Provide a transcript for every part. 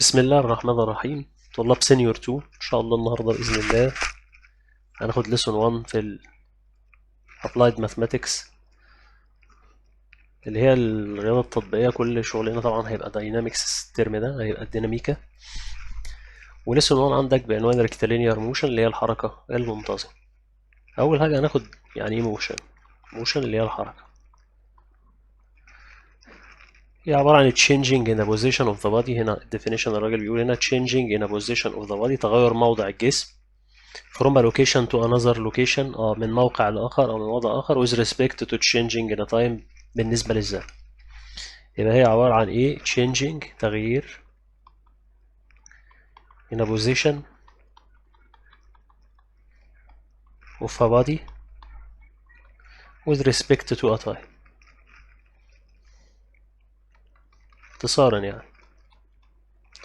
بسم الله الرحمن الرحيم. طلاب سينيور 2 ان شاء الله النهارده باذن الله هناخد ليسون 1 في ال Applied Mathematics اللي هي الرياضه التطبيقيه. كل شغلنا طبعا هيبقى داينامكس، الترم ده هيبقى الديناميكا. وليسون 1 عندك بعنوان ريكتيلينير موشن اللي هي الحركه المنتظمه. اول حاجه هناخد يعني ايه موشن اللي هي الحركه. هي عباره عن changing in a position of the body. هنا definition الراجل بيقول هنا changing in a position of the body، تغير موضع الجسم from a location to another location، من موقع لآخر أو من وضع آخر with respect to changing in a time، بالنسبة للزمن. يبقى هي عبارة عن إيه؟ changing، تغيير in a position of a body with respect to a time. اختصارا يعني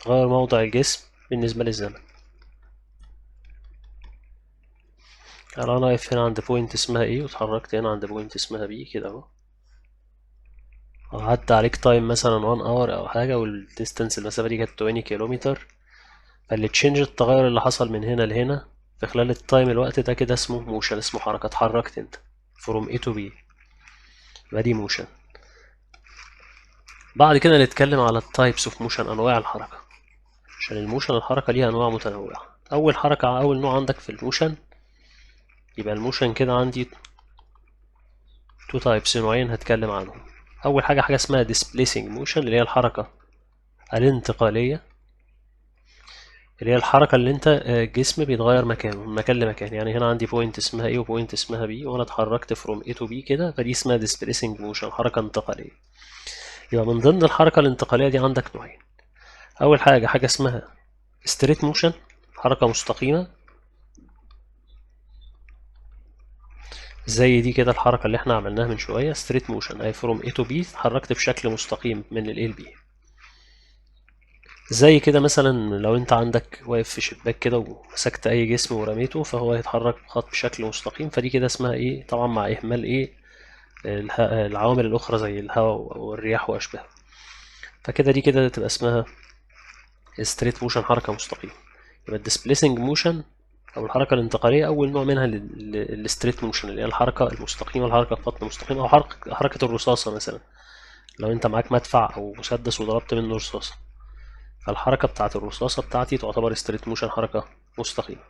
تغير موضع الجسم بالنسبة للزمن. يعني أنا واقف هنا عند بوينت اسمها A واتحركت هنا عند بوينت اسمها B كده أهو، عدى عليك تايم مثلا 1 اور أو حاجة، والديستنس المسافة دي كانت 20 كيلومتر. فاللي تشينج التغير اللي حصل من هنا لهنا في خلال التايم، الوقت ده كده اسمه موشن، اسمه حركة. اتحركت انت from A to B، يبقى دي موشن. بعد كده نتكلم على التايبس اوف موشن، انواع الحركة، عشان الموشن الحركة ليها انواع متنوعة. اول نوع عندك في الموشن، يبقى الموشن كده عندي تو تايبس، نوعين هتكلم عنهم. اول حاجة اسمها displacing موشن اللي هي الحركة الانتقالية، اللي هي الحركة اللي انت الجسم بيتغير مكانه من مكان لمكان. يعني هنا عندي بوينت اسمها A وبوينت اسمها B وانا اتحركت from A to B كده، فدي اسمها displacing motion، حركة انتقالية. يبقى من ضمن الحركة الانتقالية دي عندك نوعين. أول حاجة اسمها straight motion، حركة مستقيمة، زي دي كده الحركة اللي احنا عملناها من شوية straight motion، أي from A to B اتحركت بشكل مستقيم من ال A ل B. زي كده مثلا لو انت عندك واقف في شباك كده ومسكت اي جسم ورميته، فهو هيتحرك بخط بشكل مستقيم، فدي كده اسمها ايه، طبعا مع اهمال ايه العوامل الاخرى زي الهواء والرياح واشباهه. فكده دي كده تبقى اسمها straight motion، حركة مستقيمة. يبقى displacing motion او الحركة الانتقالية اول نوع منها الستريت موشن اللي هي الحركة المستقيمة، الحركة بخط مستقيم، او حركة الرصاصة مثلا. لو انت معاك مدفع او مسدس وضربت منه رصاصة، فالحركة بتاعة الرصاصة بتاعتي تعتبر ستريت موشن، حركة مستقيمة.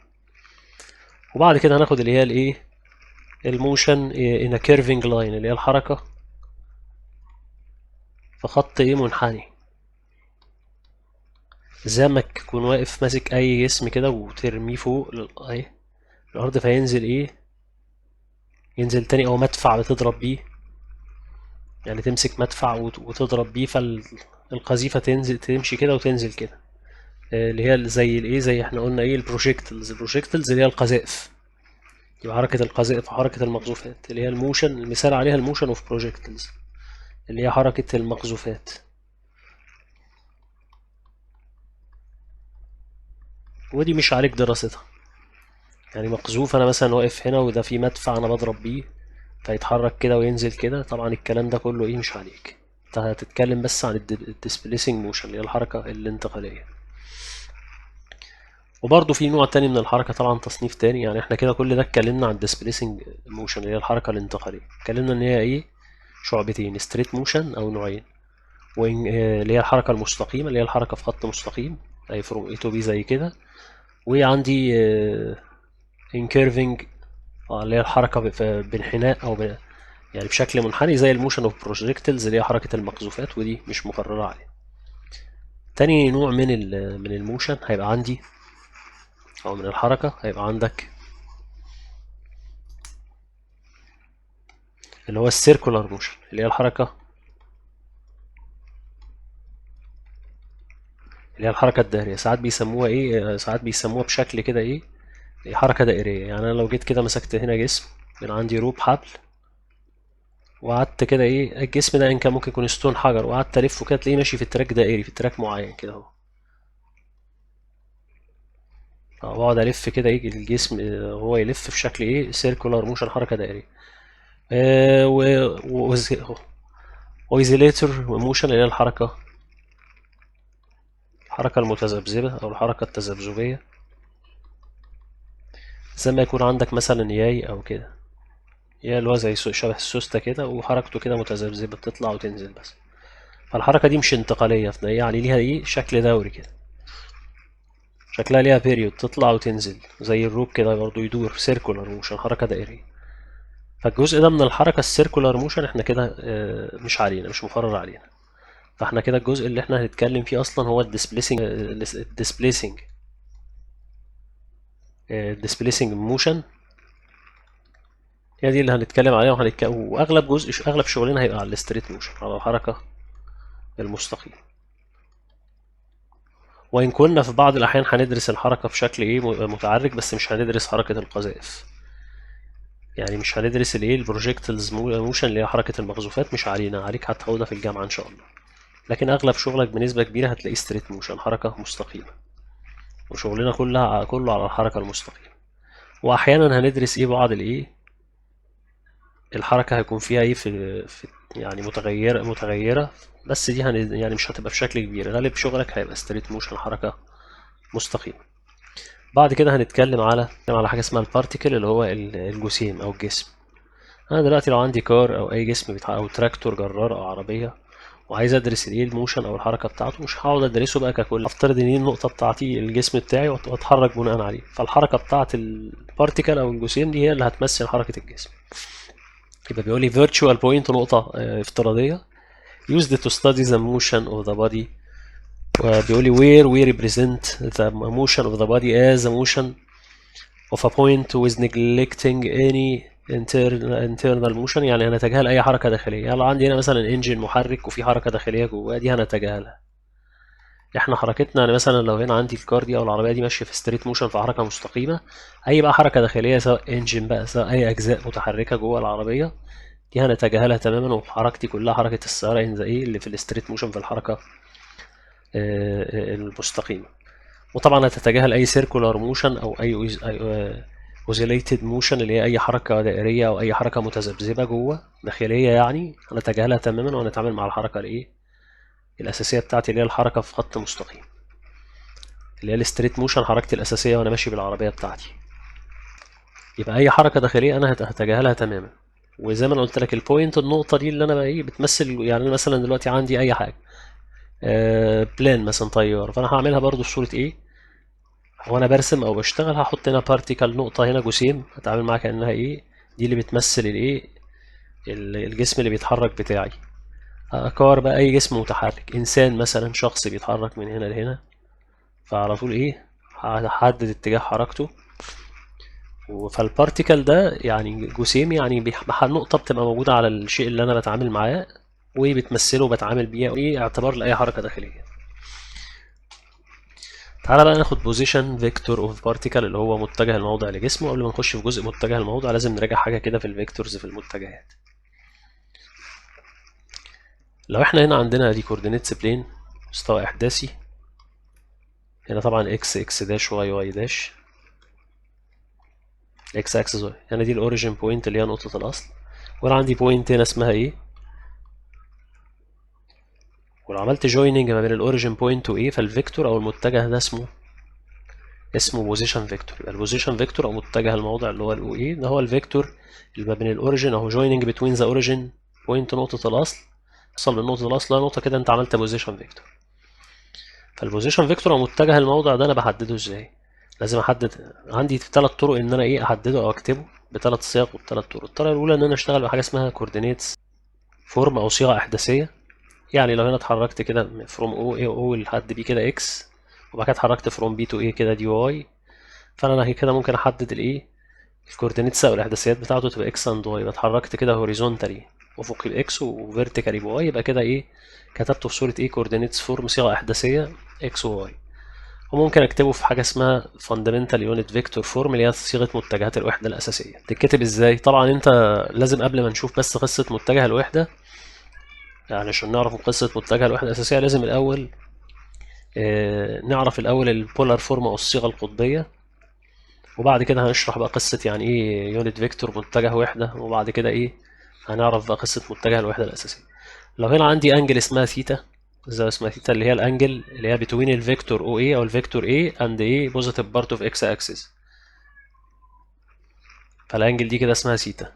وبعد كده هناخد اللي هي الايه، الموشن in a curving line اللي هي الحركة في خط ايه، منحني. زي ما تكون واقف ماسك اي جسم كده وترميه فوق اهي الارض، فينزل ايه، ينزل تاني، او مدفع بتضرب بيه. يعني تمسك مدفع وتضرب بيه، فالقذيفة تنزل، تمشي كده وتنزل كده. اللي هي زي الايه، زي احنا قلنا ايه، البروجيكتلز اللي هي القذائف. يبقى حركة القذائف وحركة المقذوفات اللي هي الموشن، المثال عليها الموشن اوف بروجيكتلز اللي هي حركة المقذوفات. ودي مش عليك دراستها. يعني مقذوف انا مثلا واقف هنا وده في مدفع انا بضرب بيه، فيتحرك كده وينزل كده، طبعا الكلام ده كله ايه، مش عليك. انت هتتكلم بس عن الديسبليسنج موشن اللي هي الحركة الانتقالية. وبرضه في نوع تاني من الحركة، طبعا تصنيف تاني. يعني احنا كده كل ده اتكلمنا عن displacing موشن اللي هي الحركة الانتقالية، اتكلمنا ان هي ايه، شعبتين، ستريت موشن او نوعين، اللي هي الحركة المستقيمة اللي هي الحركة في خط مستقيم اي from A to B زي كده. وعندي incurving، اللي هي الحركة بانحناء او يعني بشكل منحني زي الموشن اوف بروجيكتلز اللي هي حركة المقذوفات، ودي مش مقررة عليه. تاني نوع من الموشن هيبقى عندي، او من الحركة هيبقى عندك اللي هو السيركولار موشن اللي هي الحركة الدائرية. ساعات بيسموها ايه، ساعات بيسموها بشكل كده ايه، حركة دائرية. يعني انا لو جيت كده مسكت هنا جسم من عندي روب حبل، وقعدت كده ايه، الجسم ده ان كان ممكن يكون ستون حجر، وقعدت الفه كده تلاقيه ماشي في التراك دائري، في التراك معين كده اهو. واقعد الف كده ايه الجسم، هو يلف في شكل ايه، سيركولار موشن، حركة دائرية. وايزيليتور موشن اللي هي الحركة الحركة المتذبذبة أو الحركة التذبذبية، زي ما يكون عندك مثلا ياي أو كده، ياي اللي هو زي شبه السوستة كده وحركته كده متذبذبة بتطلع وتنزل بس. فالحركة دي مش انتقالية، يعني ليها ايه شكل دوري كده، شكلها ليها بيريود تطلع وتنزل زي الروب كده برضه، يدور سيركولار موشن، حركة دائرية. فالجزء ده من الحركة السيركولار موشن احنا كده مش علينا، مش مقرر علينا. فاحنا كده الجزء اللي احنا هنتكلم فيه اصلا هو الديسبليسنج موشن، هي دي اللي هنتكلم عليها. واغلب شغلنا هيبقى على الستريت موشن، على الحركة المستقيمة. وإن كنا في بعض الأحيان هندرس الحركة في شكل إيه متعرج، بس مش هندرس حركة القذائف، يعني مش هندرس الإيه البروجيكتلز موشن اللي هي حركة المقذوفات، مش علينا، عليك هتاخدها في الجامعة إن شاء الله. لكن أغلب شغلك بنسبة كبيرة هتلاقي ستريت موشن، حركة مستقيمة، وشغلنا كله على الحركة المستقيمة. وأحيانا هندرس إيه بعض الإيه الحركة هيكون فيها إيه في يعني متغيرة، بس دي يعني مش هتبقى بشكل كبير، غالب شغلك هيبقى ستريت موشن، حركة مستقيمة. بعد كده هنتكلم على حاجه اسمها البارتيكل، اللي هو الجسيم او الجسم. انا دلوقتي لو عندي كار او اي جسم او تراكتور جرار او عربيه، وعايز ادرس الايه الموشن او الحركه بتاعته، مش هقعد ادرسه بقى ككل، افترض ان دي النقطه بتاعتي الجسم بتاعي واتحرك بناء عليه. فالحركه بتاعت البارتيكل او الجسيم دي هي اللي هتمثل حركه الجسم. يبقى بيقول لي virtual point، نقطه افتراضيه used to study the motion of the body. وبيقول لي where we represent the motion of the body as a motion of a point with neglecting any internal motion، يعني هنتجاهل اي حركه داخليه. يعني عندي هنا مثلا انجن محرك وفي حركه داخليه جواه، دي هنتجاهلها. احنا حركتنا يعني مثلا لو هنا عندي الكار دي او العربيه دي ماشيه في ستريت موشن في حركه مستقيمه، اي بقى حركه داخليه سواء انجن بقى سواء اي اجزاء متحركه جوه العربيه، دي هنتجاهلها تماما، وحركتي كلها حركه السياره اللي في الستريت موشن في الحركه المستقيمه. وطبعا هتتجاهل اي سيركولار موشن او اي اوزيليتد موشن اللي هي اي حركه دائريه او اي حركه متذبذبه جوه داخليه، يعني هنتجاهلها تماما ونتعامل مع الحركه الاساسيه بتاعتي اللي هي الحركه في خط مستقيم، اللي هي الستريت موشن، حركتي الاساسيه وانا ماشي بالعربيه بتاعتي. يبقى اي حركه داخليه انا هتجاهلها تماما. وزي ما انا قلت لك البوينت، النقطه دي اللي انا بقى بتمثل، يعني أنا مثلا دلوقتي عندي اي حاجه بلان مثلا طيار، فانا هعملها برضو في صوره وانا برسم او بشتغل، هحط هنا بارتيكل، نقطة هنا جسيم، هتعامل معاها كأنها دي اللي بتمثل الجسم اللي بيتحرك بتاعي. كار بقى اي جسم متحرك، انسان مثلا شخص بيتحرك من هنا لهنا، فعلى طول هحدد اتجاه حركته. فالبارتيكل ده يعني جسيم، يعني نقطة بتبقى موجودة على الشيء اللي انا بتعامل معاه وبتمثله وبتعامل بيه اعتبار لأي حركة داخلية. تعالى بقى ناخد بوزيشن فيكتور اوف بارتيكل اللي هو متجه الموضع لجسمه. قبل ما نخش في جزء متجه الموضع لازم نراجع حاجه كده في الفيكتورز في المتجهات. لو احنا هنا عندنا دي كوردينيتس بلين، مستوى احداثي، هنا طبعا اكس اكس داش واي واي داش، اكس اكسس واي، هنا دي الاوريجين بوينت اللي هي نقطه الاصل، وانا عندي بوينت هنا اسمها ولو عملت جويننج ما بين الاوريجين بوينت فالفيكتور او المتجه ده اسمه بوزيشن فيكتور. يبقى البوزيشن فيكتور او متجه الموضع اللي هو ده هو الفيكتور اللي ما بين الاوريجين اهو، جويننج بتوين ذا اوريجين بوينت، نقطه الاصل، توصل لنقطه الاصل نقطه كده، انت عملت بوزيشن فيكتور. فالبوزيشن فيكتور او متجه الموضع ده انا بحدده ازاي؟ لازم احدد، عندي 3 طرق ان انا احدده او اكتبه ب3 صيغ وب3 طرق. الطريقه الاولى ان انا اشتغل بحاجه اسمها كوردينيتس فورم او صيغه احداثيه. يعني لو هنا اتحركت كده فروم او لحد بي كده اكس، وبعد كده اتحركت فروم بي تو كده دي واي، فانا كده ممكن احدد الكوردينيتس او الاحداثيات بتاعته تبقى اكس اند واي. يبقى اتحركت كده هوريزونتالي افقي باكس وفيرتيكالي بواي، يبقى كده كتبته في صوره كوردينيتس فورم صيغه احداثيه اكس وواي. وممكن اكتبه في حاجه اسمها فاندامنتال يونت فيكتور فورم اللي هي صيغه متجهات الوحده الاساسيه. تتكتب ازاي؟ طبعا انت لازم قبل ما نشوف بس قصه متجه الوحده، يعني عشان نعرف قصه متجه الوحده الاساسيه لازم الاول نعرف الاول البولار فورم او الصيغه القطبيه، وبعد كده هنشرح بقى قصة يعني ايه يونت فيكتور متجه وحدة، وبعد كده هنعرف بقى قصة متجه الوحدة الأساسية. لو هنا عندي انجل اسمها ثيتا، زي اسمها ثيتا، اللي هي الانجل اللي هي بتوين الفيكتور او اي او الفيكتور اي اند ايه بوزيتيف بارت اوف اكس اكسس. فالانجل دي كده اسمها ثيتا.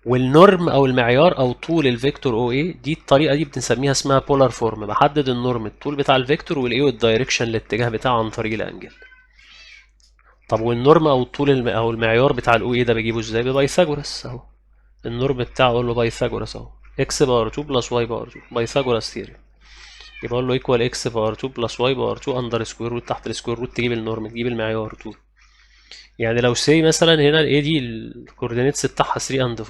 والنورم او المعيار او طول الفيكتور او اي دي الطريقه دي بنسميها اسمها بولار فورم. بحدد النورم الطول بتاع الفيكتور والاي والدايركشن الاتجاه بتاعه عن طريق الانجل. طب والنورم او الطول او المعيار بتاع الاو اي ده بجيبه ازاي؟ ببايثاغورس اهو. النورم بتاعه اقول له بايثاغورس اهو، اكس باور 2 بلس واي باور 2 بايثاغورس ثيوري. يبقى اقول له ايكوال اكس باور 2 بلس واي باور 2 اندر سكوير روت تحت السكوير روت تجيب النورم تجيب المعيار 2. يعني لو سي مثلا هنا الاي دي الكوردينيتس بتاعها 3 اند 4،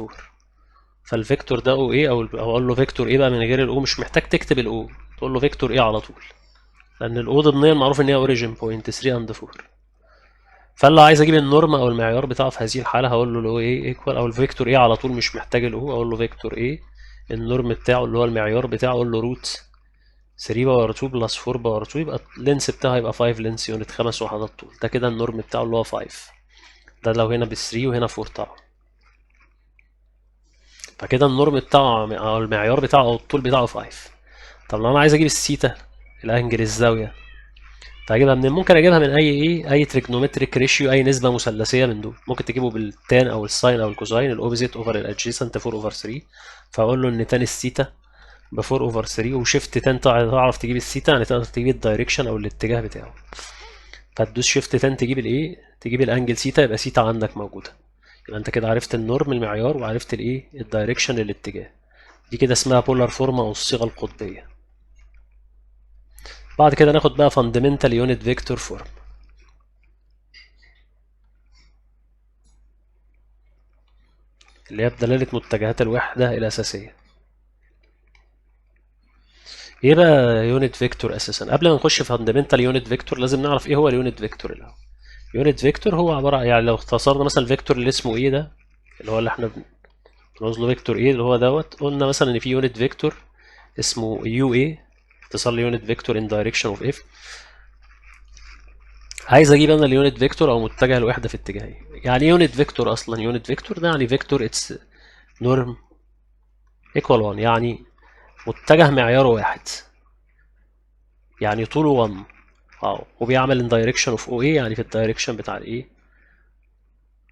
فالفيكتور ده او ايه او اقول له فيكتور ايه بقى من غير الاو، مش محتاج تكتب الاو، تقول له فيكتور ايه على طول، لان الاو ضمنيا معروف ان هي اوريجين بوينت 3 اند 4. فاللي عايز اجيب النورم او المعيار بتاعه في هذه الحاله هقول له اللي هو ايه ايكوال او الفيكتور ايه على طول مش محتاج الاو، اقول له فيكتور ايه النورم بتاعه اللي هو المعيار بتاعه اقول له روت 3 باور 2 بلس 4 باور 2 يبقى اللينس بتاعه يبقى 5 لينس يونت 5 وحدات طول. ده كده النورم بتاعه اللي هو 5. ده لو هنا ب 3 وهنا 4 طبعا. فكده النورم بتاعه او المعيار بتاعه او الطول بتاعه 5. طب لو انا عايز اجيب الثيتا الانجل الزاويه، فاجيبها منين؟ ممكن اجيبها من اي تريجنومتريك ريشيو، اي نسبه مثلثيه من دول. ممكن تجيبه بالتان او الساين او الكوزاين الاوبزيت اوفر الادجيسنت 4 اوفر 3. فاقول له ان تان الثيتا ب 4 اوفر 3 وشيفت تان تعرف تجيب الثيتا يعني تقدر تجيب الدايركشن او الاتجاه بتاعه. فتدوس شيفت تان تجيب الايه تجيب الانجل ثيتا، يبقى ثيتا عندك موجوده. يبقى انت كده عرفت النورم المعيار وعرفت الايه الدايركشن الاتجاه. دي كده اسمها بولار فورم او الصيغه القطبيه. بعد كده ناخد بقى فاندمنتال يونت فيكتور فورم، اللي هي بدلالة متجهات الوحدة الأساسية. ايه بقى يونت فيكتور أساسا؟ قبل ما نخش في فاندمنتال يونت فيكتور لازم نعرف ايه هو اليونت فيكتور الأول. يونت فيكتور هو عبارة عن، يعني لو اختصرنا مثلا الفيكتور اللي اسمه ايه ده اللي احنا بنرمز له فيكتور ايه اللي هو دوت، قلنا مثلا ان في يونت فيكتور اسمه يو اي، اختصار ليونت فيكتور ان دايركشن اوف اف. عايز اجيب انا اليونت فيكتور او متجه الوحده في اتجاهي. يعني يونت فيكتور اصلا، يونت فيكتور ده يعني فيكتور اتس نورم ايكوال 1، يعني متجه معياره واحد، يعني طوله 1 وبيعمل ان دايركشن اوف او اي، يعني في الدايركشن بتاع الايه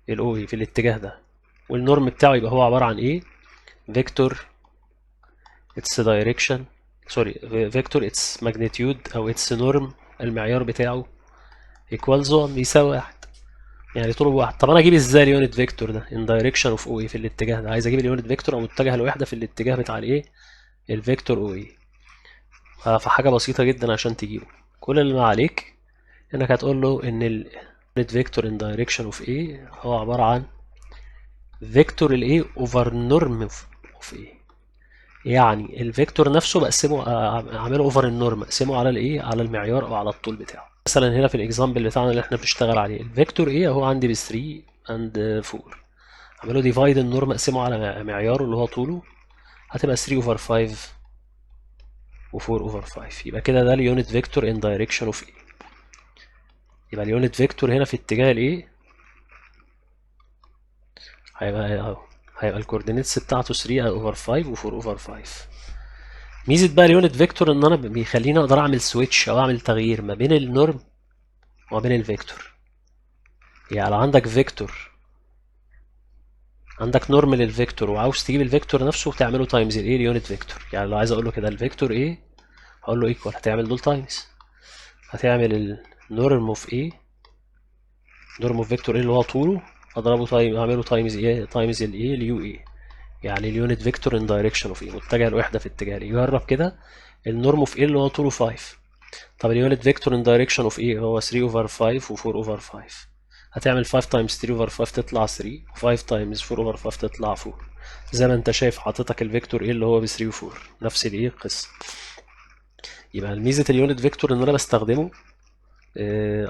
الاو اي في الاتجاه ده. والنورم بتاعه يبقى هو عباره عن ايه فيكتور اتس دايركشن سوري فيكتور اتس ماجنتيود او اتس نورم المعيار بتاعه ايكوالز 1 بيساوي 1، يعني طوله واحد. طب انا اجيب ازاي اليونت فيكتور ده ان دايركشن اوف او اي في الاتجاه ده؟ عايز اجيب اليونت فيكتور او متجه الوحده في الاتجاه بتاع الايه الفيكتور او اي. فحاجه بسيطه جدا عشان تجيبه، كل اللي ما عليك انك هتقول له ان اليونت فيكتور ان دايركشن اوف اي هو عباره عن فيكتور الاي اوفر نورم اوف اي. يعني الفيكتور نفسه بقسمه اعمله اوفر النورم، اقسمه على الايه على المعيار او على الطول بتاعه. مثلا هنا في الاكزامبل بتاعنا اللي احنا بنشتغل عليه الفيكتور ايه اهو عندي ب 3 اند 4، اعمله ديفايد النورم اقسمه على معياره اللي هو طوله، هتبقى 3 اوفر 5 و4 اوفر 5. يبقى كده ده اليونت فيكتور ان دايركشن اوف ايه. يبقى اليونت فيكتور هنا في اتجاه الايه هيبقى اهو، هيبقى الكوردينيتس بتاعته 3 اوفر 5 و4 اوفر 5. ميزه بقى اليونت فيكتور ان انا بيخليني اقدر اعمل سويتش او اعمل تغيير ما بين النورم وما بين الفيكتور. يعني لو عندك فيكتور، عندك نورم للفيكتور وعاوز تجيب الفيكتور نفسه وتعمله تايمز الايه اليونت فيكتور. يعني لو عايز اقول له كده الفيكتور ايه هقول له ايكوال، هتعمل دول تايمز، هتعمل النورم اوف ايه نورم اوف فيكتور ايه اللي هو طوله اضربه تايم اعمله تايمز ايه تايمز الايه اليو ايه، يعني اليونت فيكتور ان دايركشن اوف ايه متجه الوحده في اتجاه الايه. جرب كده النورم اوف ايه اللي هو طوله 5، طب اليونت فيكتور ان دايركشن اوف ايه هو 3 اوفر 5 و4 اوفر 5. هتعمل 5 تايمز 3 اوفر 5 تطلع 3 و5 تايمز 4 اوفر 5 تطلع 4. زي ما انت شايف حاططك الفيكتور ايه اللي هو ب 3 و4 نفس الايه القصه. يبقى ميزه اليونت فيكتور ان انا بستخدمه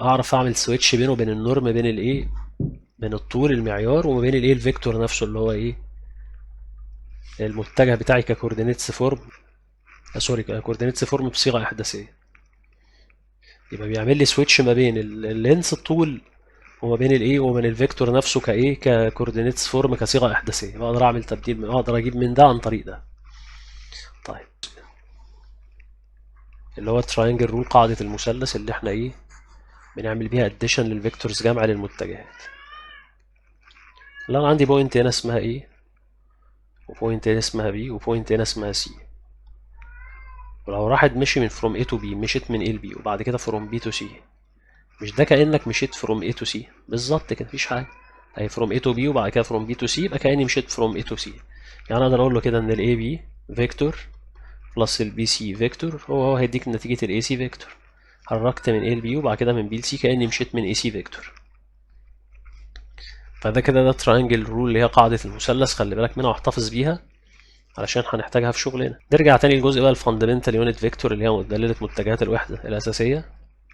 اعرف اعمل سويتش بينه وبين النورم بين الايه بين الطول المعيار وما بين الايه الفيكتور نفسه اللي هو ايه المتجه بتاعي ككوردينيتس فورم سوري ككوردينيتس فورم بصيغه احداثيه. يبقى بيعمل لي سويتش ما بين اللينس الطول وما بين الايه وما بين الفيكتور نفسه كايه ككوردينيتس فورم كصيغه احداثيه. بقدر اعمل تبديل، اقدر اجيب من ده عن طريق ده. طيب اللي هو تراينجل رول، قاعدة المثلث اللي احنا ايه بنعمل بيها اديشن للفيكتورز، جمع للمتجهات. لا انا عندي بوينت هنا اسمها ايه، وبوينت هنا اسمها بي، وبوينت هنا اسمها سي. ولو واحد مشي من فروم A to B، مشيت من A ل B وبعد كده فروم B to C، مش ده كأنك مشيت فروم A to C بالظبط كده، مفيش حاجة. اهي فروم A to B وبعد كده فروم B to C، يبقى كأني مشيت فروم A to C. يعني اقدر اقول له كده ان ال AB فيكتور بلس ال BC فيكتور هو هيديك نتيجة ال AC فيكتور. حركت من A ل B وبعد كده من B ل C، كأني مشيت من AC فيكتور. فده كده ده تراينجل رول اللي هي قاعدة المثلث، خلي بالك منها واحتفظ بيها علشان هنحتاجها في شغلنا. نرجع تاني للجزء بقى الفاندمنتال يونت فيكتور اللي هي دالة متجهات الوحدة الأساسية،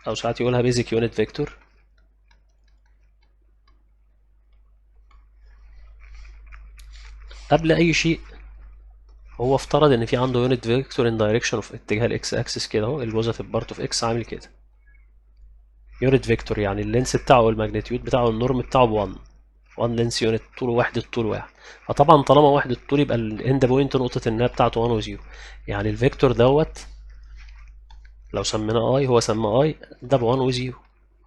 أو ساعات يقولها بيزك يونت فيكتور. قبل أي شيء هو افترض إن في عنده يونت فيكتور ان دايركشن اوف اتجاه الإكس أكسس كده أهو، البوزيتيف بارت اوف إكس عامل كده. يونت فيكتور يعني اللينس بتاعه والماجنتيود بتاعه النورم بتاعه ب1، 1 لينس يونت، طوله وحدة طول واحد. فطبعا طالما وحدة طول يبقى الاند بوينت نقطة النهاية بتاعته 1 و 0. يعني الفيكتور دوت لو سميناه اي، هو سماه اي ده ب 1 و 0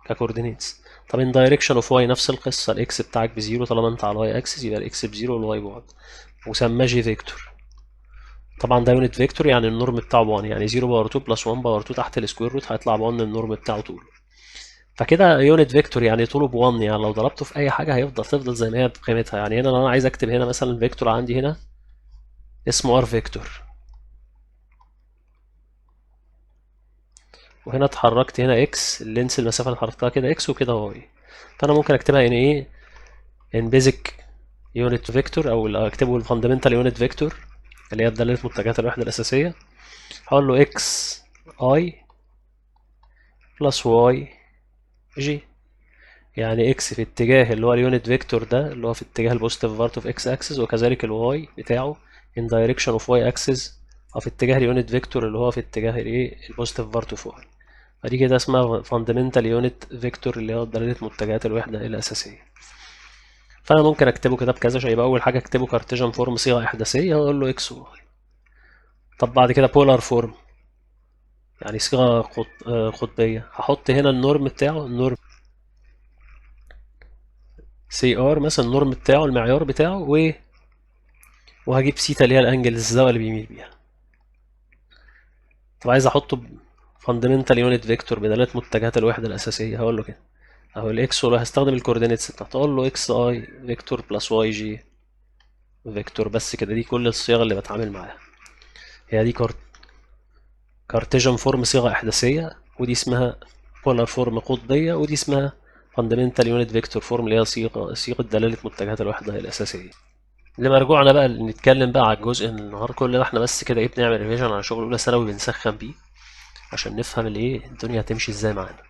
ككوردينيتس. طب ان دايركشن اوف واي نفس القصه، الاكس بتاعك بزيرو، طالما انت على الواي اكسس يبقى الاكس بزيرو والواي ب1، وسماه جي فيكتور. طبعا ده يونت فيكتور يعني النورم بتاعه ب1، يعني 0 باور 2 بلس 1 باور 2 تحت السكوير روت هيطلع ب1 النورم بتاعه طوله. فكده يونت فيكتور يعني طوله ب1، يعني لو ضربته في اي حاجه تفضل زي ما هي بقيمتها. يعني هنا لو انا عايز اكتب هنا مثلا فيكتور عندي هنا اسمه ار فيكتور، وهنا اتحركت هنا اكس، اللينس المسافه اللي اتحركتها كده اكس وكده واي. فانا ممكن اكتبها ان ايه، ان بيزك يونت فيكتور، او اكتبه الفاندمنتال يونت فيكتور اللي هي دالة متجهات الوحدة الأساسية. هقول له اكس اي بلس واي جي، يعني اكس في اتجاه اللي هو اليونت فيكتور ده اللي هو في اتجاه البوزيتيف بارت اوف اكس اكسس، وكذلك الواي بتاعه in direction of y axis او في اتجاه اليونت فيكتور اللي هو في اتجاه الايه البوزيتيف بارت اوف واي. فدي كده اسمها فاندمنتال يونت فيكتور اللي هو دالة متجهات الوحدة الأساسية. فانا ممكن اكتبه كده بكذا شيء. يبقى اول حاجه اكتبه كارتيجن فورم، صيغه احداثيه، واقول له اكس وواي. طب بعد كده بولار فورم، يعني صيغه قطبيه. هحط هنا النورم بتاعه، النورم سي ار مثلا، النورم بتاعه المعيار بتاعه، وهجيب سيتا اللي هي الانجل الزاويه اللي بيميل بيها. طب عايز احطه فاندمنتال يونت فيكتور بدلاله متجهات الوحده الاساسيه، هقول له كده اهو الاكس، ولا هستخدم الكوردينيتس بتاعته، اقول له اكس اي فيكتور بلس واي جي فيكتور. بس كده، دي كل الصيغ اللي بتعامل معاها. هي دي كارتيجن فورم صيغة إحداثية، ودي اسمها بولار فورم قطبية، ودي اسمها فاندمنتال يونت فيكتور فورم اللي هي صيغة دلالة متجهات الوحدة الأساسية. لما رجوعنا بقى نتكلم بقى على الجزء النهار كل ده، احنا بس كده ايه بنعمل ريفيجن على شغل أولى ثانوي، بنسخن بيه عشان نفهم الايه الدنيا هتمشي ازاي معانا.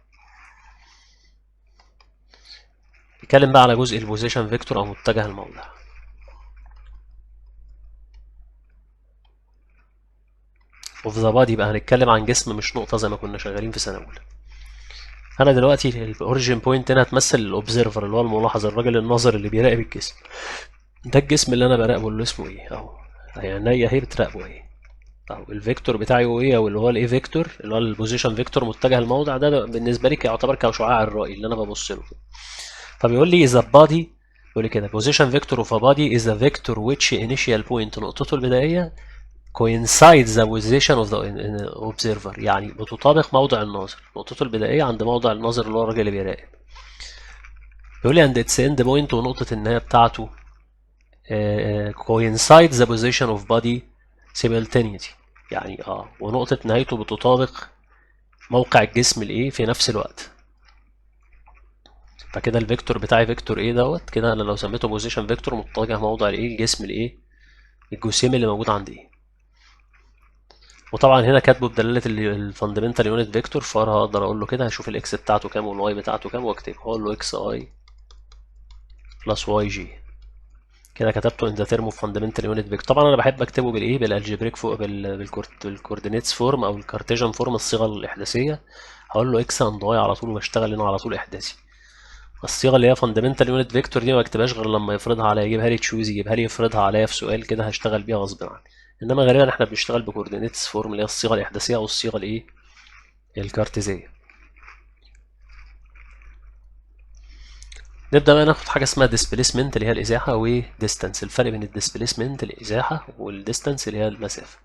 نتكلم بقى على جزء البوزيشن فيكتور أو متجه الموضع. وفي ذا بادي بقى هنتكلم عن جسم مش نقطة زي ما كنا شغالين في سنة أولى. انا دلوقتي الاوريجين بوينت هنا هتمثل الاوبزرفر اللي هو الملاحظ، الراجل الناظر اللي بيراقب الجسم. ده الجسم اللي انا براقبه اللي اسمه ايه اهو، عينيا اهي بتراقبه ايه اهو. الفيكتور بتاعي هو ايه، او اللي هو الايه فيكتور اللي هو البوزيشن فيكتور متجه الموضع ده بالنسبه لي يعتبر كشعاع الرأي اللي انا ببص له. فبيقول لي اذا body، يقول لي كده position vector of a body is a vector which initial point نقطته البدائيه coincides the position of the observer، يعني بتطابق موضع الناظر، نقطته البدائيه عند موضع الناظر اللي هو الراجل اللي بيراقب. بيقول لي عند its end point ونقطه النهايه بتاعته coincides the position of body simultaneity، يعني ونقطة نهايته بتطابق موقع الجسم الايه في نفس الوقت. فكده الفيكتور بتاعي فيكتور ايه دوت كده، انا لو سميته بوزيشن فيكتور متجه موضع الايه الجسم الايه الجسيم اللي موجود عندي ايه. وطبعا هنا كاتبه بدلاله الفاندمنتال يونت فيكتور، فانا هقدر اقول له كده هشوف الاكس بتاعته كام والواي بتاعته كام واكتبه، هقول له اكس اي بلس واي جي. كده كتبته ان ذا تيرم اوف فاندمنتال يونت فيكتور. طبعا انا بحب اكتبه بالايه بالالجبريك فوق بالكوردينيتس فورم او الكارتيجن فورم الصيغه الاحداثيه. هقول له اكس اند واي على طول، وبشتغل هنا على طول احداثي. الصيغه اللي هي فاندمنتال يونت فيكتور دي ما بكتبهاش غير لما يفرضها عليا، يجيبها لي تشوز، يجيبها لي يفرضها عليا في سؤال كده هشتغل بيها غصب عني. انما غالبا احنا بنشتغل بكوردينيتس فورم اللي هي الصيغه الاحداثيه او الصيغه الايه الكارتيزية. نبدأ بقى ناخد حاجة اسمها displacement اللي هي الإزاحة و distance. الفرق بين الديسبليسمنت الإزاحة والديستانس اللي هي المسافة.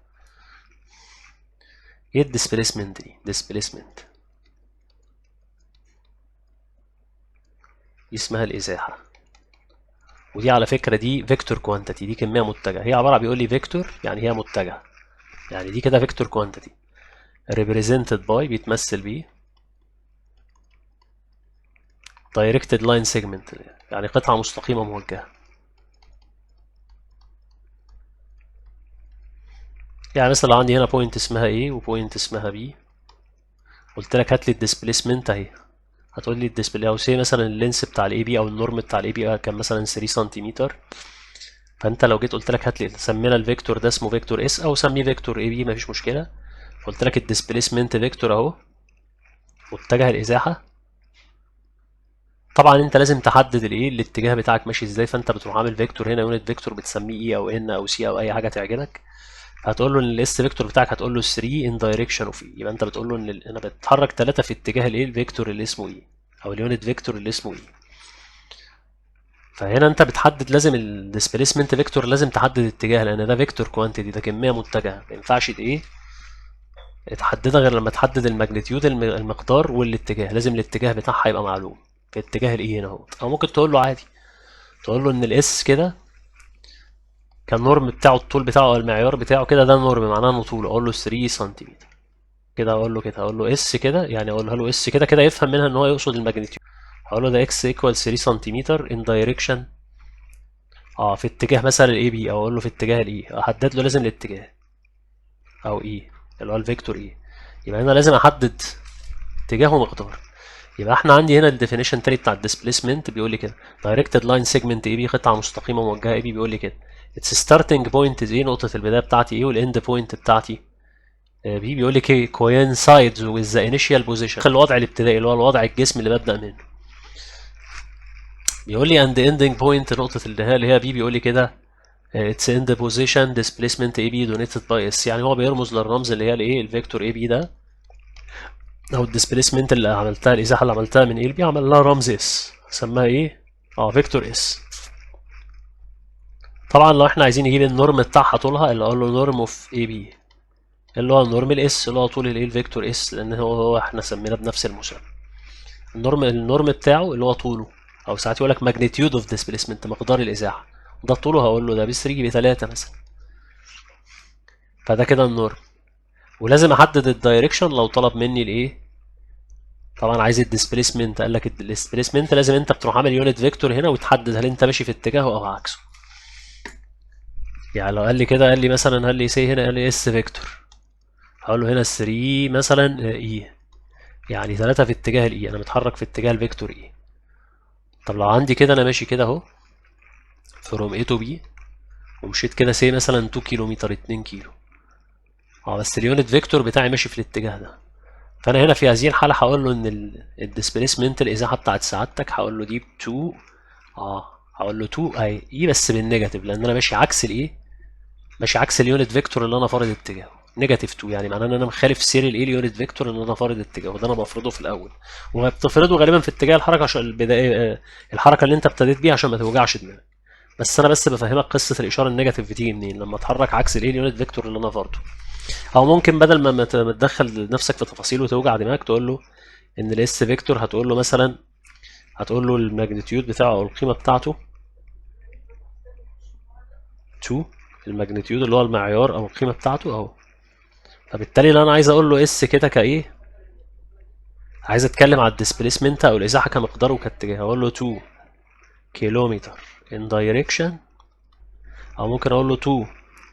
ايه الديسبليسمنت دي؟ displacement دي اسمها الإزاحة، ودي على فكرة دي فيكتور كوانتيتي، دي كمية متجهة. هي عبارة بيقول لي فيكتور يعني هي متجهة، يعني دي كده فيكتور كوانتيتي represented by بيتمثل بيه directed line segment يعني قطعة مستقيمة موجهة. يعني مثلا لو عندي هنا بوينت اسمها A وبوينت اسمها B، قلت لك هات لي الديسبليسمنت اهي، هتقول لي الديسبلي او سي مثلا اللينس بتاع الاي بي او النورم بتاع الاي بي كان مثلا 3 سنتيمتر. فانت لو جيت قلت لك هات لي سمينا الفيكتور ده اسمه فيكتور اس او سميه فيكتور اي بي مفيش مشكله. قلت لك الديسبليسمنت فيكتور اهو واتجه الازاحه. طبعا انت لازم تحدد الايه الاتجاه بتاعك ماشي ازاي، فانت بتروح عامل فيكتور هنا يونت فيكتور بتسميه اي او ان او سي او اي حاجه تعجبك. هتقول له ان الاس فيكتور بتاعك هتقول له 3 ان دايركشن اوف اي، يبقى انت بتقول له ان انا بتحرك 3 في اتجاه الايه الفيكتور اللي اسمه اي او اليونت فيكتور اللي اسمه اي. فهنا انت بتحدد لازم الديسبيسمنت فيكتور لازم تحدد اتجاه، لان ده فيكتور كوانتيتي، ده كميه متجهه، ما ينفعش ايه تحددها غير لما تحدد الماجنتيود المقدار والاتجاه، لازم الاتجاه بتاعها يبقى معلوم في اتجاه الاي هنا اهو. او ممكن تقول له عادي تقول له ان الاس كده كان النورم بتاعه الطول بتاعه او المعيار بتاعه كده، ده النورم معناه انه طوله، اقول له 3 سنتيمتر كده، اقول له كده اقول له اس كده، يعني اقول له اس كده كده يفهم منها ان هو يقصد الماجنتيود. هقول له ده اكس ايكوال 3 سنتيمتر ان دايركشن في اتجاه مثلا الاي بي، او اقول له في اتجاه الاي، احدد له لازم الاتجاه او اي اللي هو الفيكتور اي. يبقى انا لازم احدد اتجاه ومقدار. يبقى احنا عندي هنا الديفينيشن تاني بتاع الديسبيسمنت بيقول لي كده directed line segment اي بي قطعه مستقيمه موجهه اي بي، بيقول لي كده its starting point is ايه نقطه البدايه بتاعتي ايه والاند بوينت بتاعتي بي، بيقول لي كده coincides with the initial position الوضع الابتدائي اللي هو الوضع الجسم اللي ببدا منه. بيقول لي and ending point نقطه النهايه اللي هي بي، بيقول لي كده its end position displacement AB donated by S، يعني هو بيرمز للرمز اللي هي الايه الفيكتور اي بي ده، او الديسبيسمنت اللي عملتها الازاحه اللي عملتها من اي بي عمل لها رمز اس، سماها ايه فيكتور اس. طبعا لو احنا عايزين نجيب النورم بتاعها طولها اللي اقول له نورم اوف اي بي اللي هو النورم الاس اللي هو طول الايه الفيكتور اس، لان هو احنا سميناه بنفس المسمى. النورم بتاعه اللي هو طوله، او ساعات يقول لك ماجنتيود اوف ديسبيسمنت مقدار الازاحه، ده طوله هقول له ده ب 3 ب 3 مثلا، فده كده النورم. ولازم احدد الدايركشن لو طلب مني الايه، طبعا عايز الديسبيسمنت، قال لك الديسبيسمنت لازم انت بتروح عامل يونت فيكتور هنا وتحدد هل انت ماشي في اتجاهه او عكسه. يعني لو قال لي كده قال لي مثلا قال لي سي هنا قال لي اس فيكتور، هقول له هنا 3 مثلا اي، يعني 3 في اتجاه الاي، انا متحرك في اتجاه الفيكتور اي. طب لو عندي كده انا ماشي كده اهو فروم اي تو بي ومشيت كده سي مثلا 2 كيلومتر 2 كيلو، بس اليونت فيكتور بتاعي ماشي في الاتجاه ده. فانا هنا في هذه الحاله هقول له ان الديسبيسمنت الازاحه بتاعت سعادتك هقول له دي ب 2 هقول له 2 اي اي بس بالنيجاتيف، لان انا ماشي عكس الايه، ماشي عكس اليونت فيكتور اللي انا فارض اتجاهه نيجاتيف 2، يعني معناه ان انا مخالف سير الايه اليونت فيكتور اللي انا فارض اتجاهه، وده انا بفرضه في الاول، وبتفرضه غالبا في اتجاه الحركه عشان البدايه الحركه اللي انت ابتديت بيها عشان ما توجعش دماغك. بس انا بس بفهمك قصه الاشاره النيجاتيف بتيجي منين لما اتحرك عكس الايه اليونت فيكتور اللي انا فارضه. او ممكن بدل ما تدخل نفسك في تفاصيل وتوجع دماغك تقول له ان الاس فيكتور هتقول له مثلا هتقول له الماجنتيود بتاعه او القيمه بتاعته 2، الماجنتيود اللي هو المعيار او القيمه بتاعته اهو. فبالتالي لو انا عايز اقول له اس كده كايه، عايز اتكلم على الديسبيسمنت او الازاحه كمقدار وكاتجاه، اقول له 2 كيلومتر ان دايركشن، او ممكن اقول له 2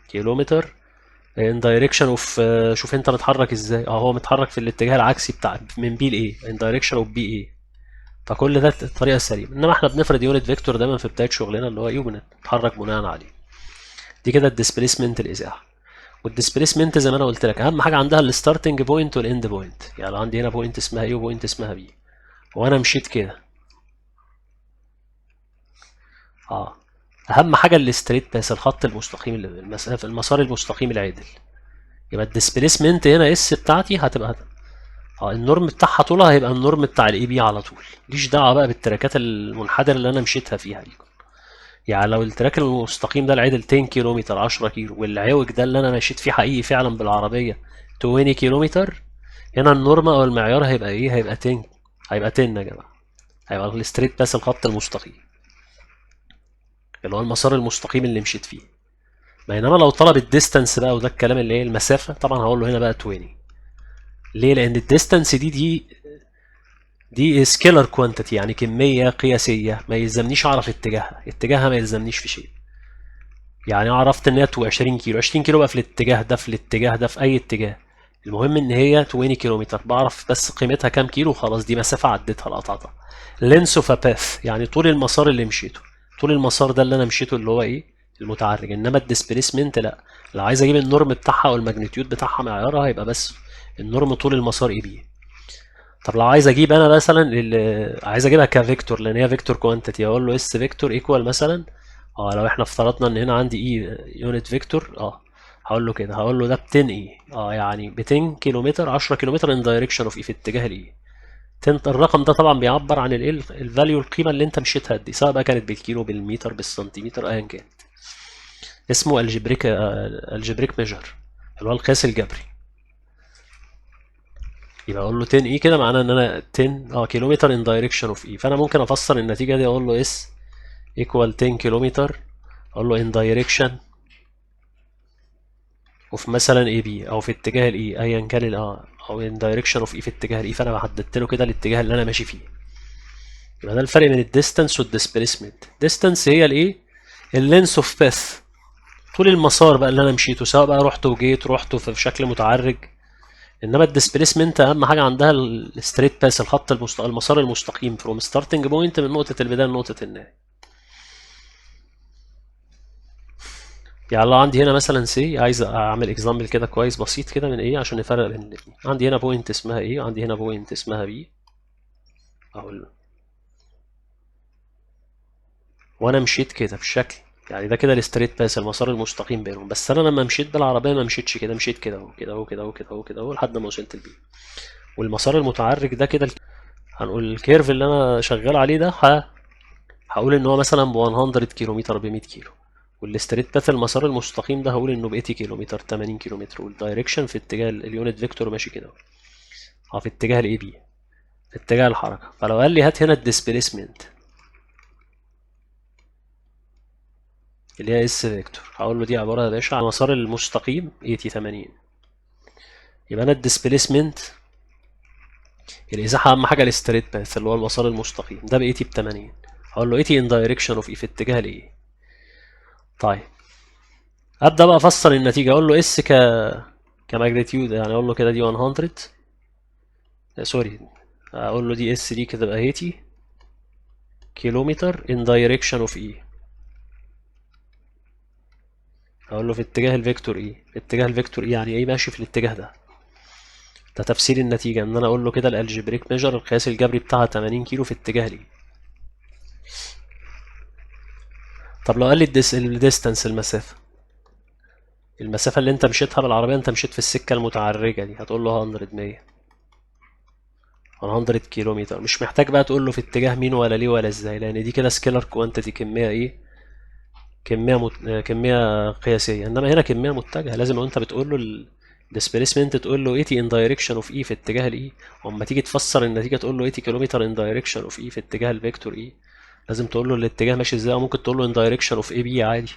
كيلومتر ان دايركشن اوف، شوف انت متحرك ازاي، هو متحرك في الاتجاه العكسي بتاع من بي لايه ان دايركشن اوف بي ايه. فكل ده الطريقه السليمه، انما احنا بنفرض يونت فيكتور دايما في بدايه شغلنا اللي هو ايه وبنتحرك بناء عليه. دي كده الديسبيسمنت الازاحه. والديسبيسمنت زي ما انا قلت لك اهم حاجه عندها الستارتنج بوينت والاند بوينت، يعني لو عندي هنا بوينت اسمها ايه وبوينت اسمها بي وانا مشيت كده اهم حاجه الستريت باس الخط المستقيم المسافه المسار المستقيم العادل. يبقى الديسبيسمنت هنا اس بتاعتي هتبقى النورم بتاعها طولها هيبقى النورم بتاع الاي بي على طول، ليش دعوه بقى بالتراكات المنحدره اللي انا مشيتها فيها دي. يعني لو التراك المستقيم ده العدل 10 كيلومتر 10 كيلو، والعوج ده اللي انا مشيت فيه حقيقي فعلا بالعربيه 20 كيلومتر، هنا النورم او المعيار هيبقى ايه؟ هيبقى 10. هيبقى 10 يا جماعه، هيبقى الستريت باس، الخط المستقيم اللي هو المسار المستقيم اللي مشيت فيه. بينما لو طلب الديستانس بقى، وده الكلام اللي هي المسافه، طبعا هقول له هنا بقى 20. ليه؟ لان الديستانس دي سكيلر كوانتيتي، يعني كميه قياسيه، ما يلزمنيش اعرف اتجاهها ما يلزمنيش في شيء. يعني عرفت ان هي 20 كيلو، 20 كيلو بقى في الاتجاه ده، في الاتجاه ده، في اي اتجاه، المهم ان هي 20 كيلومتر، بعرف بس قيمتها كام كيلو، خلاص دي مسافه عديتها لقطعتها. لينس اوف باث، يعني طول المسار اللي مشيته، طول المسار ده اللي انا مشيته اللي هو ايه؟ المتعرج. انما الديسبيسمنت لا، لو عايز اجيب النورم بتاعها او الماجنتيود بتاعها معيارها، هيبقى بس النورم طول المسار اي بي. طب لو عايز اجيب انا مثلا عايز اجيبها كفيكتور، لان هي فيكتور كوانتيتي، اقول له اس فيكتور ايكوال مثلا، لو احنا افترضنا ان هنا عندي اي يونت فيكتور، هقول له كده، هقول له ده ب 10 اي، يعني ب 10 كيلومتر 10 كيلومتر ان دايركشن اوف اي، في اتجاه الاي. الرقم ده طبعا بيعبر عن الايه؟ الفاليو، القيمه اللي انت مشيتها دي، سواء بقى كانت بالكيلو بالمتر بالسنتيمتر ايا كان. اسمه الجبريك ميجر، اللي هو القياس الجبري. يبقى اقول له 10 اي كده معناه ان انا 10 كيلومتر ان دايركشن اوف اي. فانا ممكن افسر النتيجه دي، اقول له اس ايكوال 10 كيلومتر، اقول له ان دايركشن اوف مثلا اي بي، او في اتجاه الاي ايا كان او ان دايركشن اوف اي في اتجاه الاي. فانا حددت له كده الاتجاه اللي انا ماشي فيه. يبقى ده الفرق بين الديستانس والديسبيسمنت. ديستانس هي الايه؟ اللينس اوف باث، طول المسار بقى اللي انا مشيته، سواء بقى رحت وجيت، رحت في شكل متعرج. انما الديسبيسمنت اهم حاجه عندها الستريت باس، المسار المستقيم فروم ستارتنج بوينت، من نقطه البدايه لنقطه النهايه. يعني لو عندي هنا مثلا سي، عايز اعمل اكزامبل كده كويس بسيط كده من ايه عشان نفرق بين الاثنين. عندي هنا بوينت اسمها ايه، وعندي هنا بوينت اسمها بي، اقول وانا مشيت كده بالشكل، يعني ده كده الستريت باس، المسار المستقيم بينهم. بس انا لما مشيت بالعربيه ما مشيتش كده، مشيت كده اهو، كده اهو، كده اهو، كده اهو، كده اهو، لحد ما وصلت البي. والمسار المتعرج ده كده هنقول الكيرف اللي انا شغال عليه ده، هقول ان هو مثلا ب 100 كيلومتر، ب 100 كيلو. والستريت باث المسار المستقيم ده هقول انه ب 80 كيلومتر، 80 كيلومتر. والدايركشن في اتجاه اليونت فيكتور ماشي كده، في اتجاه الاي بي، في اتجاه الحركه. فلو قال لي هات هنا الديسبيسمنت اللي هي اس فيكتور، هقول له دي عباره يا باشا عن المسار المستقيم 80 80. يبقى انا الديسبيسمنت، الازاحه اهم حاجه الستريت باث اللي هو المسار المستقيم ده ب 80 ب 80. هقول له 80 ان دايركشن اوف اي، في اتجاه الاي. طيب ابدا بقى افسر النتيجه، اقول له اس كماجنتيود، يعني اقول له كده دي 100، سوري، اقول له دي اس دي كده بقى 80 كيلومتر ان دايركشن اوف اي. اقول له في اتجاه الفيكتور اي، في اتجاه الفيكتور اي يعني ايه؟ ماشي في الاتجاه ده. ده تفسير النتيجه، ان انا اقول له كده الالجبريك ميجر، القياس الجبري بتاعها 80 كيلو في اتجاه الاي. طب لو قال لي الديستانس، المسافه اللي انت مشيتها بالعربيه، انت مشيت في السكه المتعرجه دي، هتقول له 100 100 كيلومتر. مش محتاج بقى تقول له في اتجاه مين ولا ليه ولا ازاي، لان دي كده سكيلر كوانتيتي، كميه ايه؟ كميه قياسيه. انما هنا كميه متجهه، لازم لو انت بتقول له الديسبيسمنت تقول له 80 ان دايركشن اوف اي، في اتجاه الاي. واما تيجي تفسر النتيجه تقول له 80 كيلومتر ان دايركشن اوف اي، في اتجاه الفيكتور اي. لازم تقول له الاتجاه ماشي ازاي، او ممكن تقول له ان دايركشن اوف اي بي عادي،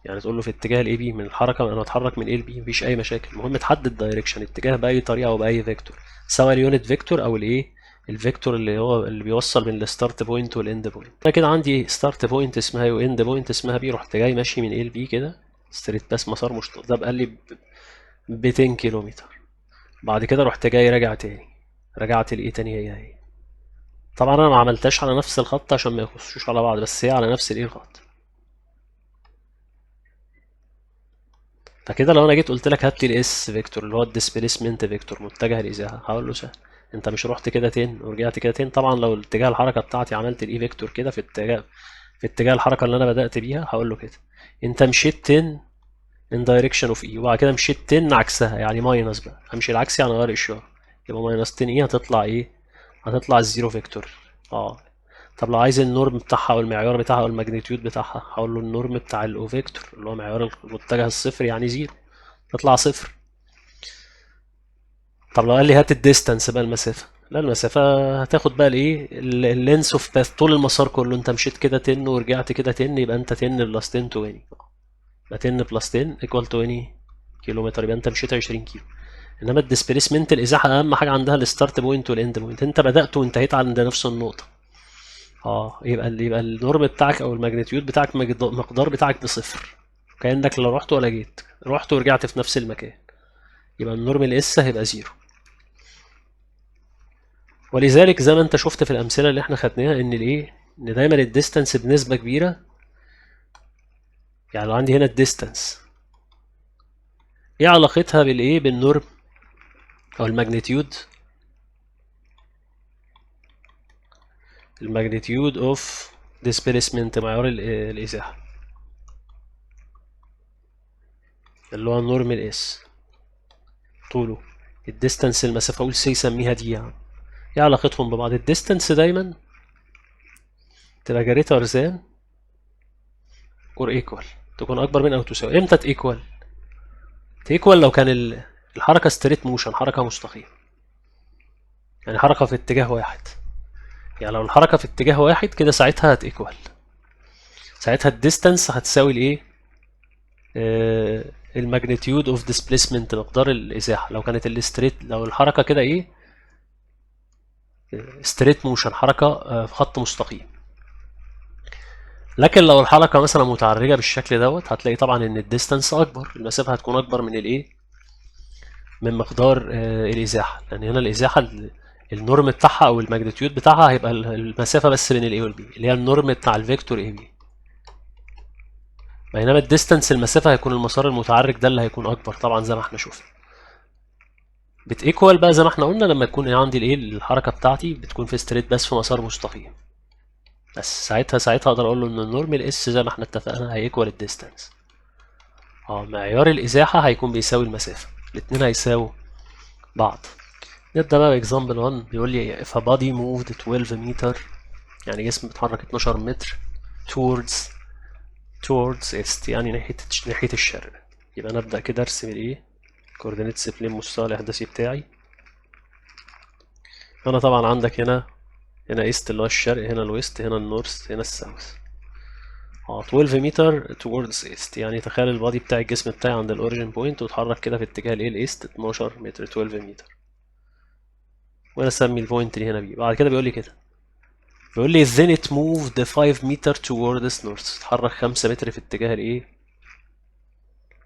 يعني تقول له في اتجاه الاي بي من الحركه، انا اتحرك من اي لبي، مفيش اي مشاكل. المهم تحدد دايركشن، اتجاه باي طريقه او باي فيكتور، سواء اليونت فيكتور او الايه؟ الفيكتور اللي هو اللي بيوصل بين الستارت بوينت والاند بوينت. انا كده عندي ستارت بوينت اسمها ايه، واند بوينت اسمها بي. رحت جاي ماشي من اي لبي كده ستريت باس، مسار مشترك، ده بقى لي ب 200 كيلومتر. بعد كده رحت جاي راجع تاني، رجعت الايه تاني، هي طبعا انا ما عملتهاش على نفس الخط عشان ما يخشوش على بعض، بس هي على نفس الايه الخط. فكده لو انا جيت قلت لك هات لي الاس فيكتور اللي هو الديسبيسمنت فيكتور، متجه الازاحه، هقول له سهل. انت مش رحت كده 10 ورجعت كده 10؟ طبعا لو اتجاه الحركه بتاعتي عملت الاي فيكتور كده في اتجاه الحركه اللي انا بدات بيها، هقول له كده انت مشيت 10 ان دايركشن اوف اي، وبعد كده مشيت 10 عكسها، يعني ماينس بقى، همشي العكس يعني غير اشاره. يبقى ماينس 10 ايه هتطلع ايه؟ هتطلع الزيرو فيكتور. اه طب لو عايز النورم بتاعها او المعيار بتاعها او الماجنتيود بتاعها، هقول له النورم بتاع الاو فيكتور اللي هو معيار المتجه الصفر يعني زيرو، تطلع صفر. طب لو قال لي هات الديستانس بقى، المسافة، لا المسافة هتاخد بقى الايه، اللينس اوف باث، طول المسار كله، انت مشيت كده 10 ورجعت كده 10، يبقى انت 10 بلس 10 20، يبقى 10 بلس 10 ايكوال 20 كيلومتر، يبقى انت مشيت 20 كيلو. انما الديسبيسمنت الازاحة اهم حاجة عندها الستارت بوينت والاند بوينت، انت بدأت وانتهيت عند نفس النقطة. يبقى النورم بتاعك او الماجنتيود بتاعك مقدار بتاعك بصفر، كأنك لا رحت ولا جيت، رحت ورجعت في نفس المكان، يبقى النورم الاس هيبقى زيرو. ولذلك زي ما انت شفت في الامثله اللي احنا خدناها ان الايه، ان دايما الديستانس بنسبه كبيره، يعني لو عندي هنا الديستانس ايه علاقتها بالايه، بالنورم او الماجنتيود، الماجنتيود اوف ديسبيسمنت معيار الازاحه اللي هو النورم الاس، طوله الديستانس المسافه، اقول سي سميها دي يعني، ايه علاقتهم ببعض؟ الديستانس دايما تبقى جريتر ذان اور ايكوال، تكون اكبر من او تساوي. امتى تيكوال؟ تيكوال لو كان الحركه ستريت موشن، حركه مستقيمه، يعني حركه في اتجاه واحد. يعني لو الحركه في اتجاه واحد كده ساعتها هتيكوال، ساعتها الديستانس هتساوي الايه، الماجنتيود اوف ديسبيسمنت، مقدار الازاحه. لو كانت الستريت، لو الحركه كده ايه، ستريت موشن، حركه في خط مستقيم. لكن لو الحركه مثلا متعرجه بالشكل دوت، هتلاقي طبعا ان الديستانس اكبر، المسافه هتكون اكبر من الايه، من مقدار الازاحه، لان هنا الازاحه النورم بتاعها او الماجنتيود بتاعها هيبقى المسافه بس بين الاي والبي، اللي هي النورم بتاع الفيكتور اي بي. بينما الديستانس المسافة هيكون المسار المتعرج ده اللي هيكون أكبر طبعا زي ما احنا شفنا. بتيكوال بقى زي ما احنا قلنا لما يكون عندي الايه، الحركة بتاعتي بتكون في ستريت بس في مسار مستقيم، بس ساعتها اقدر اقول له ان النورم الاس زي ما احنا اتفقنا هيكوال الديستانس. معيار الازاحة هيكون بيساوي المسافة، الاتنين هيساووا بعض. نبدأ بقى باكزامبل 1. بيقول لي if a body moved 12 متر، يعني جسم بيتحرك 12 متر towards east، يعني ناحية الشرق. يبقى نبدأ كده ارسم الايه، كوردينيتس بلين، مستوى الاحداثي بتاعي. هنا طبعا عندك هنا ايست اللي هو الشرق، هنا الويست، هنا النورث، هنا الساوث. 12 متر towards east، يعني تخيل البادي بتاع الجسم بتاعي عند الاوريجين بوينت واتحرك كده في اتجاه الايه، الايست 12 متر 12 متر، وانا اسمي البوينت اللي هنا بي. بعد كده بيقول لي كده، بيقول لي then it moved 5 متر towards north، اتحرك 5 متر في اتجاه الايه،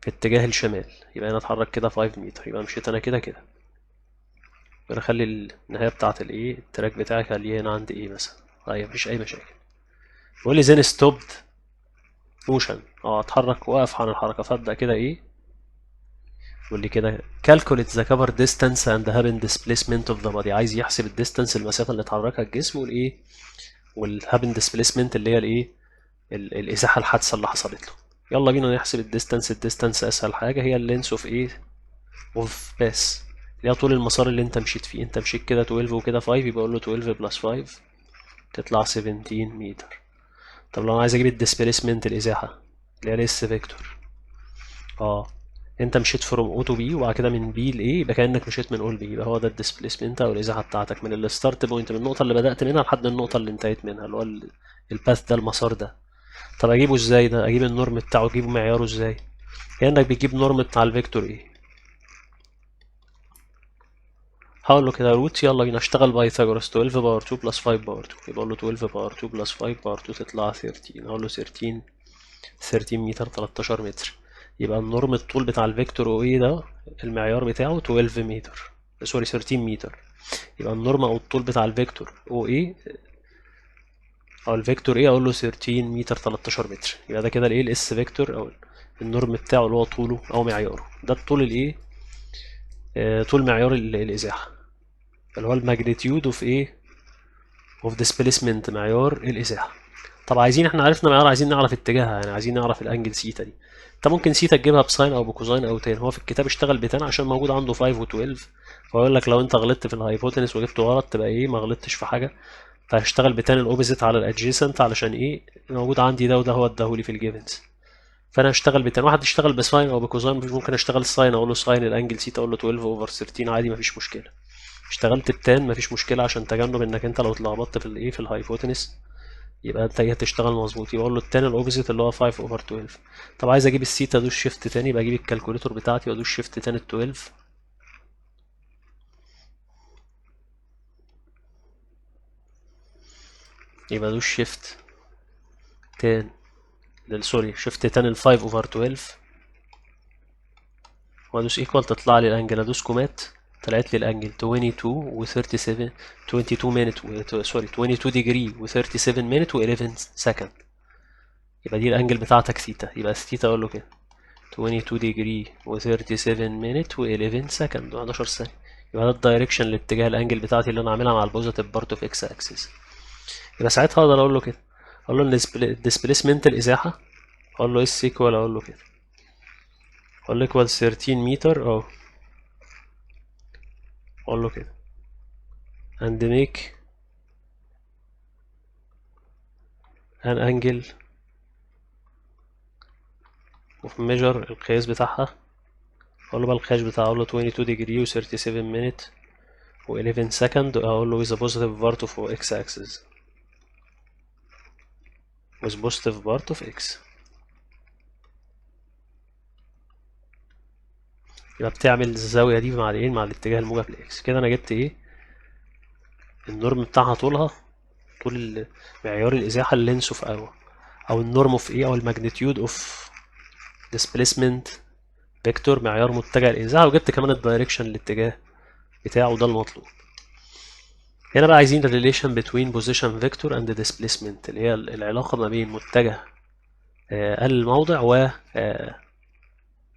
في اتجاه الشمال. يبقى انا اتحرك كده 5 متر، يبقى مشيت انا كده كده. انا اخلي النهايه بتاعه الايه، التراك بتاعي خليه هنا عند ايه مثلا. طيب مفيش اي مشاكل. بيقول لي then stopped motion، اتحرك وقف عن الحركه، فابدا كده ايه، بيقول لي كده calculate the cover distance and the displacement of the body، عايز يحسب الديستانس، المسافه اللي اتحركها الجسم، والايه، والهابن ديسبيسمنت اللي هي الايه، الازاحه الحادثه اللي حصلت له. يلا بينا نحسب الديستانس. الديستانس اسهل حاجه هي اللينس اوف ايه، اوف باس، اللي هي طول المسار اللي انت مشيت فيه. انت مشيت كده 12 وكده 5، يبقى اقول له 12 بلس 5 تطلع 17 متر. طب لو انا عايز اجيب الديسبيسمنت الازاحه اللي هي الاس فيكتور، انت مشيت فروم او تو بي وبعد كده من بي لايه، يبقى كانك مشيت من اول بي، يبقى هو ده الديسبيسمنت او الازاحه بتاعتك من الستارت بوينت، من النقطه اللي بدات منها لحد النقطه اللي انتهيت منها، اللي هو الباث ده، المسار ده. طب اجيبه ازاي ده؟ اجيب النورم بتاعه، اجيبه معياره ازاي؟ كانك بتجيب نورم بتاع الفيكتور ايه. هقول له كده روت، يلا بينا اشتغل بايثاغورس، 12 باور 2 بلس 5 باور 2، يبقى اقول له 12 باور 2 بلس 5 باور 2 تطلع 13. هقول له 13 متر، 13 متر. يبقى النورم الطول بتاع الفيكتور او ايه ده، المعيار بتاعه 12 متر، سوري 13 متر. يبقى النورم او الطول بتاع الفيكتور او ايه، او الفيكتور ايه، اقول له 13 متر 13 متر. يبقى ده كده الايه، الاس فيكتور او النورم بتاعه اللي هو طوله او معياره، ده الطول الايه، طول معيار الازاحه، اللي هو الماجنتيود اوف ايه، اوف ديسبيسمنت، معيار الازاحه. طب عايزين، احنا عرفنا معيار، عايزين نعرف اتجاهها، يعني عايزين نعرف الانجل سيتا دي. انت ممكن سيتا تجيبها بساين او بكوزاين او تان. هو في الكتاب اشتغل بتان عشان موجود عنده 5 و12، فيقول لك لو انت غلطت في الهايبوتنس وجبته غلط تبقى ايه، ما غلطتش في حاجه. فهشتغل بتان الاوبزيت على الادجيسنت علشان ايه، موجود عندي ده وده هو اداهولي في الجيفنز. فانا هشتغل بتان. واحد يشتغل بساين او بكوزاين ممكن اشتغل ساين، اقول له ساين الانجل سيتا، اقول له 12 اوفر 13 عادي مفيش مشكله. اشتغلت بتان مفيش مشكله، عشان تجنب انك انت لو اتلخبطت في الايه في الهايبوتنس يبقى انت ايه تشتغل مظبوط. يبقى اقول له التان الاوبزيت اللي هو 5 اوفر 12. طب عايز اجيب السيتا ادوس شيفت تاني، يبقى اجيب الكالكوليتور بتاعتي وادوس شيفت تاني ال 12. يبقى ادوس شيفت تان سوري شيفت تان ال 5 اوفر 12 وادوس ايكوال تطلع لي الانجل. ادوس كومات طلعت لي الانجل 22 و 37 22 مينت سوري 22 ديجري و 37 مينت و 11 سكند. يبقى دي الانجل بتاعتك ثيتا. يبقى الثيتا اقول له كده 22 ديجري و 37 مينت و 11 سكند و 11 ثانية. يبقى ده الدايركشن الاتجاه الانجل بتاعتي اللي انا عاملها مع البوزيتيف بارت اوف اكس اكسس. يبقى ساعتها اقدر اقول له كده، اقول له الديسبيسمنت الازاحة، اقول له اس ايكوال، اقول له كده اقول له ايكوال 13 متر اهو، اقول له كده and make an angle of measure القياس بتاعها. اقول له بقى القياس بتاعه، اقول له 22 degree و 37 minute و 11 second، اقول له with a positive part of x axis with positive part of x. يبقى بتعمل الزاوية دي مع الايه، مع الاتجاه الموجب لاكس. كده انا جبت ايه النورم بتاعها، طولها طول معيار الازاحة اللينس اوف او النورم اوف ايه، او الماجنتيود اوف displacement فيكتور معيار متجه الازاحة، وجبت كمان الدايركشن الاتجاه بتاعه، ده المطلوب. هنا بقى عايزين relation between position vector and displacement، اللي هي العلاقة ما بين متجه الموضع و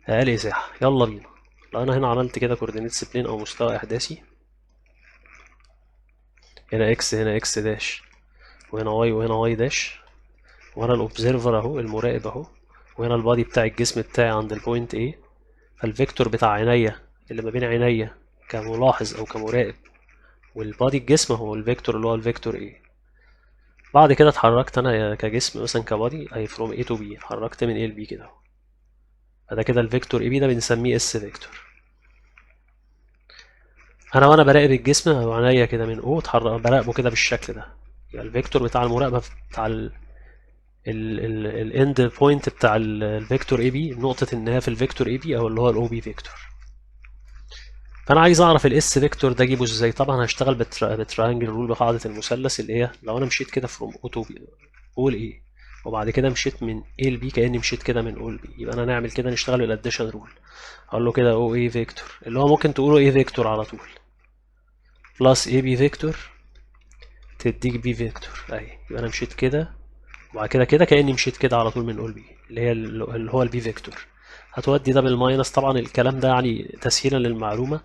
الإزاحة. يلا بينا. لو أنا هنا عملت كده coordinate plane أو مستوى إحداثي، هنا x هنا x داش، وهنا y وهنا y داش، وهنا الأوبزيرفر أهو المراقب أهو، وهنا البادي بتاع الجسم بتاعي عند البوينت A. فالفيكتور بتاع عينيا اللي ما بين عينيا كملاحظ أو كمراقب والبادي الجسم هو الفيكتور اللي هو الفيكتور A. بعد كده اتحركت انا كجسم مثلا كبادي اي فروم A to B، اتحركت من A ل B كده اهو. فده كده الفيكتور AB ده بنسميه اس فيكتور. انا وانا براقب الجسم عينيا كده من O اتحرك براقبه كده بالشكل ده. يبقى الفيكتور بتاع المراقبة بتاع الاند بوينت بتاع الفيكتور AB، نقطة النهاية في الفيكتور AB او اللي هو الاو بي فيكتور. فانا عايز اعرف الاس فيكتور ده اجيبه ازاي. طبعا هشتغل بتراينجل رول بقاعدة المثلث، اللي هي لو انا مشيت كده فروم O to B O ل A، وبعد كده مشيت من A ل B كأني مشيت كده من O ل B، يبقى انا نعمل كده نشتغل بالاديشن رول. اقول له كده او اي فيكتور، اللي هو ممكن تقوله اي فيكتور على طول، بلس اي بي فيكتور تديك بي فيكتور اهي. يبقى انا مشيت كده وبعد كده كده كأني مشيت كده على طول من او ل بي، اللي هي اللي هو البي فيكتور. هتودي ده بالماينس. طبعا الكلام ده يعني تسهيلا للمعلومة،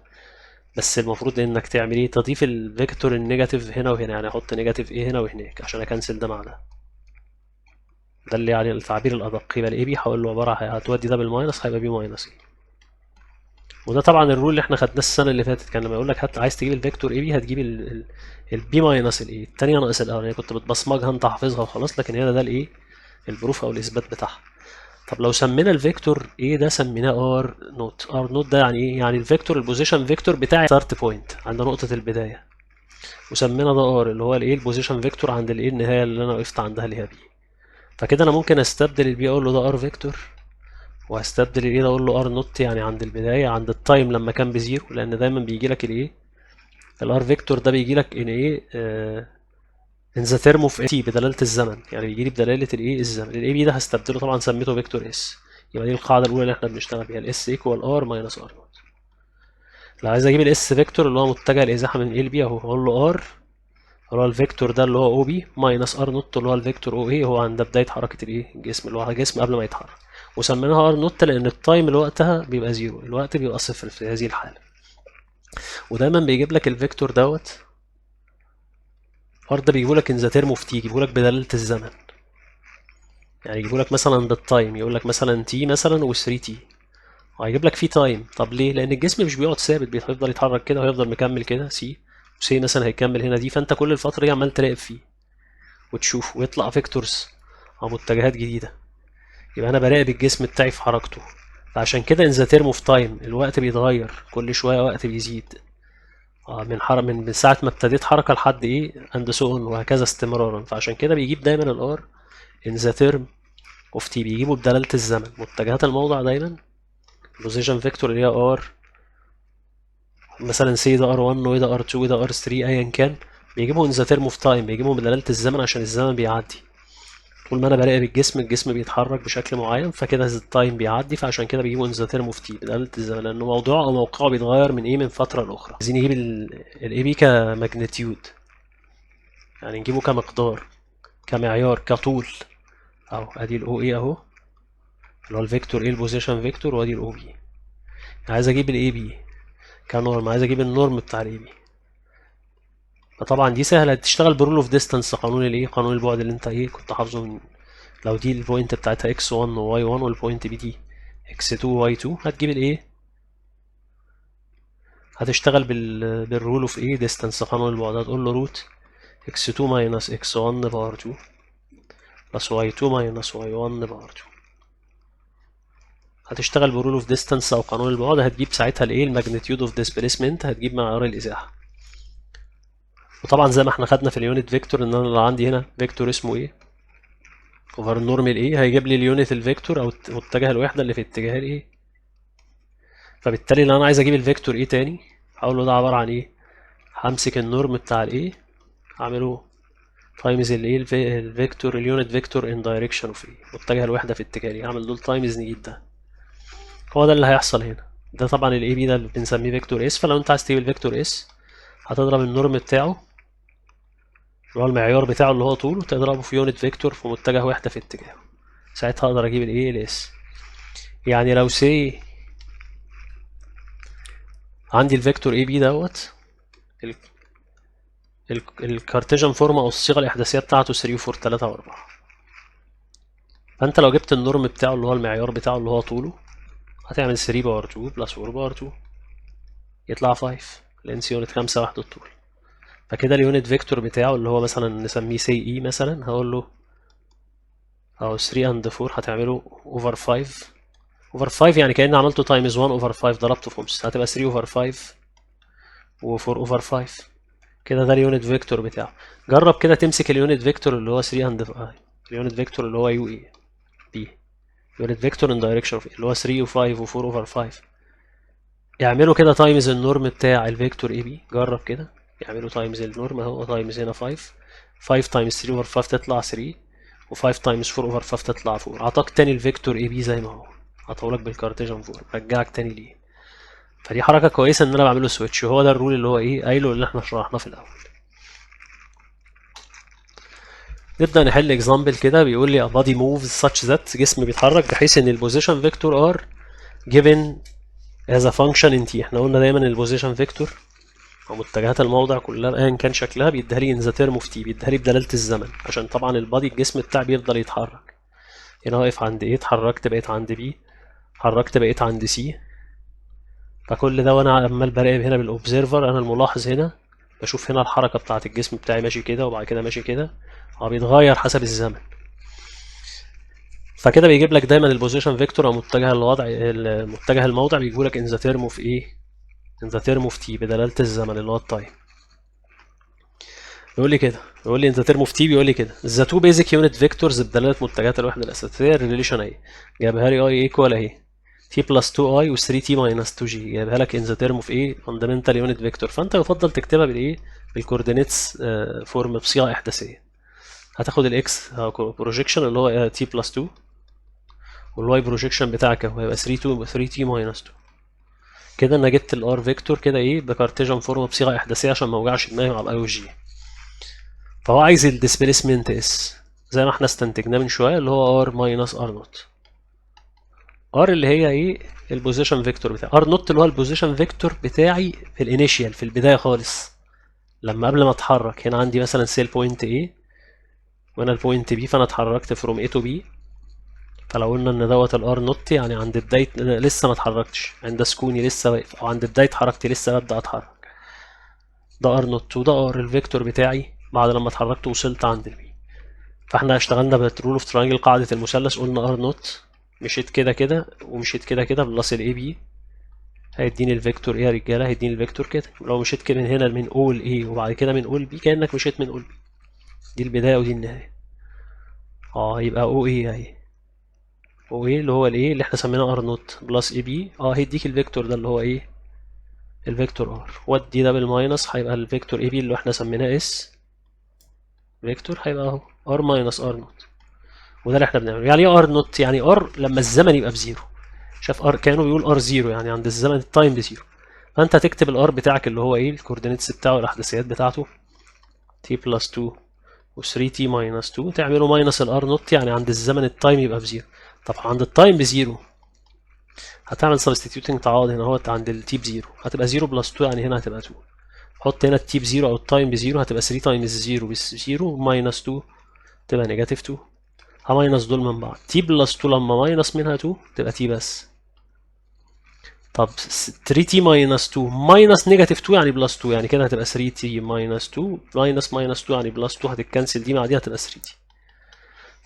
بس المفروض انك تعمل ايه، تضيف الفيكتور النيجاتيف هنا وهنا، يعني احط نيجاتيف ايه هنا وهناك عشان اكنسل ده مع ده. ده اللي يعني التعبير الادق. يبقى الاي بي هقول له عباره هتودي ده بالماينس هيبقى بي ماينس ايه. وده طبعا الرول اللي احنا خدناه السنه اللي فاتت، كان لما يقول لك عايز تجيب الفيكتور اي بي هتجيب البي ماينس الاي الثانيه ناقص الاولانيه، كنت بتبصمجها انت حافظها وخلاص، لكن هنا ده الايه البروف او الاثبات بتاعها. طب لو سمينا الفيكتور ايه ده سميناه ار نوت. ار نوت ده يعني ايه، يعني الفيكتور البوزيشن فيكتور بتاعي ستارت بوينت عند نقطه البدايه، وسمينا ده ار اللي هو الايه البوزيشن فيكتور عند الايه النهايه اللي انا وقفت عندها اللي هي بي. فكده انا ممكن استبدل البي اقول له ده ار فيكتور، وهستبدل الايه ده اقول له ار نوت يعني عند البدايه عند التايم لما كان بزيرو، لان دايما بيجي لك الايه الار فيكتور ده بيجي لك ان ايه ان ذا تيرم اوف تي بدلاله الزمن، يعني بيجي لي بدلاله الايه الزمن. الاي بي ده هستبدله طبعا سميته فيكتور اس. يبقى دي القاعده الاولى اللي احنا بنشتغل بيها، الاس ايكوال ار ماينس ار نوت. لو عايز اجيب الاس فيكتور اللي هو متجه الازاحه من ال بي اهو، هقول له ار اللي هو الفيكتور ده اللي هو او بي ماينس ار نوت اللي هو الفيكتور او اي، هو عند بدايه حركه الايه الجسم اللي هو جسم قبل ما يتحرك. وسميناها ار نوت لان التايم اللي وقتها بيبقى زيرو، الوقت بيبقى صفر في هذه الحاله. ودايما بيجيب لك الفيكتور دوت ار ده بيجيبه لك ان ذا تيرم اوف تي، يجيبه لك بدلاله الزمن. يعني يجيبوا لك مثلا ده التايم، يقول لك مثلا تي مثلا و3 تي، وهيجيب لك فيه تايم. طب ليه؟ لان الجسم مش بيقعد ثابت، هيفضل يتحرك كده وهيفضل مكمل كده سي، وسي مثلا هيكمل هنا دي، فانت كل الفتره دي عمال تراقب فيه وتشوف، ويطلع فيكتورز او متجهات جديده، يبقى انا براقب الجسم بتاعي في حركته. فعشان كده ان ذا تيرم اوف تايم الوقت بيتغير كل شويه، وقت بيزيد من ساعه ما ابتديت حركه لحد ايه اند سو اون، وهكذا استمرارا. فعشان كده بيجيب دايما الار ان ذا تيرم اوف تي، بيجيبه بدلاله الزمن. متجهات الموضع دايما بوزيشن فيكتور اللي هي ار، مثلا سي ده ار1 وده ار2 وده ار3 ايا كان، بيجيبه ان ذا تيرم اوف تايم، بيجيبه بدلاله الزمن عشان الزمن بيعدي. طول ما انا براقب الجسم، الجسم بيتحرك بشكل معين، فكده التايم بيعدي، فعشان كده بيجيبوا ان ذا تيرم اوف تي بدلاله الزمن، لانه موضوعه او موقعه بيتغير من ايه، من فتره لاخرى. عايزين نجيب الاي بي كماجنتيود، يعني نجيبه كمقدار، كمعيار، كطول. اهو ادي الاو اي اهو، اللي هو الفيكتور ايه البوزيشن فيكتور، وادي الاو بي. عايز اجيب الاي بي كنورم، عايز اجيب النورم بتاع الاي بي. فطبعا دي سهله، تشتغل برول اوف ديستانس، قانون الايه، قانون البعد اللي انت ايه كنت حافظه من، لو دي البوينت بتاعتها اكس 1 وواي 1، والبوينت بي دي اكس 2 وواي 2، هتجيب الايه، هتشتغل بالرول اوف ايه ديستانس، قانون البعد. هتقول له روت اكس 2 ماينس اكس 1 باور 2 بلس واي 2 ماينس واي 1 باور 2. هتشتغل برول اوف ديستانس او قانون البعد، هتجيب ساعتها الايه الماجنتيود اوف ديسبيسمنت، هتجيب معيار الازاحه. وطبعا زي ما احنا خدنا في اليونت فيكتور، ان انا لو عندي هنا فيكتور اسمه ايه اوفر النورمال ايه، هيجيب لي اليونت الفيكتور او متجه الوحده اللي في اتجاه الايه. فبالتالي لو انا عايز اجيب الفيكتور ايه تاني، هقول له ده عباره عن ايه، همسك النورم بتاع الايه، هعمله تايمز الايه الفيكتور اليونت فيكتور ان دايركشن اوف ايه، متجه الوحده في اتجاه ايه، اعمل دول تايمز نجيب ده. هو ده اللي هيحصل هنا. ده طبعا الاي بي ده اللي بنسميه فيكتور اس. فلو انت عايز تجيب الفيكتور اس، هتضرب النورم بتاعه اللي هو المعيار بتاعه اللي هو طوله، تضربه في يونت فيكتور في متجه وحده في اتجاهه، ساعتها اقدر اجيب الايه الاس. يعني لو سي عندي الفيكتور اي بي دوت، الكارتيجن فورم او الصيغه الاحداثيه بتاعته 3 و4 3 و4. فانت لو جبت النورم بتاعه اللي هو المعيار بتاعه اللي هو طوله، هتعمل 3 باور 2 بلس 4 باور 2 يطلع 5، لان سي يونت 5 وحده الطول. فكده اليونت فيكتور بتاعه اللي هو مثلا نسميه سي اي مثلا، هقول له او 3 اند 4 هتعمله اوفر 5. اوفر 5 يعني كأني عملته تايمز 1 اوفر 5، ضربته في خمس، هتبقى 3 اوفر 5 و4 اوفر 5. كده ده اليونت فيكتور بتاعه. جرب كده تمسك اليونت فيكتور اللي هو 3 اند اليونت فيكتور اللي هو يو اي بي، يونت فيكتور ان دايركشن اوف اللي هو 3 و5 و4 اوفر 5، يعملوا كده تايمز النورم بتاع الفيكتور اي بي. جرب كده يعملوا تايمز النورم اهو، تايمز هنا 5، 5 تايمز 3 اوفر 5 تطلع 3، و5 تايمز 4 اوفر 5 تطلع 4. اعطاك تاني الفيكتور اي بي زي ما هو، عطاهولك بالكارتيجن فورم، رجعك تاني ليه. فدي حركه كويسه ان انا بعمله سويتش، وهو ده الرول اللي هو ايه قايله اللي احنا شرحناه في الاول. نبدا نحل اكزامبل كده. بيقول لي a body moves such that، جسم بيتحرك بحيث ان البوزيشن فيكتور r given as a function in t. احنا قلنا دايما البوزيشن فيكتور او متجهات الموضع كلها ايا كان شكلها بيديها لي ان ذا تيرم اوف تي، بيديها لي بدلاله الزمن، عشان طبعا البادي الجسم بتاعي بيفضل يتحرك. هنا واقف عند ايه، اتحركت بقيت عند بي، اتحركت بقيت عند سي. فكل ده وانا عمال براقب هنا بالاوبزرفر، انا الملاحظ هنا، بشوف هنا الحركه بتاعه الجسم بتاعي ماشي كده وبعد كده ماشي كده، هو بيتغير حسب الزمن. فكده بيجيب لك دايما البوزيشن فيكتور او متجه الوضع، متجه الموضع، بيجيبوا لك ان ذا تيرم اوف ايه، ان ذا تيرم اوف تي بدلاله الزمن اللي هو التايم. يقول لي كده، يقول لي انت ترم اوف تي، بيقول لي كده ذا تو بيزك يونت فيكتورز بدلاله متجهات الوحده الاساسيه، الريليشن اهي جايبها لي اي ايكوال اهي تي بلس 2 اي و 3 تي ماينس 2 جي، جايبها لك ان ذا ترم اوف ايه فاندامنتال يونت فيكتور. فانت يفضل تكتبها بالايه، بالكوردينيتس فورم بصيغه احداثيه. هتاخد الاكس بروجيكشن اللي هو تي بلس 2، والواي بروجيكشن بتاعك هو هيبقى 3 تي ماينس 2. كده انا جبت الار فيكتور كده ايه بكارتيجن فورم بصيغه احداثيه عشان ما اوجعش دماغي مع الاي والجي. فهو عايز الديسبيسمنت اس زي ما احنا استنتجناه من شويه اللي هو ار ماينس ار نوت. ار اللي هي ايه، البوزيشن فيكتور بتاعي، ار نوت اللي هو البوزيشن فيكتور بتاعي في الانيشيال، في البدايه خالص، لما قبل ما اتحرك. هنا عندي مثلا سيل بوينت A وهنا البوينت B، فانا اتحركت فروم A to B، فلو قلنا ان دوت الار نوت يعني عند بداية لسه ما اتحركتش، عند سكوني لسه واقف، او عند بداية حركتي لسه ببدأ اتحرك، ده ار نوت. وده ار الفيكتور بتاعي بعد لما اتحركت وصلت عند البي. فاحنا اشتغلنا بالرول اوف ترينجل، قاعدة المثلث، قلنا ار نوت مشيت كده كده ومشيت كده كده بلس الاي بي هيديني الفيكتور ايه يا رجاله؟ هيديني الفيكتور كده. لو مشيت كده من هنا من او لاي وبعد كده من او لبي كانك مشيت من او لبي. دي البدايه ودي النهايه. يبقى او ايه اهي، او ايه اللي هو الايه اللي احنا سميناه ار نوت بلس اي بي، هيديك الفيكتور ده اللي هو ايه؟ الفيكتور ار. ودي ده بالماينس هيبقى الفيكتور اي بي اللي احنا سميناه اس فيكتور، هيبقى اهو ار ماينس ار نوت. وده اللي احنا بنعمله. يعني ايه ار نوت؟ يعني ار لما الزمن يبقى بزيرو. شاف ار كانوا بيقول ار زيرو يعني عند الزمن التايم بزيرو. فانت هتكتب الار بتاعك اللي هو ايه الكوردينيتس بتاعه الاحداثيات بتاعته t بلس 2 و 3t ماينس 2 تعمله ماينس الار نوت يعني عند الزمن التايم يبقى بزيرو. طب عند التايم بزيرو هتعمل سبستيتيوتنج تعوض هنا اهوت عند التي بزيرو هتبقى 0 بلس 2 يعني هنا هتبقى 2. حط هنا التي بزيرو او التايم بزيرو هتبقى 3 تايمز 0 بزيرو ماينس 2 تبقى نيجاتيف 2. هماينس دول من بعض. تي بلس 2 لما ماينس منها 2 تبقى تي بس. طب 3t ماينس 2 ماينس نيجاتيف 2 يعني بلس 2 يعني كده هتبقى 3t ماينس 2 ماينس 2 يعني بلس 2 هتتكنسل دي مع دي هتبقى 3t.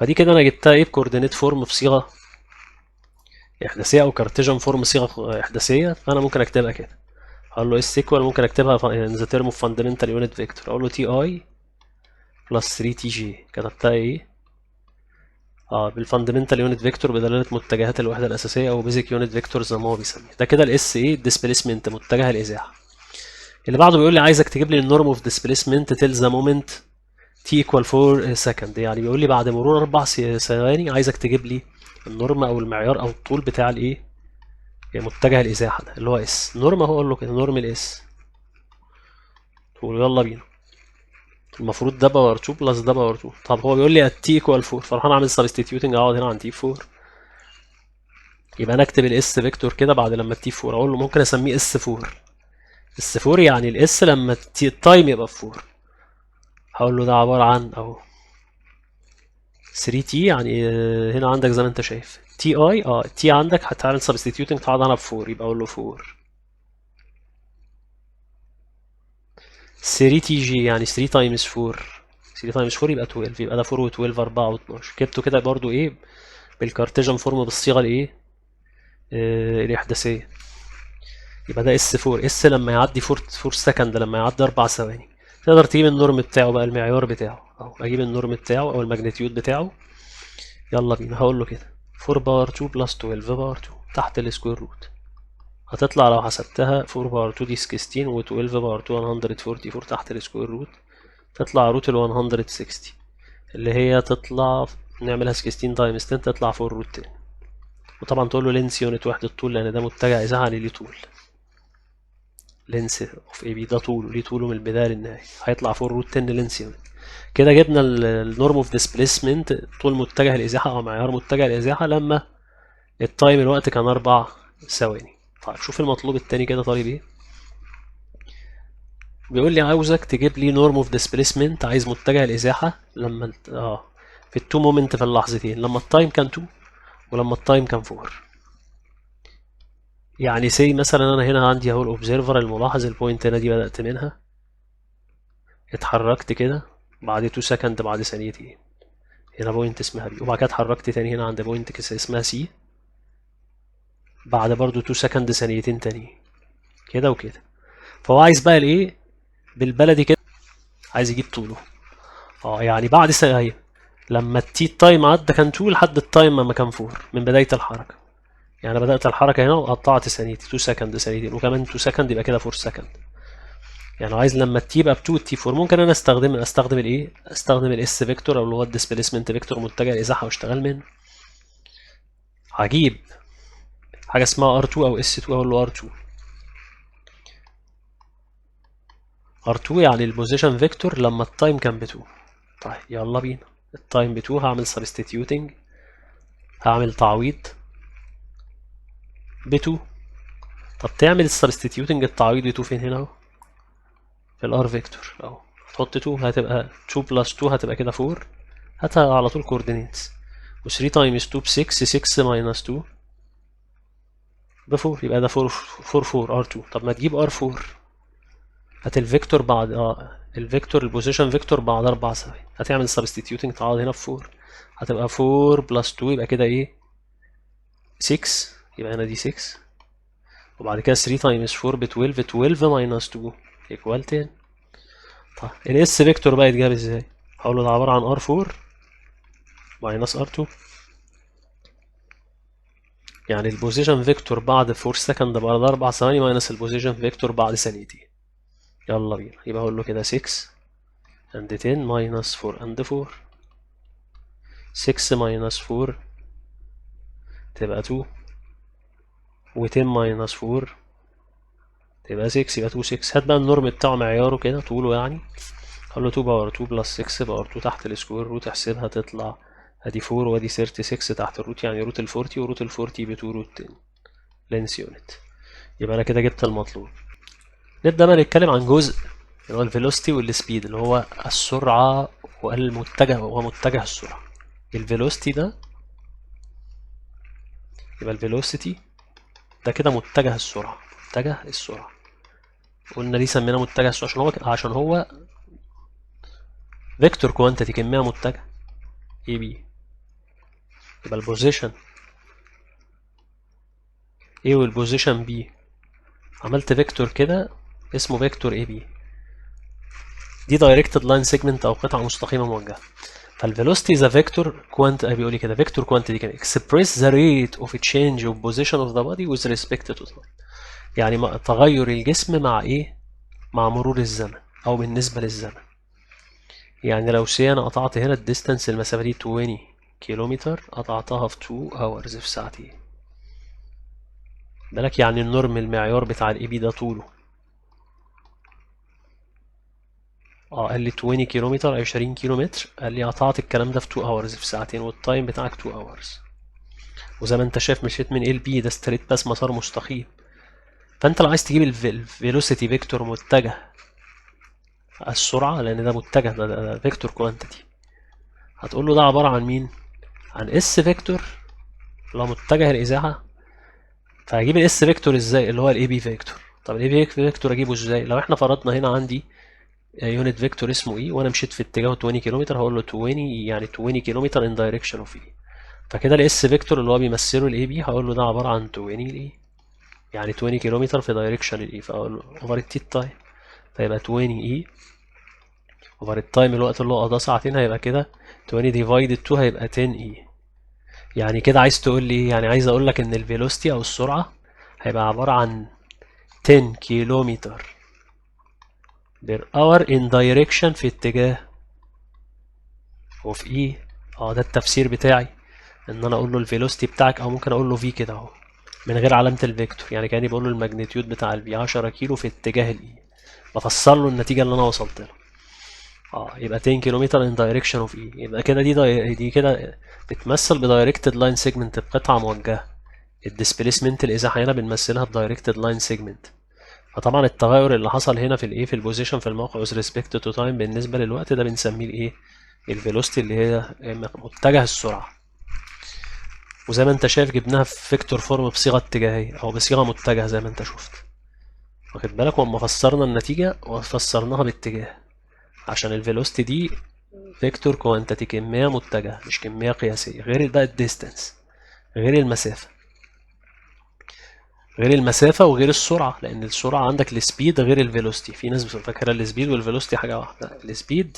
فدي كده انا جبتها ايه بكوردينيت فورم في صيغه احداثيه او كارتيجن فورم صيغه احداثيه. فانا ممكن اكتبها كده اقول له اس ايكوال ممكن اكتبها ان ذا تيرم اوف فاندمنتال يونت فيكتور اقول له تي اي بلس 3 تي جي. كتبتها ايه؟ بالفاندمنتال يونت فيكتور بدلاله متجهات الوحده الاساسيه او بيزك يونت فيكتور زي ما هو بيسميه. ده كده الاس ايه الديسبيسمنت متجه الازاحه. اللي بعده بيقول لي عايزك تجيب لي النورم اوف ديسبيسمنت تيل ذا مومنت تي ايكوال 4 سكند. يعني بيقول لي بعد مرور 4 ثواني عايزك تجيب لي النورم او المعيار او الطول بتاع الايه متجه الازاحه ده اللي هو اس. نورم اهو اقول له كده نورم الاس طول. يلا بينا. المفروض ده باور 2 بلس ده باور 2. طب هو بيقول لي التي ايكوال 4 فراح اعمل سبستيتيوتنج اقعد هنا عند تي 4. يبقى انا اكتب الاس فيكتور كده بعد لما التي 4 اقول له ممكن اسميه اس 4. اس 4 يعني الاس لما التايم يبقى 4. هقول له ده عباره عن اهو 3t يعني هنا عندك زي ما انت شايف تي اي تي عندك هتعمل سبستيتيوتنج تعوض عنها ب 4 يبقى اقول له 4 3 تي جي يعني 3 تايمز 4. 3 تايمز 4 يبقى 12 يبقى ده 4 و12 4 و12. جبته كده برضو ايه بالكارتيجن فورم بالصيغه الايه الاحداثيه. يبقى ده اس 4 اس لما يعدي 4 سكند لما يعدي 4 ثواني. تقدر تجيب النورم بتاعه بقى المعيار بتاعه اهو اجيب النورم بتاعه او الماجنتيود بتاعه. يلا بينا هقول له كده 4 باور 2 بلس 12 باور 2 تحت السكوير روت. هتطلع لو حسبتها 4 باور 2 دي 16 و12 باور 2 144 تحت السكوير روت. تطلع روت ال 160 اللي هي تطلع نعملها 16 تايمز 10 تطلع 4 روت 10. وطبعا تقول له لينس يونت وحدة طول لأن ده متجه إذاعة ليه طول. لينس اوف اي بي ده طوله ليه طوله من البداية للنهاية هيطلع 4 روت 10 لينس يونت. كده جبنا النورم اوف ديسبيسمنت طول متجه الإزاحة أو معيار متجه الإزاحة لما التايم الوقت كان 4 ثواني. طيب شوف المطلوب التاني كده طالب ايه. بيقول لي عاوزك تجيب لي نورم اوف ديسبيسمنت عايز متجه الإزاحة لما في التو مومنت في اللحظتين لما التايم كان 2 ولما التايم كان 4. يعني سي مثلا انا هنا عندي اهو الاوبزرفر الملاحظ البوينت هنا دي بدأت منها اتحركت كده بعد 2 سكند بعد ثانيتين هنا بوينت اسمها بي وبعد كده اتحركت تاني هنا عند بوينت اسمها سي بعد برضو 2 سكند ثانيتين تاني كده وكده. فهو عايز بقى الايه بالبلدي كده عايز يجيب طوله. يعني بعد ثانية لما التي تايم عدى كان 2 لحد التايم ما كان 4 من بداية الحركة. يعني بدأت الحركة هنا وقطعت ثانيتين 2 سكند ثانيتين وكمان 2 سكند يبقى كده 4 سكند. يعني عايز لما التي يبقى ب 2 التي 4 ممكن انا استخدم الايه استخدم الاس فيكتور او اللي هو الديسبيسمنت فيكتور متجه الازاحه واشتغل منه. هجيب حاجه اسمها R2 او S2 اقول له R2. R2 يعني البوزيشن فيكتور لما التايم كان ب 2. طيب يلا بينا. التايم ب 2 هعمل سبستيتيوتنج هعمل تعويض ب 2. طب تعمل السبستيتيوتنج التعويض ب 2 فين هنا اهو في الار فيكتور اهو تحط 2 هتبقى 2 بلس 2 هتبقى كده 4. هاتها على طول كوردينيتس و 3 تايمز 2 ب 6، 6 ماينس 2 ب 4، يبقى ده 4 4 R2. طب ما تجيب R4، هات الفيكتور بعد الفيكتور البوزيشن فيكتور بعد 4 ثواني، هتعمل سبستيتيوتنج تعوض هنا في 4، هتبقى 4 بلس 2 يبقى كده ايه 6، يبقى هنا دي 6، وبعد كده 3 تايمز 4 ب 12، 12 ماينس 2 ايكوال 10. طيب الاس فيكتور بقى يتجاب ازاي؟ هقول له ده عباره عن R4 ماينس R2، يعني البوزيشن فيكتور بعد 4 سكند بعد 4 ثواني ماينس البوزيشن فيكتور بعد ثانيتين. يلا بينا، يبقى اقول له كده 6 and 10 minus 4 and 4، 6 minus 4 تبقى 2 و 10 minus 4 تبقى 6، يبقى 2 6. هات بقى النورم بتاعه معياره كده طوله يعني، قال له 2 باور 2 بلس 6 باور 2 تحت السكوير روت، احسبها تطلع ادي 4 وادي 36 تحت الروت، يعني روت ال 40 وروت ال 40 ب 2 روت 10 لينس يونت. يبقى انا كده جبت المطلوب. نبدأ بقى نتكلم عن جزء اللي هو الفيلوسيتي والسبيد، اللي هو السرعة والمتجه ومتجه السرعة. الفيلوسيتي ده يبقى الفيلوسيتي ده كده متجه السرعة، متجه السرعة. قلنا ليه سميناه متجه السرعة؟ عشان هو فيكتور كوانتيتي، كمية متجهة اي بي. يبقى البوزيشن A والبوزيشن B، عملت فيكتور كده اسمه فيكتور اي بي، دي دايركتد لاين سيجمنت او قطعة مستقيمة موجهة. فالفيلوسيتي ذا فيكتور كوانت بيقول لي كده فيكتور كوانتيتي كان express the rate of change of position of the body with respect to time، يعني تغير الجسم مع ايه؟ مع مرور الزمن او بالنسبة للزمن. يعني لو انا قطعت هنا الديستانس المسافة دي 20 كيلومتر، قطعتها في 2 hours في ساعتين. بالك يعني النورم المعيار بتاع الاي بي ده طوله قال لي 20 كيلومتر 20 كيلومتر، قال لي قطعت الكلام ده في 2 hours في ساعتين، والتايم بتاعك 2 hours. وزي ما انت شايف مشيت من ال بي ده ستريت بس مسار مستقيم. فانت لو عايز تجيب الفيلوسيتي فيكتور متجه السرعة، لان ده متجه ده فيكتور كوانتيتي، هتقول له ده عبارة عن مين؟ عن اس فيكتور اللي هو متجه الازاحة. فهجيب الاس فيكتور ازاي؟ اللي هو الاي بي فيكتور. طب الاي بي فيكتور اجيبه ازاي؟ لو احنا فرضنا هنا عندي يونت فيكتور اسمه اي، وانا مشيت في اتجاه 20 كيلومتر، هقول له 20 يعني 20 كيلومتر ان دايركشن اوف اي. فكده الاس فيكتور اللي هو بيمثله الاي بي، هقول له ده عباره عن 20 الاي، يعني 20 كيلومتر في دايركشن الاي، فاقول له اوفر التي تايم، فيبقى 20 اي اوفر التايم الوقت اللي هو قضاه ساعتين، هيبقى كده 20 ديفايدد 2 هيبقى 10 اي. يعني كده عايز تقول لي ايه؟ يعني عايز اقول لك ان الفيلوسيتي او السرعه هيبقى عباره عن 10 كيلومتر بير اور ان دايركشن في اتجاه وفي ايه. ده التفسير بتاعي، ان انا اقول له الفيلوسيتي بتاعك، او ممكن اقول له في كده اهو من غير علامه الفيكتور، يعني كاني بقول له الماجنتيود بتاع الفي 10 كيلو في اتجاه الاي، بفسر له النتيجه اللي انا وصلت لها. يبقى 10 كيلومتر ان دايركشن اوف اي، يبقى كده دي كده بتمثل بدايركتد لاين سيجمنت بقطعه موجهه. الديسبيسمنت الازاحه هنا بنمثلها بدايركتد لاين سيجمنت. فطبعا التغير اللي حصل هنا في الايه في البوزيشن في الموقع with respect to time بالنسبه للوقت ده بنسميه الايه؟ الفيلوسيتي اللي هي متجه السرعه. وزي ما انت شايف جبناها في فيكتور فورم بصيغه اتجاهيه او بصيغه متجهه زي ما انت شفت، واخد بالك؟ وأما فسرنا النتيجه وفسرناها باتجاه، عشان الفيلوسيتي دي فيكتور كوانتيتي، كميه متجهه مش كميه قياسيه، غير بقى الديستانس، غير المسافه، غير المسافة وغير السرعة، لأن السرعة عندك السبيد غير الفيلوسيتي. في ناس فاكرة السبيد والفيلوسيتي حاجة واحدة. السبيد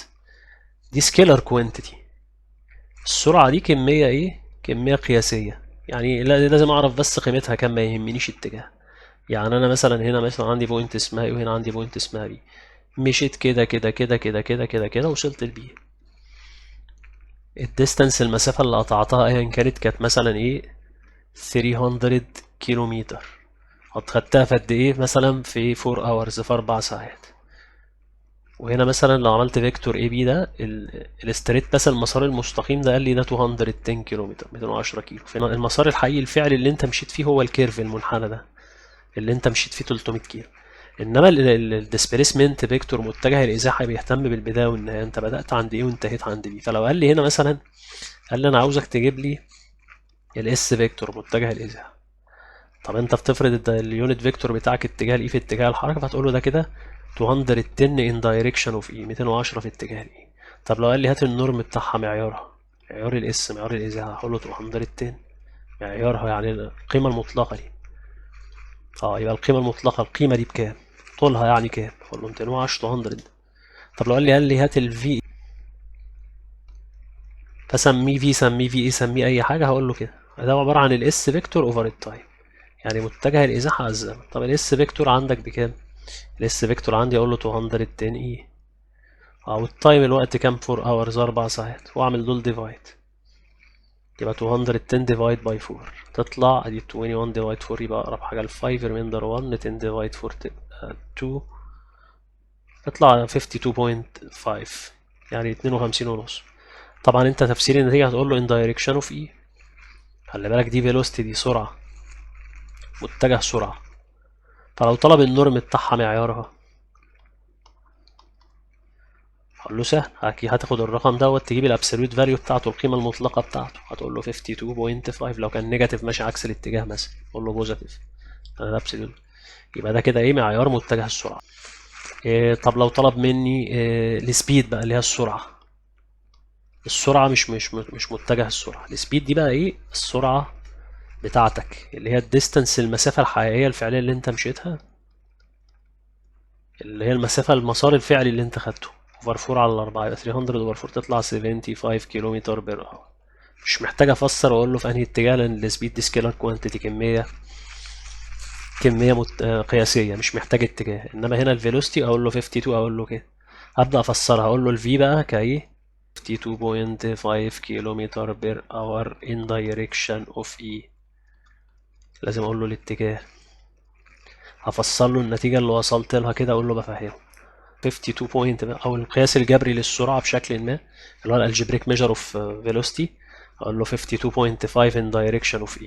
دي سكيلر كوانتيتي، السرعة دي كمية ايه؟ كمية قياسية، يعني لازم أعرف بس قيمتها كام، ما يهمنيش اتجاه. يعني أنا مثلا هنا مثلا عندي بوينت اسمها ايه، وهنا عندي بوينت اسمها بي، مشيت كده كده كده كده كده كده كده وصلت لبي. الديستانس المسافة اللي قطعتها ايا كانت مثلا ايه 300 كيلومتر، خدتها في قد ايه؟ مثلا في 4 hours، في 4 ساعات. وهنا مثلا لو عملت فيكتور اي بي ده الستريت بس المسار المستقيم ده قال لي ده 210 كيلومتر 210 كيلو. المسار الحقيقي الفعلي اللي انت مشيت فيه هو الكيرف المنحنى ده اللي انت مشيت فيه 300 كيلو. انما الديسبيسمنت فيكتور متجه الازاحه بيهتم بالبدايه والنهايه، انت بدات عند ايه وانتهيت عند بي. فلو قال لي هنا مثلا، قال لي انا عاوزك تجيب لي الاس فيكتور متجه الازاحه، طب انت بتفرض اليونت فيكتور بتاعك اتجاه الاي في اتجاه الحركه، فتقول له ده كده 210 ان دايركشن اوف اي، 210 في اتجاه الاي. طب لو قال لي هات النورم بتاعها، معيارها، معيار الاس، معيار الازاحه، هقول له 210 معيارها يعني القيمه المطلقه دي. يبقى القيمه المطلقه، القيمه دي بكام، طولها يعني كام، اقول له 210 200. طب لو قال لي هات الفي، فسميه في، سميه في ايه، سميه اي حاجه، هقول له كده ده عباره عن الاس فيكتور اوفر التايم، يعني متجه الازاحه على الزمن. طب الاس فيكتور عندك بكام؟ الاس فيكتور عندي اقول له 210 اي، والتايم الوقت كام، 4 اورز 4 ساعات، واعمل دول ديفايد، يبقى 210 ديفايد باي 4 تطلع ادي 21 ديفايد 4، يبقى اقرب حاجه ل 5 ريميندر 1، 10 ديفايد 4 2 تطلع 52.5، يعني 52 ونص. طبعا انت تفسير النتيجه هتقول له ان دايركشن اوف اي، خلي بالك دي فيلوستي، دي سرعه، متجه سرعه. فلو طلب النورم بتاعها معيارها، هقول له سهل، اكيد هتاخد الرقم دوت تجيب الابسوليوت فاليو بتاعته، القيمه المطلقه بتاعته، هتقول له 52.5. لو كان نيجاتيف ماشي عكس الاتجاه مثلا، قول له بوزيتيف الابسوليوت. يبقى ده كده ايه، معيار متجه السرعه. طب لو طلب مني السبيد بقى اللي هي السرعه، السرعه مش متجه السرعه، السبيد دي بقى ايه، السرعه بتاعتك اللي هي الديستانس، المسافه الحقيقيه الفعليه اللي انت مشيتها، اللي هي المسافه، المسار الفعلي اللي انت خدته، اوفر 4 على 4، يبقى 300 اوفر 4 تطلع 75 كيلومتر بير اور. مش محتاج افسر واقول له في انهي اتجاه، لان السبيد دي سكيلر كوانتيتي، كميه قياسيه، مش محتاج اتجاه. انما هنا الفيلوسيتي اقول له 52، اقول له كده ابدا افسرها، اقول له الفي بقى كايه 52.5 كيلومتر بير اور ان دايركشن اوف اي، لازم اقول له الاتجاه، هفسر له النتيجه اللي وصلت لها كده، اقول له بفهمه 52 بوينت او القياس الجبري للسرعه بشكل ما، اللي هو الالجبريك ميجر اوف فيلوسيتي، اقول له 52.5 in direction of e،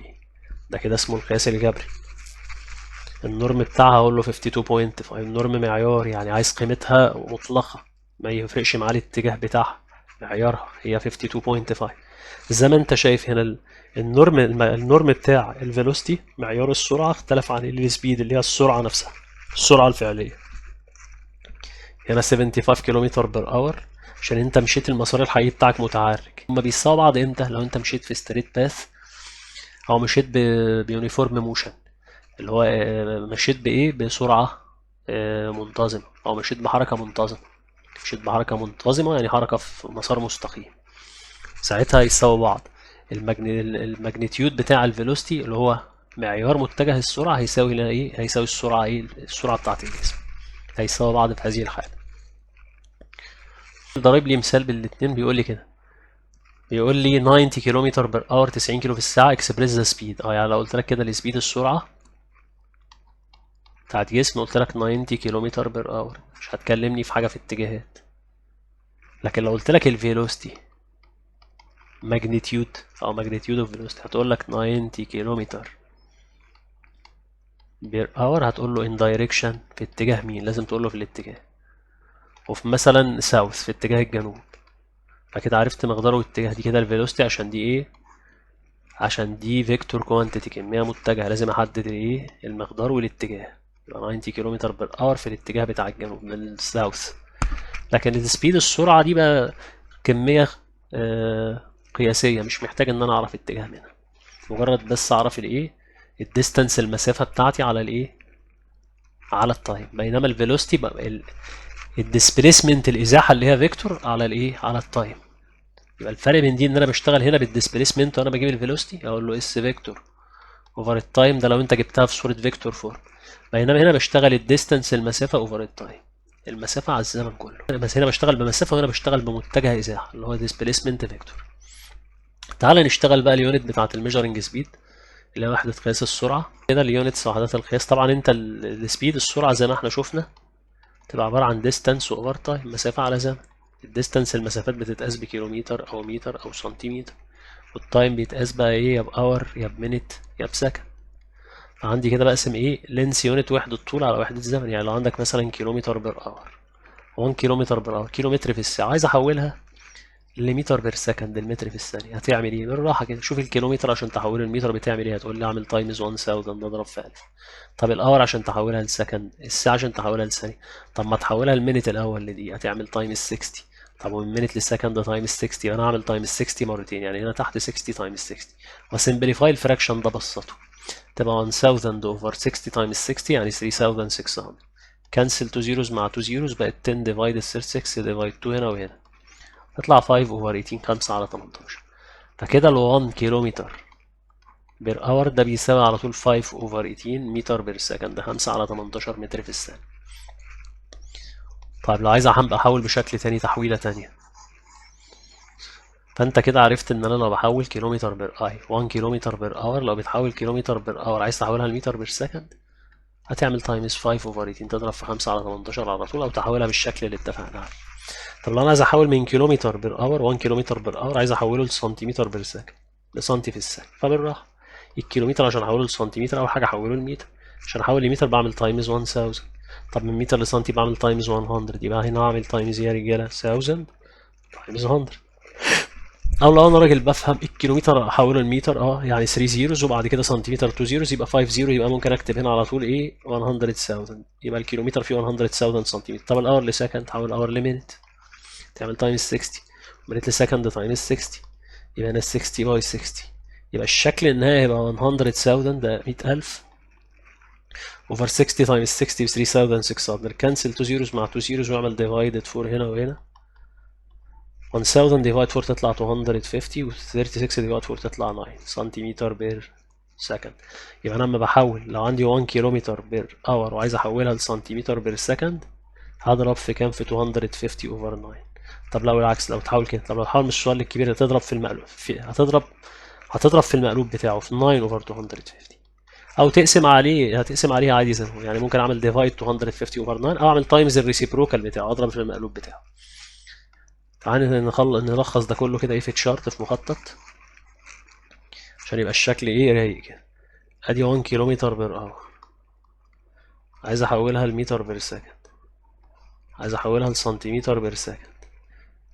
ده كده اسمه القياس الجبري. النورم بتاعها اقول له 52.5، النورم معيار يعني عايز قيمتها مطلقه، ما يفرقش معاه الاتجاه بتاعها، معيارها هي 52.5. زي ما انت شايف هنا النورم بتاع الفيلوسيتي، معيار السرعه، اختلف عن السبيد اللي هي السرعه نفسها، السرعه الفعليه. هنا 75 كيلومتر بير اور عشان انت مشيت المسار الحقيقي بتاعك متحرك. هما بيساووا بعض امتى؟ لو انت مشيت في ستريت باث، او مشيت بيونيفورم موشن، اللي هو مشيت بايه، بسرعة منتظمة، او مشيت بحركة منتظمة. مشيت بحركة منتظمة يعني حركة في مسار مستقيم، ساعتها يساووا بعض. الماجنتيود بتاع الفيلوسيتي اللي هو معيار متجه السرعة هيساوي هنا ايه، هيساوي السرعة ايه، السرعة بتاعت الجسم، هيساوي بعض في هذه الحالة. ضارب لي مثال بالاتنين، بيقول لي كده، بيقول لي 90 كيلومتر بر اور، 90 كيلو في الساعة، اكسبريس ذا سبيد. يعني لو قلت لك كده السبيد، السرعة بتاعت جسم، قلت لك 90 كيلومتر بر اور، مش هتكلمني في حاجة في اتجاهات. لكن لو قلت لك الفيلوسيتي ماجنتيود، او ماجنتيود اوف فيلوسيتي، هتقول لك 90 كيلومتر بير اور، هتقول له ان دايركشن، في اتجاه مين، لازم تقول له في الاتجاه، وفي مثلا ساوث، في اتجاه الجنوب. فكده عرفت مقدار واتجاه، دي كده الفيلوسيتي، عشان دي ايه، عشان دي فيكتور كوانتيتي، كمية متجهة، لازم احدد ايه، المقدار والاتجاه، يبقى 90 كيلومتر بر اور في الاتجاه بتاع الجنوب من الساوث. لكن السبيد، السرعة دي بقى كمية قياسية، مش محتاج ان انا اعرف اتجاه منها، مجرد بس اعرف الايه، الديستانس، المسافة بتاعتي على الايه، على التايم. بينما الفيلوسيتي بقى الديسبيسمنت، الازاحة اللي هي فيكتور، على الايه، على التايم. يبقى الفرق بين دي ان انا بشتغل هنا بالديسبيسمنت وانا بجيب الفيلوسيتي، اقول له اس فيكتور اوفر التايم، ده لو انت جبتها في صورة فيكتور فورم. بينما هنا بشتغل الديستانس، المسافة اوفر التايم، المسافة على الزمن كله. بس هنا بشتغل بمسافة، وهنا بشتغل بمتجه ازاحة اللي هو ديسبيسمنت فيكتور. تعال نشتغل بقى اليونت بتاعة الميجرنج سبيد، اللي هي وحدة قياس السرعة. كده اليونتس وحدات القياس، طبعا انت السبيد، السرعة زي ما احنا شفنا تبقى عبارة عن ديستانس اوفر تايم، مسافة على زمن. الديستانس، المسافات بتتقاس بكيلومتر او متر او سنتيمتر، والتايم بيتقاس بقى ايه، يا بأور يا بمينت يا بسكند. عندي كده بقسم ايه لينس يونت وحدة طول على وحدة زمن. يعني لو عندك مثلا كيلومتر بير اور، 1 كيلومتر بير اور، كيلومتر في الساعة، عايز احولها لمتر بير سكند، المتر في الثانية، هتعمل ايه؟ بالراحة كده شوف الكيلومتر عشان تحوله المتر بتعمل ايه؟ هتقول لي اعمل تايمز 1000 اضرب في 1000. طب الاور عشان تحولها لسكند، الساعة عشان تحولها لثانية، طب ما تحولها المينت الاول لدقيقة، هتعمل تايمز 60. طب ومن مينت للسكند تايمز 60، انا هعمل تايمز 60 مرتين، يعني هنا تحت 60 تايمز 60. وسمبليفاي الفراكشن ده بسطه، تبقى 1000 over 60 times 60 يعني 3600. كنسل 2 zeros مع 2 zeros، بقت 10 divided 36 divide 2 هنا وهنا، تطلع 5 over 18، 5 على 18. فكده ال 1 كيلومتر بير اور ده بيساوي على طول 5 over 18 متر بير سكند، 5 على 18 متر في الثانية. طيب لو عايز احول بشكل تاني، تحويلة تانية، فانت كده عرفت ان انا لو بحول كيلومتر بير 1 كيلومتر بير اور، لو بتحول كيلومتر بير اور عايز تحولها لمتر بير سكند، هتعمل تايمز 5 over 18، تضرب في 5 على 18 على طول، او تحولها بالشكل اللي اتفقنا عليه. طب لو انا عايز احول من كيلومتر بير اور، 1 كيلومتر بير اور، عايز احوله لسنتيمتر بير سكند، لسنتي في الثانية، فبالراحة. الكيلومتر عشان احوله لسنتيمتر اول حاجة احوله لمتر، عشان احول لمتر بعمل تايمز 1000. طب من متر لسنتي بعمل تايمز 100، يبقى هنا هعمل تايمز يا رجالة 1000 تايمز 100. او لو انا راجل بفهم الكيلومتر احوله لمتر، يعني 3 زيروز وبعد كده سنتيمتر 2 زيروز يبقى 5 زيرو، يبقى ممكن اكتب هنا على طول ايه 100,000، يبقى الكيلومتر فيه 100,000 سنتيمتر. طب الاور لسكند، تحول الاور لمينت، تعمل تايمز 60، مينت لسكند تايمز 60، يبقى هنا 60 باي 60، يبقى الشكل النهائي هيبقى 100,000، ده 100,000 اوفر 60 تايمز 60 ب 3600. كنسل 2 زيروز مع 2 زيروز واعمل ديفايدد 4 هنا وهنا، 1000 ديفايد 4 تطلع 250 و 36 ديفايد 4 تطلع 9 سنتيمتر بير سكند. يبقى انا لما بحول، لو عندي 1 كيلومتر بير اور وعايز احولها لسنتيمتر بير سكند، هضرب في كام؟ في 250 اوفر 9. طب لو العكس، لو تحول كده، طب لو تحول من السؤال الكبير، هتضرب في المقلوب، هتضرب في المقلوب بتاعه في 9 اوفر 250، او تقسم عليه، هتقسم عليه عادي زي ما هو. يعني ممكن اعمل ديفايد 250 اوفر 9، او اعمل تايمز الريسيبروكال بتاعه، اضرب في المقلوب بتاعه. تعالى نلخص ده كله كده ايه في تشارت، في مخطط، عشان يبقى الشكل ايه رايق كده. ادي 1 كيلومتر بير اور، عايز احولها لمتر بير سكند، عايز احولها لسنتيمتر بير سكند.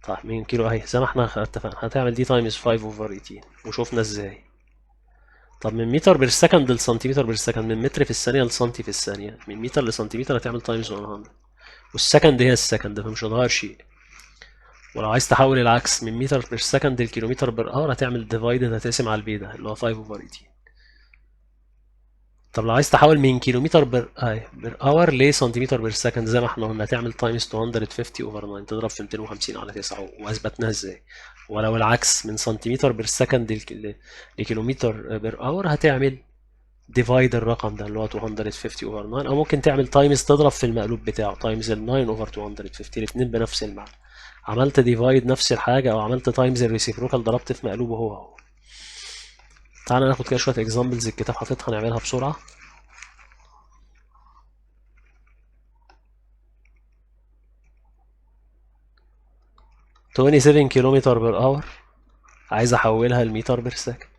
طيب من كيلو اهي زي ما احنا اتفقنا، هتعمل دي تايمز 5 اوفر 18، وشوفنا ازاي. طب من متر بير سكند لسنتيمتر بير سكند، من متر في الثانية لسنتي في الثانية، من متر لسنتيمتر هتعمل تايمز 100، والسكند هي السكند فمش هتغير شيء. ولو عايز تحول العكس، من متر بير سكند لكيلومتر بير اور، هتعمل ديفايدد، هتقسم على البي ده اللي هو 5 اوفر 18. طب لو عايز تحول من كيلومتر بير اور لسنتيمتر بير سكند، زي ما احنا قلنا هتعمل تايمز 250 اوفر 9، تضرب في 250 على 9، واثبتناها ازاي. ولو العكس، من سنتيمتر بير سكند لكيلومتر بير اور، هتعمل ديفايد الرقم ده اللي هو 250 اوفر 9، او ممكن تعمل تايمز تضرب في المقلوب بتاعه، تايمز ال 9 اوفر 250، الاثنين بنفس المعنى. عملت ديفايد نفس الحاجة، او عملت تايمز الريسيبروكال ضربت في مقلوبه هو. تعالى ناخد كده شوية اكزامبلز الكتاب حاططها نعملها بسرعة. 27 كيلومتر بير اور، عايز احولها لمتر بير سكند.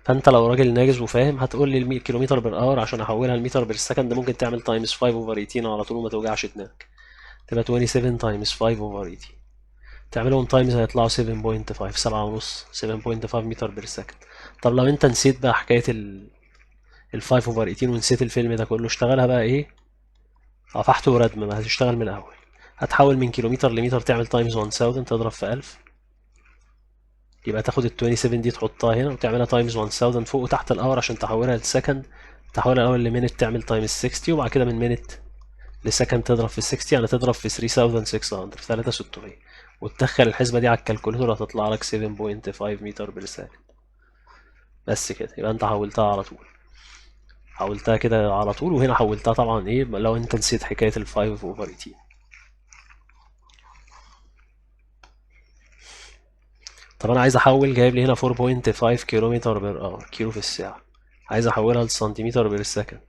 فانت لو راجل ناجز وفاهم، هتقول لي ال كيلومتر بير اور عشان احولها لمتر بير سكند، ممكن تعمل تايمز 5 اوفر 18 على طول وما توجعش دماغك، تبقى 27 تايمز 5 اوفر 18، تعملهم تايمز هيطلعوا 7.5، 7 ونص، 7.5 متر بير سكند. طب لو انت نسيت بقى حكاية ال 5 اوفر 18 ونسيت الفيلم ده كله، اشتغلها بقى ايه فحت وردم، ما هتشتغل من الاول. هتحول من كيلومتر لمتر، تعمل تايمز 1000 تضرب في 1000، يبقى تاخد ال 27 دي تحطها هنا وتعملها تايمز 1000 فوق وتحت الاور عشان تحولها لسكند، تحولها الاول لمينت، تعمل تايمز 60، وبعد كده من مينت لسكند تضرب في 60، يعني تضرب في 3600 في 3600، وتدخل الحسبة دي على الكالكوليتر هتطلع لك 7.5 متر بير سكند. بس كده يبقى انت حولتها على طول، حولتها كده على طول، وهنا حولتها طبعا ايه لو انت نسيت حكاية ال 5 اوفر 18. طب انا عايز احول، جايب لي هنا 4.5 كيلومتر بير اور، كيلو في الساعة، عايز احولها لسنتيمتر بير سكند.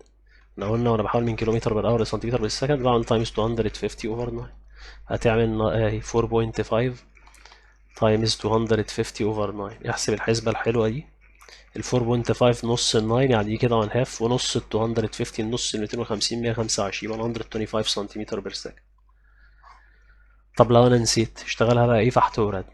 احنا قلنا وانا بحول من كيلومتر بير اور لسنتيمتر بير سكند بعمل تايمز 250 اوفر 9، هتعمل 4.5 تايمز 250 اوفر 9. احسب الحسبة الحلوة دي، ال 4.5 نص ال 9 يعني دي كده 1 هاف، ونص ال 250 نص ال 250 125 يبقى 125 سنتيمتر بير سكند. طب لو انا نسيت اشتغلها بقى ايه فحت ورد.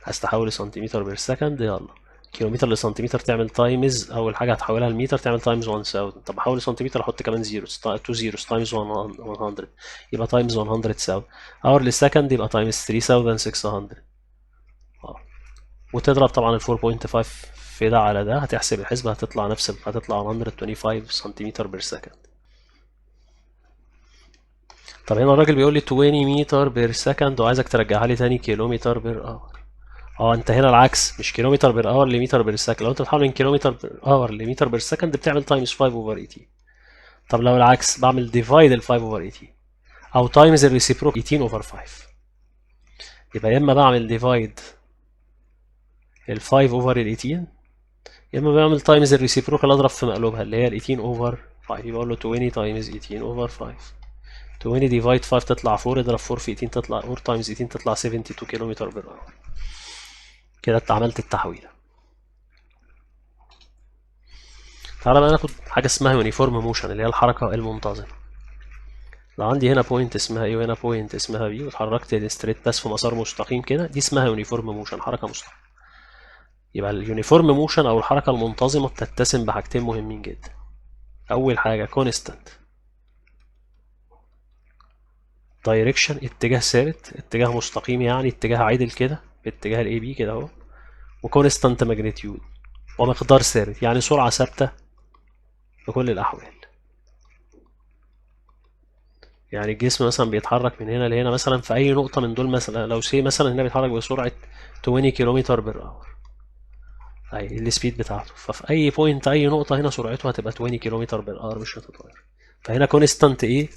عايز تحول لسنتيمتر بير سكند، يلا كيلومتر لسنتيمتر تعمل تايمز، اول حاجه هتحولها لمتر تعمل تايمز 1000. طب احول لسنتيمتر احط كمان زيروز، 2 زيروز تايمز 100 يبقى تايمز 100,000. اور لسكند يبقى تايمز 3600. اه وتضرب طبعا ال 4.5 في ده على ده، هتحسب الحسبه هتطلع نفس هتطلع 125 سنتيمتر بير سكند. طب هنا الراجل بيقول لي 20 متر بير سكند وعايزك ترجعها لي تاني كيلومتر بير اور. اه انت هنا العكس، مش كيلومتر بير اور لمتر بير سكند. لو انت بتحول من كيلومتر بير اور لمتر بير سكند بتعمل تايمز 5 اوفر 80. طب لو العكس بعمل ديفايد ال 5 اوفر 80 او تايمز الريسيبروك 18 اوفر 5. يبقى يا اما بعمل ديفايد ال 5 اوفر ال 18، يا اما بعمل تايمز الريسيبروكال اضرب في مقلوبها اللي هي ال 18 اوفر 5. يبقى اقول له 20 تايمز 18 اوفر 5. 20 ديفايد 5 تطلع 4، اضرب 4 في 18 تطلع 4 تايمز 18 تطلع 72 كيلومتر بير اور. كده انت عملت التحويله. تعالى بقى ناخد حاجه اسمها يونيفورم موشن اللي هي الحركه المنتظمه. لو عندي هنا بوينت اسمها ايه وهنا بوينت اسمها بي واتحركت الستريت باس في مسار مستقيم كده، دي اسمها يونيفورم موشن، حركه مستقيمه. يبقى اليونيفورم موشن او الحركه المنتظمه بتتسم بحاجتين مهمين جدا. اول حاجه كونستانت دايركشن، اتجاه ثابت، اتجاه مستقيم يعني اتجاه عادل كده باتجاه الاي بي كده اهو. وكونستانت ماجنتيود ومقدار ثابت يعني سرعه ثابته في كل الاحوال. يعني الجسم مثلا بيتحرك من هنا لهنا مثلا في اي نقطه من دول، مثلا لو سي مثلا هنا بيتحرك بسرعه 20 كيلومتر بير اور، اي السبيد بتاعته، ففي اي بوينت اي نقطه هنا سرعته هتبقى 20 كيلومتر بير اور مش هتتغير. فهنا كونستانت ايه؟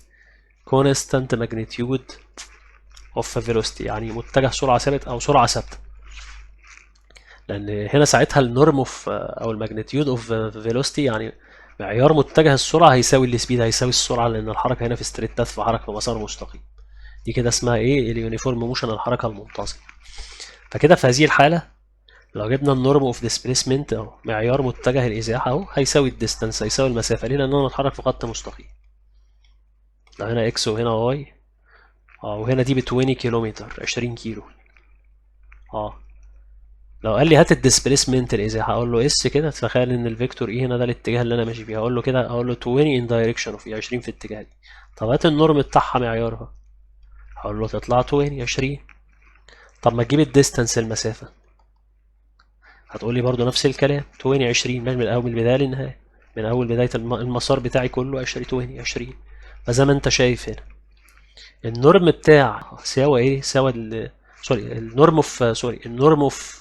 كونستانت ماجنتيود اوف فيلوسيتي يعني متجه سرعه ثابت او سرعه ثابته. لان هنا ساعتها النورم اوف او الماجنتيود اوف فيلوسيتي يعني معيار متجه السرعه هيساوي السبيد هيساوي السرعه، لان الحركه هنا في ستريت باث في حركه في مسار مستقيم. دي كده اسمها ايه؟ اليونيفورم موشن، الحركه المنتظمه. فكده في هذه الحاله لو جبنا النورم اوف ديسبيسمنت او معيار متجه الازاحه اهو هيساوي الديستانس هيساوي المسافه. ليه؟ لان انا بتحرك في خط مستقيم. لو هنا اكس وهنا واي وهنا دي ب 20 كيلومتر 20 كيلو. لو قال لي هات الديسبيسمنت الازاحه اقول له اس كده، تخيل ان الفيكتور ايه هنا ده الاتجاه اللي انا ماشي فيه، اقول له كده اقول له 20 ان دايركشن وفي 20 في الاتجاه دي. طب هات النورم بتاعها معيارها، هقول له تطلع 20 20. طب ما تجيب الديستانس المسافه، هتقول لي برضو نفس الكلام 20 20 من اول من البدايه للنهايه، من اول بدايه المسار بتاعي كله 20 20 20. فزي ما انت شايف هنا النورم بتاع ساوى ايه؟ ساوى سوري النورم اوف سوري النورم اوف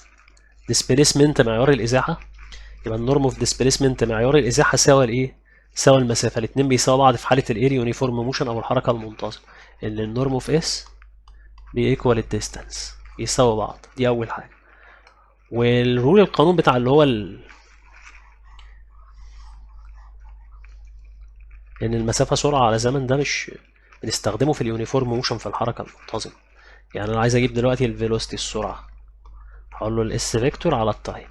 ديسبيسمنت معيار الازاحه. يبقى النورم اوف ديسبيسمنت معيار الازاحه ساوى الايه؟ ساوى المسافه. الاثنين بيساووا بعض في حاله الاير يونيفورم موشن او الحركه المنتظمه، ان النورم اوف اس بيكوال الديستانس يساووا بعض. دي اول حاجه. والرول القانون بتاع اللي هو ان المسافه سرعه على زمن ده مش بنستخدمه في اليونيفورم موشن في الحركه المنتظمه. يعني انا عايز اجيب دلوقتي الفيلوسيتي السرعه، هقول له الاس فيكتور على التايم.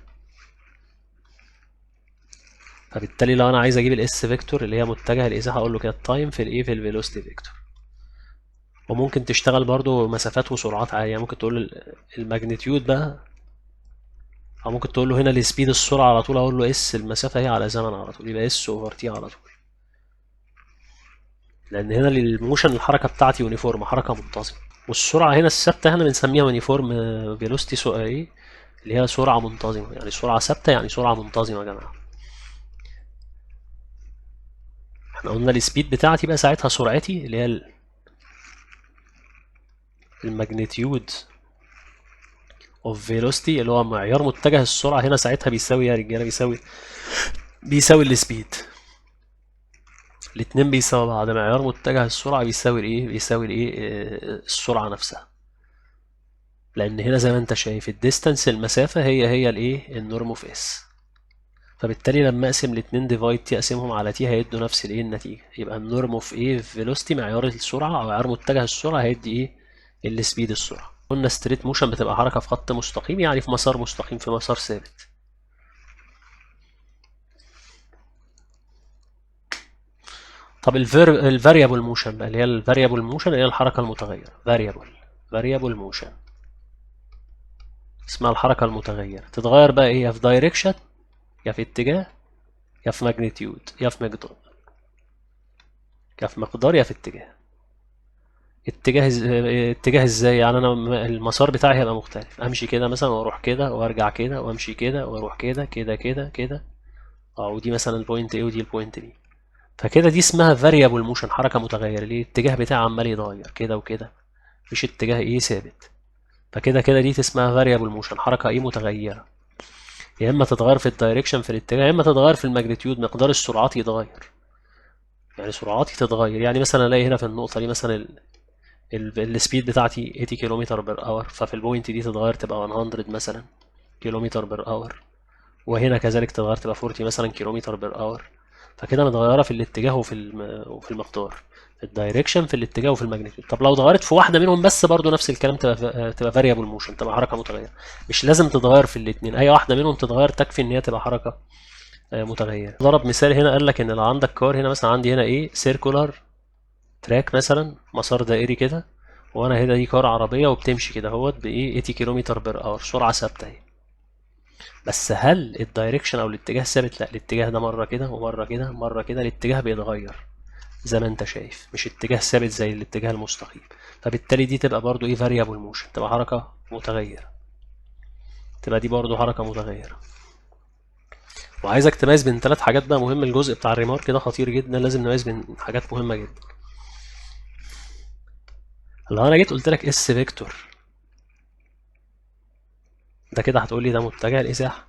فبالتالي لو انا عايز اجيب الاس فيكتور اللي هي متجه الازاحه اقول له كده التايم في الايه في الفيلوسيتي فيكتور. وممكن تشتغل برضو مسافات وسرعات عاليه، ممكن تقول له الماجنتيود بقى، او ممكن تقول له هنا السبيد السرعه على طول اقول له اس المسافه هي على زمن على طول، يبقى اس اوفر تي على طول. لان هنا الموشن الحركه بتاعتي يونيفورم حركه منتظمه، والسرعه هنا الثابته هنا بنسميها يونيفورم فيلوسيتي ايه اللي هي سرعه منتظمه، يعني سرعه ثابته يعني سرعه منتظمه يا جماعه. احنا قلنا السبيد بتاعتي بقى ساعتها سرعتي اللي هي الماجنتيود اوف فيلوسيتي اللي هو معيار متجه السرعه هنا ساعتها بيساوي يا رجاله بيساوي السبيد. الاتنين بيساوي بعض، معيار متجه السرعه بيساوي الايه السرعه نفسها. لان هنا زي ما انت شايف الديستانس المسافه هي الايه النورم اوف اس. فبالتالي لما اقسم الاتنين ديفايد تي اقسمهم على تي هيدوا نفس الايه النتيجه. يبقى النورم اوف ايه فيلوسيتي معيار السرعه او معيار متجه السرعه هيدي ايه السبيد السرعه. قلنا ستريت موشن بتبقى حركة في خط مستقيم، يعني في مسار مستقيم في مسار ثابت. طب الفاريبل موشن بقى، اللي هي الفاريبل موشن اللي هي الحركة المتغيرة. فاريبل موشن اسمها الحركة المتغيرة، تتغير بقى ايه؟ يا في دايركشن، يا في اتجاه، يا في ماجنتيود، يا في مقدار، يا في اتجاه. اتجاه ازاي؟ يعني انا المسار بتاعي هيبقى مختلف، امشي كده مثلا واروح كده وارجع كده وامشي كده واروح كده كده كده كده. اه، ودي مثلا البوينت A ودي البوينت B. فكده دي اسمها فاريبل موشن، حركة متغيرة. ليه؟ الاتجاه بتاعي عمال يتغير كده وكده، مفيش اتجاه ايه ثابت. فكده كده دي اسمها فاريبل موشن، حركة ايه متغيرة. يا اما تتغير في الدايركشن في الاتجاه، يا اما تتغير في الماجنتيود، مقدار السرعات يتغير. يعني سرعاتي تتغير، يعني مثلا الاقي هنا في النقطة دي مثلا السبيد بتاعتي 80 كيلومتر بر اور، ففي البوينت دي تتغير تبقى 100 مثلا كيلومتر بر اور، وهنا كذلك تتغير تبقى 40 مثلا كيلومتر بر اور. فكده متغيرة في الاتجاه وفي المقدار، في الدايركشن في الاتجاه وفي الماجنتيود. طب لو اتغيرت في واحدة منهم بس برضو نفس الكلام، تبقى فاريبل موشن، تبقى حركة متغيرة. مش لازم تتغير في الاتنين، أي واحدة منهم تتغير تكفي إن هي تبقى حركة متغيرة. ضرب مثال هنا، قال لك إن لو عندك كار هنا مثلا، عندي هنا إيه سيركولار تراك مثلا، مسار دائري كده، وانا هنا دي كار عربيه وبتمشي كده اهوت بايه 80 كيلومتر بر اور، سرعه ثابته اهي. بس هل الدايركشن او الاتجاه ثابت؟ لا، الاتجاه ده مره كده ومره كده مره كده، الاتجاه بيتغير زي ما انت شايف، مش اتجاه ثابت زي الاتجاه المستقيم. فبالتالي دي تبقى برضو ايه فاريبل موشن، تبقى حركه متغيره، تبقى دي برضو حركه متغيره. وعايزك تميز بين ثلاث حاجات بقى مهم، الجزء بتاع الريمارك ده خطير جدا، لازم نميز بين حاجات مهمه جدا. لو انا جيت قلت لك اس فيكتور، ده كده هتقول لي ده متجه الازاحه،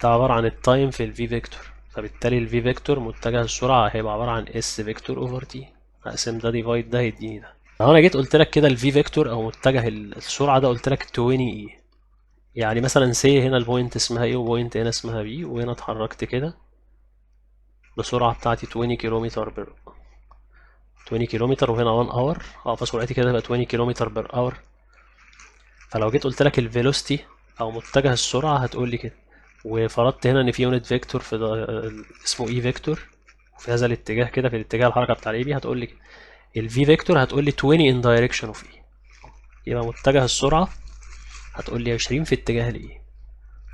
ده عبارة عن التايم في الفي فيكتور، فبالتالي الفي فيكتور متجه السرعة هيبقى عبارة عن اس فيكتور اوفر تي، اقسم ده ديفايد ده هيديني ده. لو انا جيت قلت لك كده الفي فيكتور او متجه السرعة ده، قلت لك 20 اي، يعني مثلا سي هنا البوينت اسمها ايه وبوينت هنا اسمها بي، وهنا اتحركت كده بسرعة بتاعتي 20 كيلومتر 20 كيلومتر، وهنا 1 اور، فسرعتي كده تبقى 20 كيلومتر بر اور. فلو جيت قلت لك الفيلوسيتي او متجه السرعة هتقول لي كده، وفرضت هنا ان في يونت فيكتور في اسمه اي فيكتور، وفي هذا الاتجاه كده في الاتجاه الحركه بتاع الاي بي، هتقول لي الفي فيكتور هتقول لي 20 ان دايركشن اوف اي، يبقى متجه السرعه هتقول لي 20 في اتجاه الاي.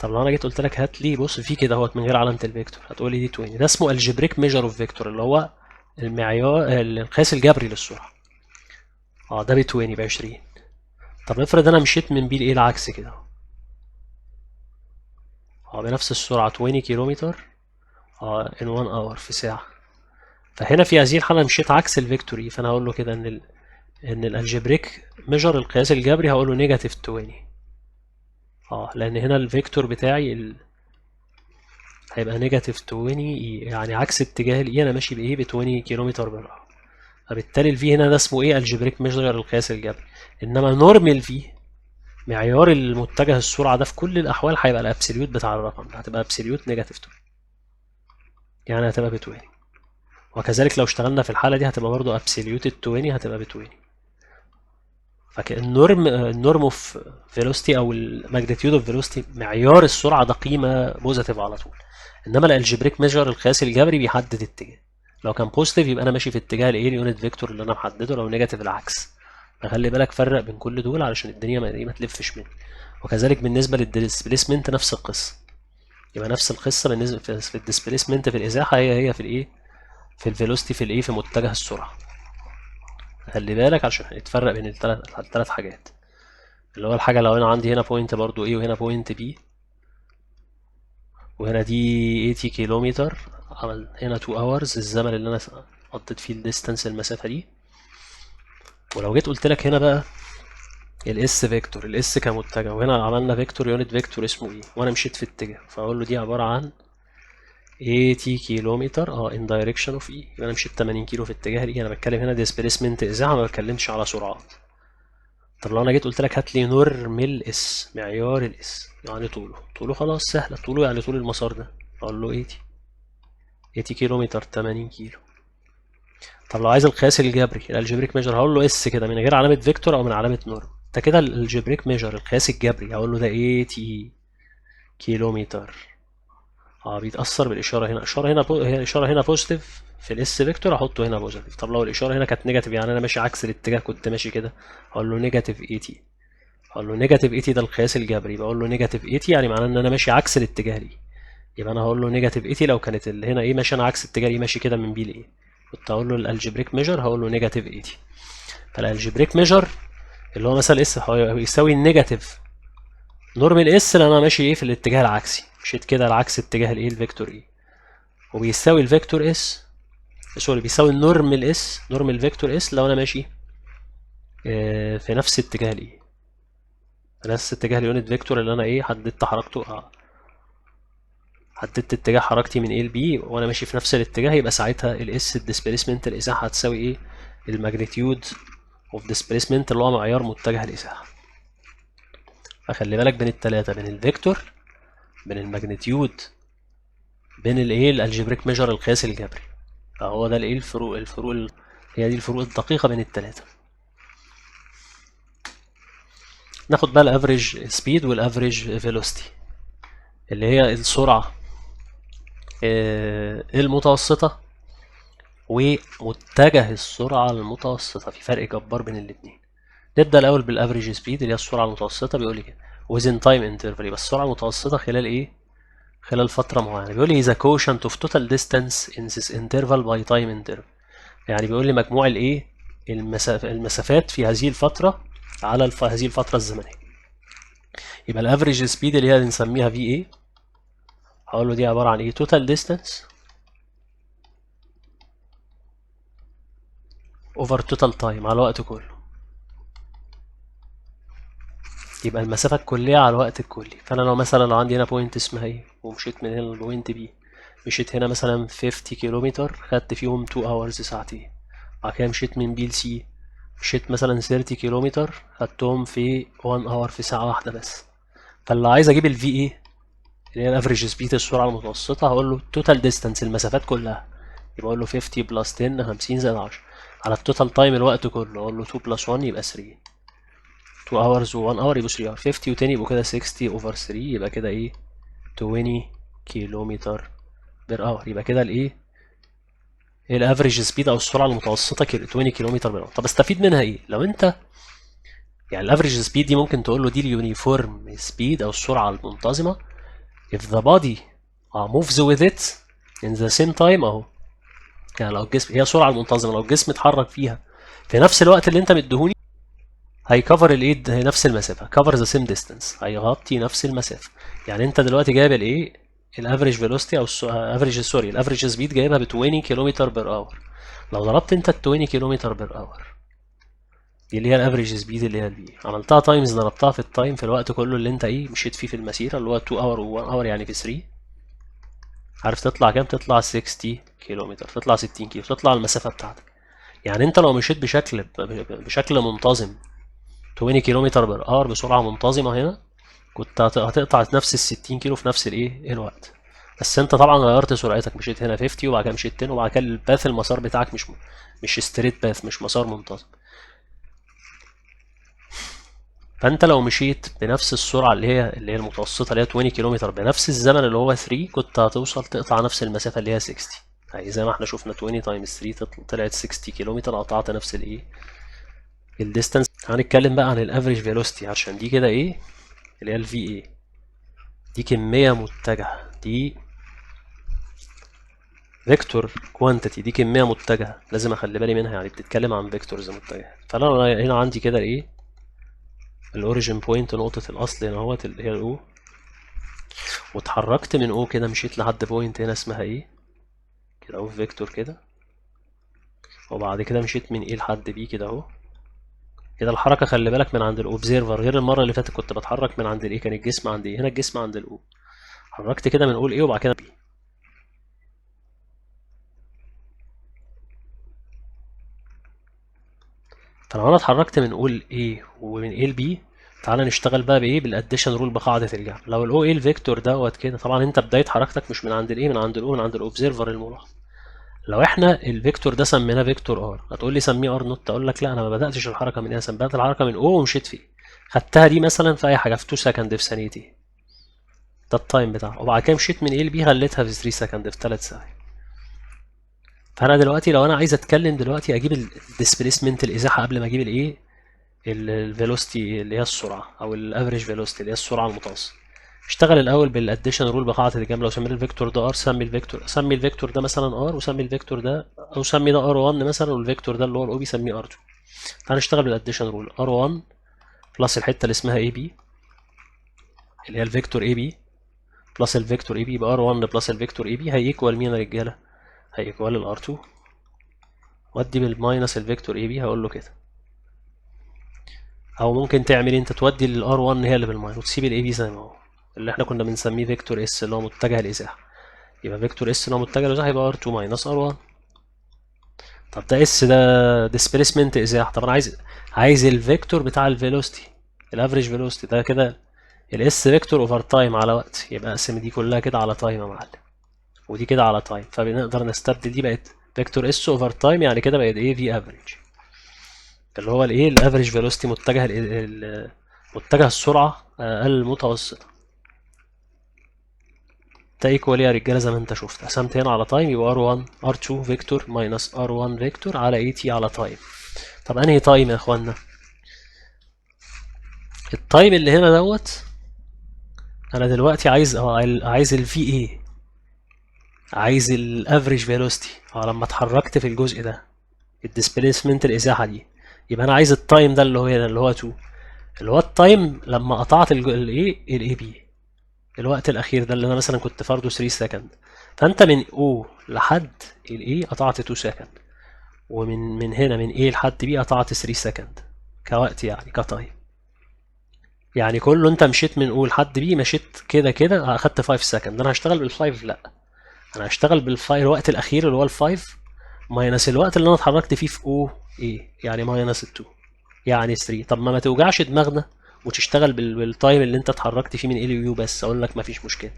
طب لو انا جيت قلت لك هات لي بص في كده اهوت من غير علامه الفيكتور، هتقول لي دي 20، ده اسمه الجبريك ميجر اوف فيكتور، اللي هو المعيار القياس الجبري للسرعه. اه ده ب 20 ب 20. طب افرض انا مشيت من بي لايه العكس كده، اه بنفس السرعه 20 كيلومتر ان 1 اور في ساعه. فهنا في هذه الحالة مشيت عكس الفيكتور اي، فانا هقول له كده ان الالجبريك ميجر القياس الجبري هقول له نيجاتيف 20. لان هنا الفيكتور بتاعي هيبقى نيجاتيف 20 اي، يعني عكس اتجاه الاي، انا ماشي بايه ب 20 كيلومتر بر اور. فبالتالي الفي هنا ده اسمه ايه الجبريك ميجر القياس الجبري. انما نورمال في معيار المتجه السرعه ده في كل الاحوال هيبقى الابسوليوت بتاع الرقم ده، هتبقى ابسوليوت نيجاتيف 20، يعني هتبقى ب 20. وكذلك لو اشتغلنا في الحالة دي هتبقى برضو ابسوليوت 20 هتبقى ب 20. النورم اوف فيلوسيتي او الماجنتيود اوف فيلوسيتي، معيار السرعة ده قيمة بوزيتيف على طول. انما الالجبريك ميجر القياس الجبري بيحدد اتجاه، لو كان بوزيتيف يبقى انا ماشي في اتجاه الايه اليونت فيكتور اللي انا محدده، لو نيجاتيف العكس. فخلي بالك فرق بين كل دول علشان الدنيا ما تلفش مني. وكذلك بالنسبة للديسبيسمنت نفس القصة، يبقى نفس القصة بالنسبة في الديسبيسمنت في الازاحة هي في الايه في الفيلوسيتي في الايه في متجه السرعة. خلي بالك عشان يتفرق بين الثلاث حاجات، اللي هو الحاجة لو انا عندي هنا بوينت برضو A وهنا بوينت B، وهنا دي 80 كيلومتر، عمل هنا 2 hours الزمن اللي انا قضيت فيه الديستانس المسافة دي. ولو جيت قلت لك هنا بقى الاس فيكتور، الاس كمتجه، وهنا عملنا فيكتور يونت فيكتور اسمه ايه، وانا مشيت في اتجاه، فاقول له دي عبارة عن 80 كيلومتر ان دايركشن اوف اي، يبقى انا مشيت 80 كيلو في اتجاه الاي. انا بتكلم هنا ديسبيسمنت ازاحة، ما بتكلمش على سرعات. طب لو انا جيت قلت لك هات لي نورمال اس، معيار الاس يعني طوله خلاص سهله، طوله يعني طول المسار ده، اقول له 80 كيلومتر 80 كيلو. طب لو عايز القياس الجبري الالجبريك ميجر هقول له اس كده من غير علامه فيكتور او من علامه نورم. ده كده الالجبريك ميجر القياس الجبري هقول له ده 80 كيلومتر. بيتاثر بالاشاره هنا، الاشاره هنا هي الاشاره هنا بوزيتيف في الاس فيكتور احطه هنا بوزيتيف. طب لو الاشاره هنا كانت نيجاتيف يعني انا ماشي عكس الاتجاه كنت ماشي كده هقول له نيجاتيف 80. هقول له نيجاتيف 80 ده القياس الجبري بقول له نيجاتيف 80 يعني معناه ان انا ماشي عكس الاتجاه دي. يبقى انا هقول له نيجاتيف 80 لو كانت اللي هنا ايه ماشي انا عكس اتجاه ايه ماشي كده من بي لايه كنت هقول له الالجبريك ميجر هقول له نيجاتيف 80. فالالجبريك ميجر اللي هو مثلا اس يساوي النيجاتيف نورم الاس لان انا ماشي ايه في الاتجاه العكسي مشيت كده العكس اتجاه الايه الفيكتور ايه وبيساوي الفيكتور اس سوري بيساوي النورم الاس نورم الفيكتور اس لو انا ماشي في نفس اتجاه الايه في نفس اتجاه اليونت فيكتور اللي انا ايه حددت حركته حددت اتجاه حركتي من A ل B وانا ماشي في نفس الاتجاه يبقى ساعتها الاس الديسبيسمنت الازاحه هتساوي ايه الماجنتيود اوف ديسبيسمنت اللي هو معيار متجه الازاحه. فخلي بالك بين التلاتة بين الفيكتور بين الماجنتيود بين الايه الالجبريك ميجر القياس الجبري. فهو ده الايه هي دي الفروق الدقيقه بين التلاتة. ناخد بقى الافريج سبيد والافريج فيلوسيتي اللي هي السرعه المتوسطه ومتجه السرعة المتوسطة. في فرق جبار بين الاتنين. نبدأ الأول بالأفريج سبيد اللي هي السرعة المتوسطة بيقول لي كده within time interval يبقى السرعة المتوسطة خلال إيه؟ خلال فترة معينة. بيقول لي the quotient of total distance in this interval by time interval يعني بيقول لي مجموع الإيه؟ المسافات في هذه الفترة على هذه الفترة الزمنية. يبقى الأفريج سبيد اللي هي بنسميها في إيه؟ هقول له دي عبارة عن إيه؟ total distance over total time على الوقت كله. يبقى المسافة الكلية على الوقت الكلي. فأنا لو مثلا لو عندي هنا بوينت اسمها ايه ومشيت من هنا للبوينت بي مشيت هنا مثلا 50 كيلومتر خدت فيهم 2 hours ساعتين. بعد كده مشيت من بي لسي مشيت مثلا 30 كيلومتر خدتهم في 1 hour في ساعة واحدة بس. فاللي عايز أجيب الفي ايه اللي هي الافريج سبيد السرعة المتوسطة هقول له توتال ديستانس المسافات كلها يبقى أقول له 50 بلس 10 50 زائد 10 على التوتال تايم الوقت كله أقول له 2 بلس 1 يبقى 3 2 hours و 1 hour يبقوا 3 hours 50 و10 يبقوا كده 60 over 3 يبقى كده ايه 20 كيلومتر بير اور. يبقى كده الايه الافريج سبيد او السرعه المتوسطه 20 كيلومتر بير اور. طب استفيد منها ايه لو انت يعني الافريج سبيد دي ممكن تقول له دي اليونيفورم سبيد او السرعه المنتظمه if the body moves with it in the same time اهو. يعني لو الجسم هي السرعه المنتظمه لو الجسم اتحرك فيها في نفس الوقت اللي انت مديهوني هيكفر الايد هي نفس المسافه كفر ذا سيم ديستانس هيغطي نفس المسافه. يعني انت دلوقتي جايب الايه الافريج فيلوسيتي او افريج سوري الافريج سبيد جايبها ب 20 كيلومتر بير اور. لو ضربت انت ال 20 كيلومتر بير اور دي اللي هي الافريج سبيد اللي هي البي عملتها تايمز ضربتها في التايم في الوقت كله اللي انت ايه مشيت فيه في المسيره اللي هو 2 اور و1 اور يعني في 3 عارف تطلع كام؟ تطلع 60 كيلومتر تطلع 60 كيلو تطلع المسافه بتاعتك. يعني انت لو مشيت بشكل منتظم 20 كيلومتر بر اور بسرعة منتظمة هنا كنت هتقطع نفس ال 60 كيلو في نفس الايه الوقت. بس انت طبعا غيرت سرعتك مشيت هنا 50 وبعد كده مشيت 10 وبعد كده الباث المسار بتاعك مش ستريت باث مش مسار منتظم. فانت لو مشيت بنفس السرعة اللي هي المتوسطة اللي هي 20 كيلومتر بنفس الزمن اللي هو 3 كنت هتوصل تقطع نفس المسافة اللي هي 60. يعني زي ما احنا شفنا 20 تايمز 3 طلعت 60 كيلومتر قطعت نفس الايه الديستانس. هنتكلم بقى عن الافريج فيلوسيتي عشان دي كده ايه اللي هي الفي اي دي كمية متجهة دي فيكتور كوانتيتي دي كمية متجهة لازم اخلي بالي منها يعني بتتكلم عن فيكتورز متجهة. فانا هنا عندي كده ايه الاوريجين بوينت نقطة الاصل هنا اهوت اللي هي الاو واتحركت من او كده مشيت لحد بوينت هنا اسمها ايه كده اهو فيكتور كده وبعد كده مشيت من ايه لحد بي كده اهو. كده الحركة خلي بالك من عند الاوبزيرفر غير المرة اللي فاتت كنت بتحرك من عند الايه كان الجسم عند ايه هنا الجسم عند الاو حركت كده من اول ايه وبعد كده بي. فلو انا اتحركت من اول A ومن A ل B تعالى نشتغل بقى بايه بالاديشن رول بقاعدة الجمع. لو الاو ايه الفيكتور دوت كده طبعا انت بداية حركتك مش من عند الايه من عند الاو من عند الاوبزيرفر الملاحظ. لو احنا الفيكتور ده سميناه فيكتور ار، هتقول لي سميه ار نوت، اقول لك لا، انا ما بداتش الحركه من هنا، بدات الحركه من او ومشيت فيه، خدتها دي مثلا في اي حاجه في 2 سكند في ثانيتين، ده التايم بتاعه، وبعد كده مشيت من ايه لبي خليتها في 3 سكند في 3 ثواني. فانا دلوقتي لو انا عايز اتكلم دلوقتي اجيب الديسبيسمنت الازاحه قبل ما اجيب الايه الفيلوسيتي اللي هي السرعه، او الافريج فيلوسيتي اللي هي السرعه المتوسطه. اشتغل الاول بالاديشن رول بقاعده الجمله، لو سميت الفيكتور ده ار سمي الفيكتور ده مثلا ار، وسمي الفيكتور ده، او سمي ده ار1 مثلا، والفيكتور ده اللي هو الاو بي سميه ار2. تعال نشتغل بالاديشن رول، ار1 بلس الحته اللي اسمها اي بي اللي هي الفيكتور اي بي بلس الفيكتور اي بي، يبقى ار1 بلس الفيكتور اي بي هيكوال مين يا رجاله؟ هيكوال الار2. ودي بالماينس الفيكتور اي بي، هقول له كده. او ممكن تعمل انت تودي للار 1 هي اللي بالماينس، وتسيب الاي بي زي ما هو، اللي احنا كنا بنسميه فيكتور اس اللي هو متجه الازاحه. يبقى فيكتور اس اللي هو متجه الازاحه يبقى ار2 ماينس ار1. طب ده اس ده ديسبيسمنت ازاحه، طب انا عايز الفيكتور بتاع الفيلوسيتي، الافريج فيلوسيتي ده كده الاس فيكتور اوفر تايم على وقت، يبقى اقسم دي كلها كده على تايم يا معلم، ودي كده على تايم، فبنقدر نستبدل دي بقت فيكتور اس اوفر تايم، يعني كده بقت ايه في افريج، اللي هو الايه الافريج فيلوسيتي متجه السرعه اقل متوسطه. ده ايكوال يا رجاله زي ما انت شفت، قسمت هنا على تايم يبقى ار1 ار2 فيكتور ماينس ار1 فيكتور على اي تي على تايم. طب انهي تايم يا اخوانا؟ التايم اللي هنا دوت، انا دلوقتي عايز الفي اي، عايز الافريج فيلوسيتي لما اتحركت في الجزء ده، الديسبيسمنت الازاحه دي، يبقى انا عايز التايم ده اللي هو هنا اللي هو 2، اللي هو التايم لما قطعت الايه الاي بي، الوقت الاخير ده اللي انا مثلا كنت فارده 3 سكند، فانت من او لحد الاي قطعت 2 سكند، ومن هنا من A لحد B قطعت 3 سكند كوقت، يعني كتايم، يعني كله انت مشيت من O لحد B مشيت كده كده اخدت 5 سكند. انا هشتغل بال5؟ لا، انا هشتغل بال5 الوقت الاخير اللي هو ال5 ماينس الوقت اللي انا اتحركت فيه في O A، يعني ماينس ال2 يعني 3. طب ما توجعش دماغنا وتشتغل بالتايم اللي انت اتحركت فيه من A ل U بس، اقول لك مفيش مشكله.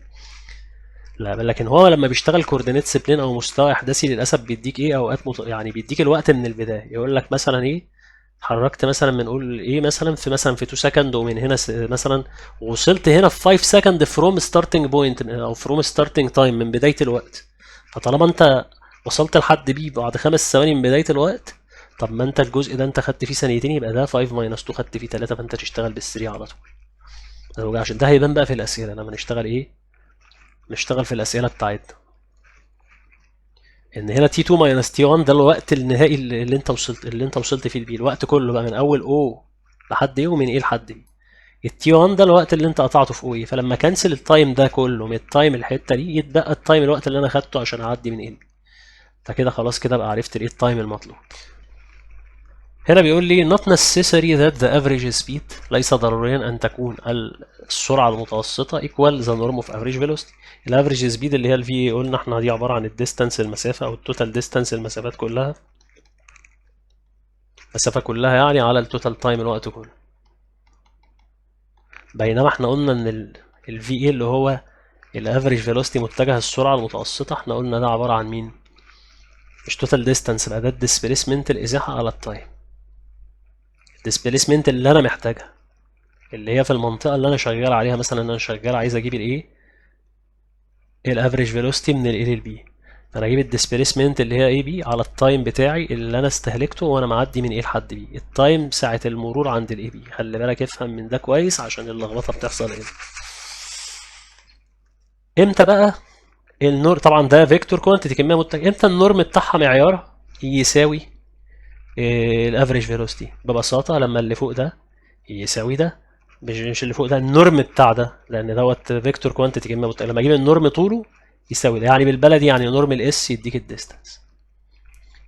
لا، لكن هو لما بيشتغل كوردينيتس بلين او مستوى احداثي للاسف بيديك ايه اوقات يعني بيديك الوقت من البدايه، يقول لك مثلا ايه اتحركت مثلا من نقول ايه مثلا في 2 سكند، ومن هنا مثلا وصلت هنا في 5 سكند فروم ستارتنج بوينت او فروم ستارتنج تايم من بدايه الوقت. فطالما انت وصلت لحد بي بعد 5 ثواني من بدايه الوقت، طب ما انت الجزء ده انت خدت فيه ثانيتين، يبقى ده 5 ماينس 2 خدت فيه 3، فانت تشتغل بال3 على طول. ما توجعش، ده هيبان بقى في الاسئله لما نشتغل ايه، نشتغل في الاسئله بتاعتنا، ان هنا تي 2 ماينس تي 1 ده الوقت النهائي اللي انت وصلت فيه بيه، الوقت كله بقى من اول او لحد ايه، ومن ايه لحد ايه. التي 1 ده الوقت اللي انت قطعته في او ايه، فلما كنسل التايم ده كله من التايم الحته دي يتبقى التايم الوقت اللي انا خدته عشان اعدي من ايه. فكده خلاص كده بقى عرفت ايه التايم المطلوب. هنا بيقول لي not necessary that the average speed، ليس ضروريا أن تكون السرعة المتوسطة equal the norm of average velocity. الافريج سبيد اللي هي ال v قلنا احنا دي عبارة عن الديستانس المسافة، أو التوتال ديستانس المسافات كلها، المسافة كلها يعني على التوتال تايم الوقت كله. بينما احنا قلنا ان ال v اللي هو الافريج فيلوسيتي متجه السرعة المتوسطة، احنا قلنا ده عبارة عن مين؟ مش توتال ديستانس بقى، ده الديسبيسمنت الإزاحة على التايم، الديسبيسمنت اللي أنا محتاجها اللي هي في المنطقة اللي أنا شغال عليها، مثلا أنا شغال عايز أجيب الإيه الافريج فيلوسيتي من ال A لل B، فأنا أجيب الديسبيسمنت اللي هي اي بي على التايم بتاعي اللي أنا استهلكته وأنا معدي من A لحد B، التايم ساعة المرور عند ال AB. خلي بالك افهم من ده كويس عشان اللخبطة بتحصل هنا. امتى بقى النور؟ طبعا ده فيكتور كوانتيتي كمية متجهة، امتى النورم بتاعها معيار يساوي الافريج فيلوسيتي؟ ببساطة لما اللي فوق ده يساوي ده، مش اللي فوق ده النورم بتاع ده، لان دوت فيكتور كوانتيتي كميه لما اجيب النورم طوله يساوي ده، يعني بالبلدي يعني نورم الاس يديك الديستانس،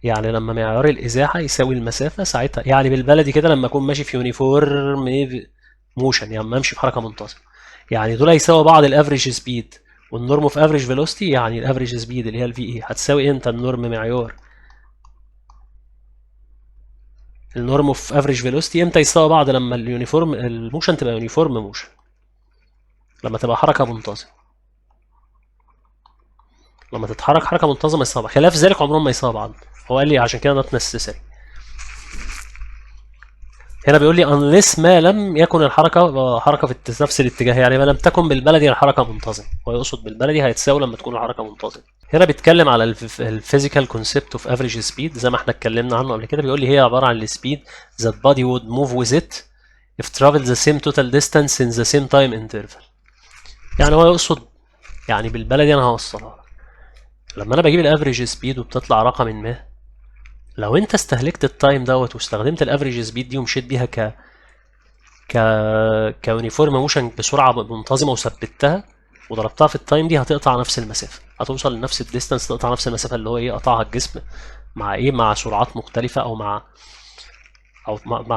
يعني لما معيار الازاحه يساوي المسافه ساعتها، يعني بالبلدي كده لما اكون ماشي في يونيفورم موشن، يعني ما امشي في حركه منتظمه، يعني دول هيساوي بعض الافريج سبيد والنورم اوف افريج فيلوسيتي، يعني الافريج سبيد اللي هي الفي اي هتساوي امتى النورم معيار النورم اوف افريج فيلوسيتي امتى يساوي بعض؟ لما اليونيفورم الموشن تبقى يونيفورم موشن، لما تبقى حركه منتظمه. لما تتحرك حركه منتظمه يساوي بعض، خلاف ذلك عمرهم ما يساوي بعض. هو قال لي عشان كده not necessary. هنا بيقول لي unless ما لم يكن الحركه حركه في نفس الاتجاه، يعني ما لم تكن بالبلدي الحركه منتظمه. هو يقصد بالبلدي هيتساوي لما تكون الحركه منتظمه. هنا بيتكلم على الفيزيكال كونسبت اوف افريج سبيد زي ما احنا اتكلمنا عنه قبل كده. بيقول لي هي عباره عن السبيد that body would move with it if travel the same total distance in the same time interval. يعني هو يقصد، يعني بالبلدي انا هوصلها لك، لما انا بجيب الافريج سبيد وبتطلع رقم ما، لو انت استهلكت التايم دوت واستخدمت الافريج سبيد دي ومشيت بيها ك كيونيفورم موشن بسرعه منتظمه وثبتها وضربتها في التايم دي، هتقطع نفس المسافه، هتوصل لنفس الديستانس، تقطع نفس المسافه اللي هو ايه قطعها الجسم مع ايه، مع سرعات مختلفه او مع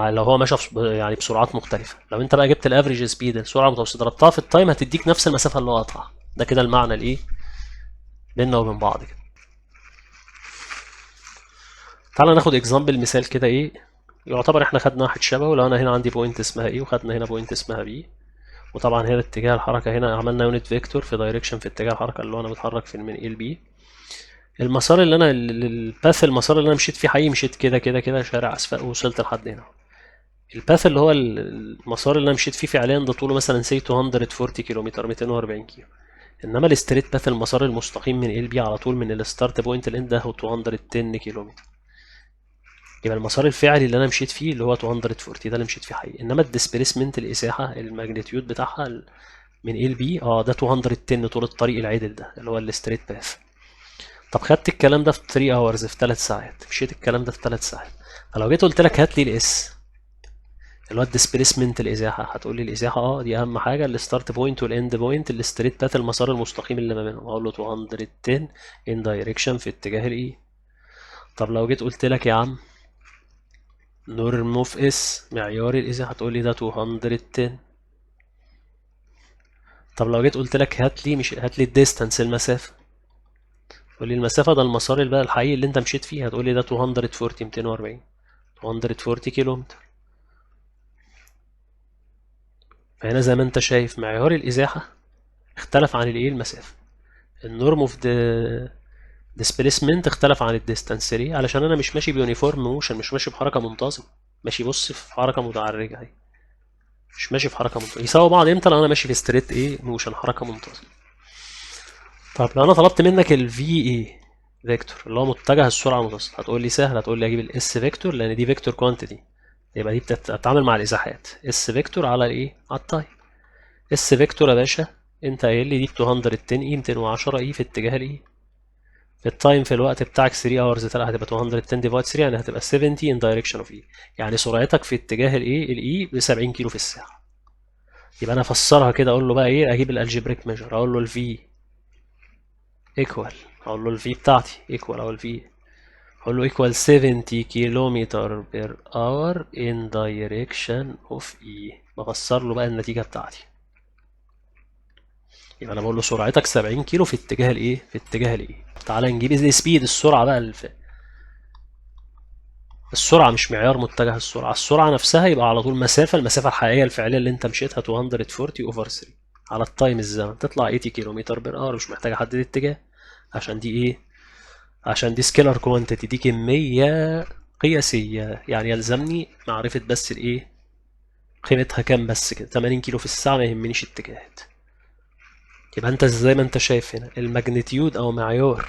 لو هو ماشي يعني بسرعات مختلفه. لو انت بقى جبت الافريج سبيد السرعه المتوسطه ضربتها في التايم هتديك نفس المسافه اللي هو قطعها. ده كده المعنى الايه بيننا وبين بعض كده. تعالى ناخد اكزامبل مثال كده ايه يعتبر احنا خدنا واحد شبهه. لو انا هنا عندي بوينت اسمها ايه وخدنا هنا بوينت اسمها بي، وطبعا هنا اتجاه الحركه هنا عملنا يونت فيكتور في دايركشن في اتجاه الحركه اللي هو انا بتحرك في من A ل B. المسار اللي انا المسار اللي انا مشيت فيه حقيقي مشيت كده كده كده شارع اسفل ووصلت لحد هنا. الباث اللي هو المسار اللي انا مشيت فيه فعليا ده طوله مثلا سي 240 كيلومتر 240 كيلو. انما الستريت باث المسار المستقيم من ال بي على طول من الستارت بوينت للاند ده هو 210 كيلومتر. يبقى المسار الفعلي اللي انا مشيت فيه اللي هو 240 ده اللي مشيت فيه حقيقي. انما الديسبيسمنت الازاحه الماجنتيود بتاعها من ال بي ده 210 طول الطريق العدل ده اللي هو الستريت باث. طب خدت الكلام ده في 3 اورز في 3 ساعات، مشيت الكلام ده في 3 ساعات. فلو جيت قلت لك هات لي الاس اللي هو الديسبيسمنت الازاحه، هتقول لي الازاحه دي اهم حاجه، الستارت بوينت والاند بوينت الستريت باث المسار المستقيم اللي ما بينهم. هقول له 210 ان دايركشن في اتجاه الاي. طب لو جيت قلت لك يا عم نورم اوف اس معيار الازاحه، هتقول لي ده 210. طب لو جيت قلت لك هات لي الديستانس المسافه، تقول لي المسافه ده المسار اللي بقى الحقيقي اللي انت مشيت فيه، هتقول لي ده 240 240 كيلومتر. فهنا زي ما انت شايف معيار الازاحه اختلف عن الايه المسافه. النورم اوف ديسبيسمنت اختلف عن الديستانس. ليه؟ علشان انا مش ماشي بيونيفورم موشن، مش ماشي بحركه منتظمه، ماشي بص في حركه متعرجه اهي، مش ماشي في حركه منتظمه. يساوي بعض امتى؟ لو انا ماشي في ستريت ايه موشن حركه منتظمه. طب لو انا طلبت منك الفي اي فيكتور اللي هو متجه السرعه المتوسطه، هتقول لي سهل، هتقول لي اجيب الاس فيكتور لان دي فيكتور كوانتيتي، يبقى دي بتتعامل مع الازاحات. اس فيكتور على الايه على التايم. اس فيكتور يا باشا انت قايل لي دي 210 اي 210 اي في اتجاه الاي. في التايم في الوقت بتاعك 3 اورز هتبقى 210 ديفايد 3 يعني هتبقى 70 ان دايركشن اوف اي، يعني سرعتك في اتجاه الاي ب 70 كيلو في الساعه. يبقى انا افسرها كده اقول له بقى ايه، اجيب الالجبريك ميجر، اقول له الفي ايكوال، اقول له الفي بتاعتي ايكوال او الفي اقول له ايكوال 70 كيلومتر بير اور ان دايركشن اوف اي. بفسر له بقى النتيجه بتاعتي. يبقى انا بقول له سرعتك 70 كيلو في اتجاه الايه في اتجاه الايه. تعالى نجيب السبيد السرعه بقى السرعه مش معيار متجه السرعه، السرعه نفسها يبقى على طول المسافه الحقيقيه الفعليه اللي انت مشيتها 240 اوفر 3 على التايم الزمن تطلع 80 كيلومتر بير اور. مش محتاج احدد اتجاه عشان دي ايه، عشان دي سكيلر كوانتيتي، دي كميه قياسيه، يعني يلزمني معرفه بس الايه قيمتها كام بس كده. 80 كيلو في الساعه ما يهمنيش اتجاهات. يبقى انت زي ما انت شايف هنا الماجنتيود او معيار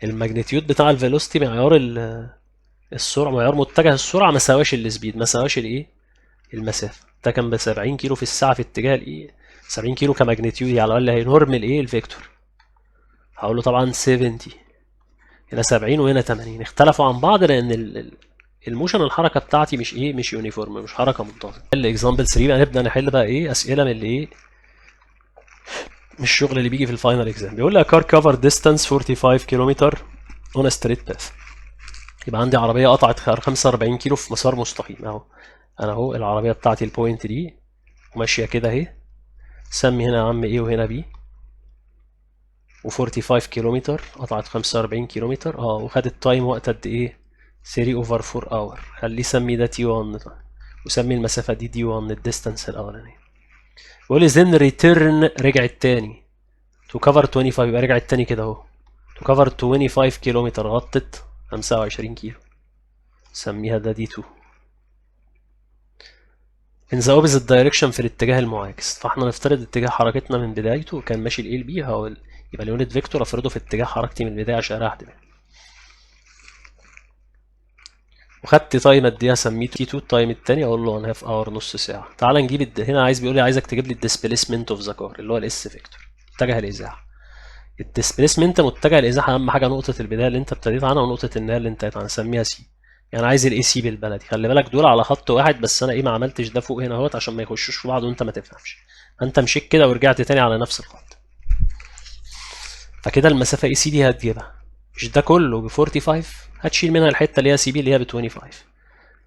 الماجنتيود بتاع الفيلوسيتي معيار السرعه، معيار متجه السرعه ما سواش السبيد، ما سواش الايه المسافه. ده كان ب 70 كيلو في الساعه في اتجاه الايه 70 كيلو كماجنتيود، على الاقل هي نورمال ايه الفيكتور. هقول له طبعا 70 هنا 70 وهنا 80 اختلفوا عن بعض لان الموشن الحركه بتاعتي مش ايه مش يونيفورم مش حركه منتظمه. الاكزامبل 3 بقى نبدا نحل بقى ايه اسئله من اللي ايه مش الشغل اللي بيجي في الفاينل اكزام. بيقول لي كار كفر ديستانس 45 كيلومتر اون ستريت باث. يبقى عندي عربيه قطعت 45 كيلو في مسار مستقيم اهو. انا اهو العربيه بتاعتي البوينت دي وماشيه كده اهي. سمي هنا يا عم ايه وهنا بي، و45 كيلومتر قطعت 45 كيلومتر وخدت تايم وقت قد ايه 3 اوفر 4 اور. خليه سمي ده تي 1 وسمي المسافه دي 1 الديستانس الاولانيه. بيقول لي زين ريتيرن رجعت تاني تو كفر 25 يبقى رجعت تاني كده اهو. تو كفر 25 كيلومتر غطت 25 كيلو، سميها ده دي 2. in the opposite direction في الاتجاه المعاكس. فاحنا نفترض اتجاه حركتنا من بدايته كان ماشي ال بي، يبقى اليونت فيكتور افرضه في اتجاه حركتي من البدايه عشان اريح دماغي. وخدت تايم قد ايه اسميه تي 2. التايم التاني اقول له 1/2 اور، نص ساعه. تعال نجيب هنا عايز بيقول لي عايزك تجيب لي الديسبيسمنت اوف ذا كار اللي هو الاس فيكتور، اتجاه الازاحه. الديسبيسمنت متجه الازاحه اهم حاجه نقطه البدايه اللي انت ابتديت عنها ونقطه النهايه اللي انتهيت عنها، نسميها سي. يعني عايز الاي سي بالبلدي. خلي بالك دول على خط واحد، بس انا ما عملتش ده فوق هنا اهوت عشان ما يخشوش في بعض وانت ما تفهمش. انت مشيت كده ورجعت تاني على نفس الخط، فكده المسافه اي سي دي هتجيبها. مش ده كله ب 45، هتشيل منها الحته اللي هي سي بي اللي هي ب 25،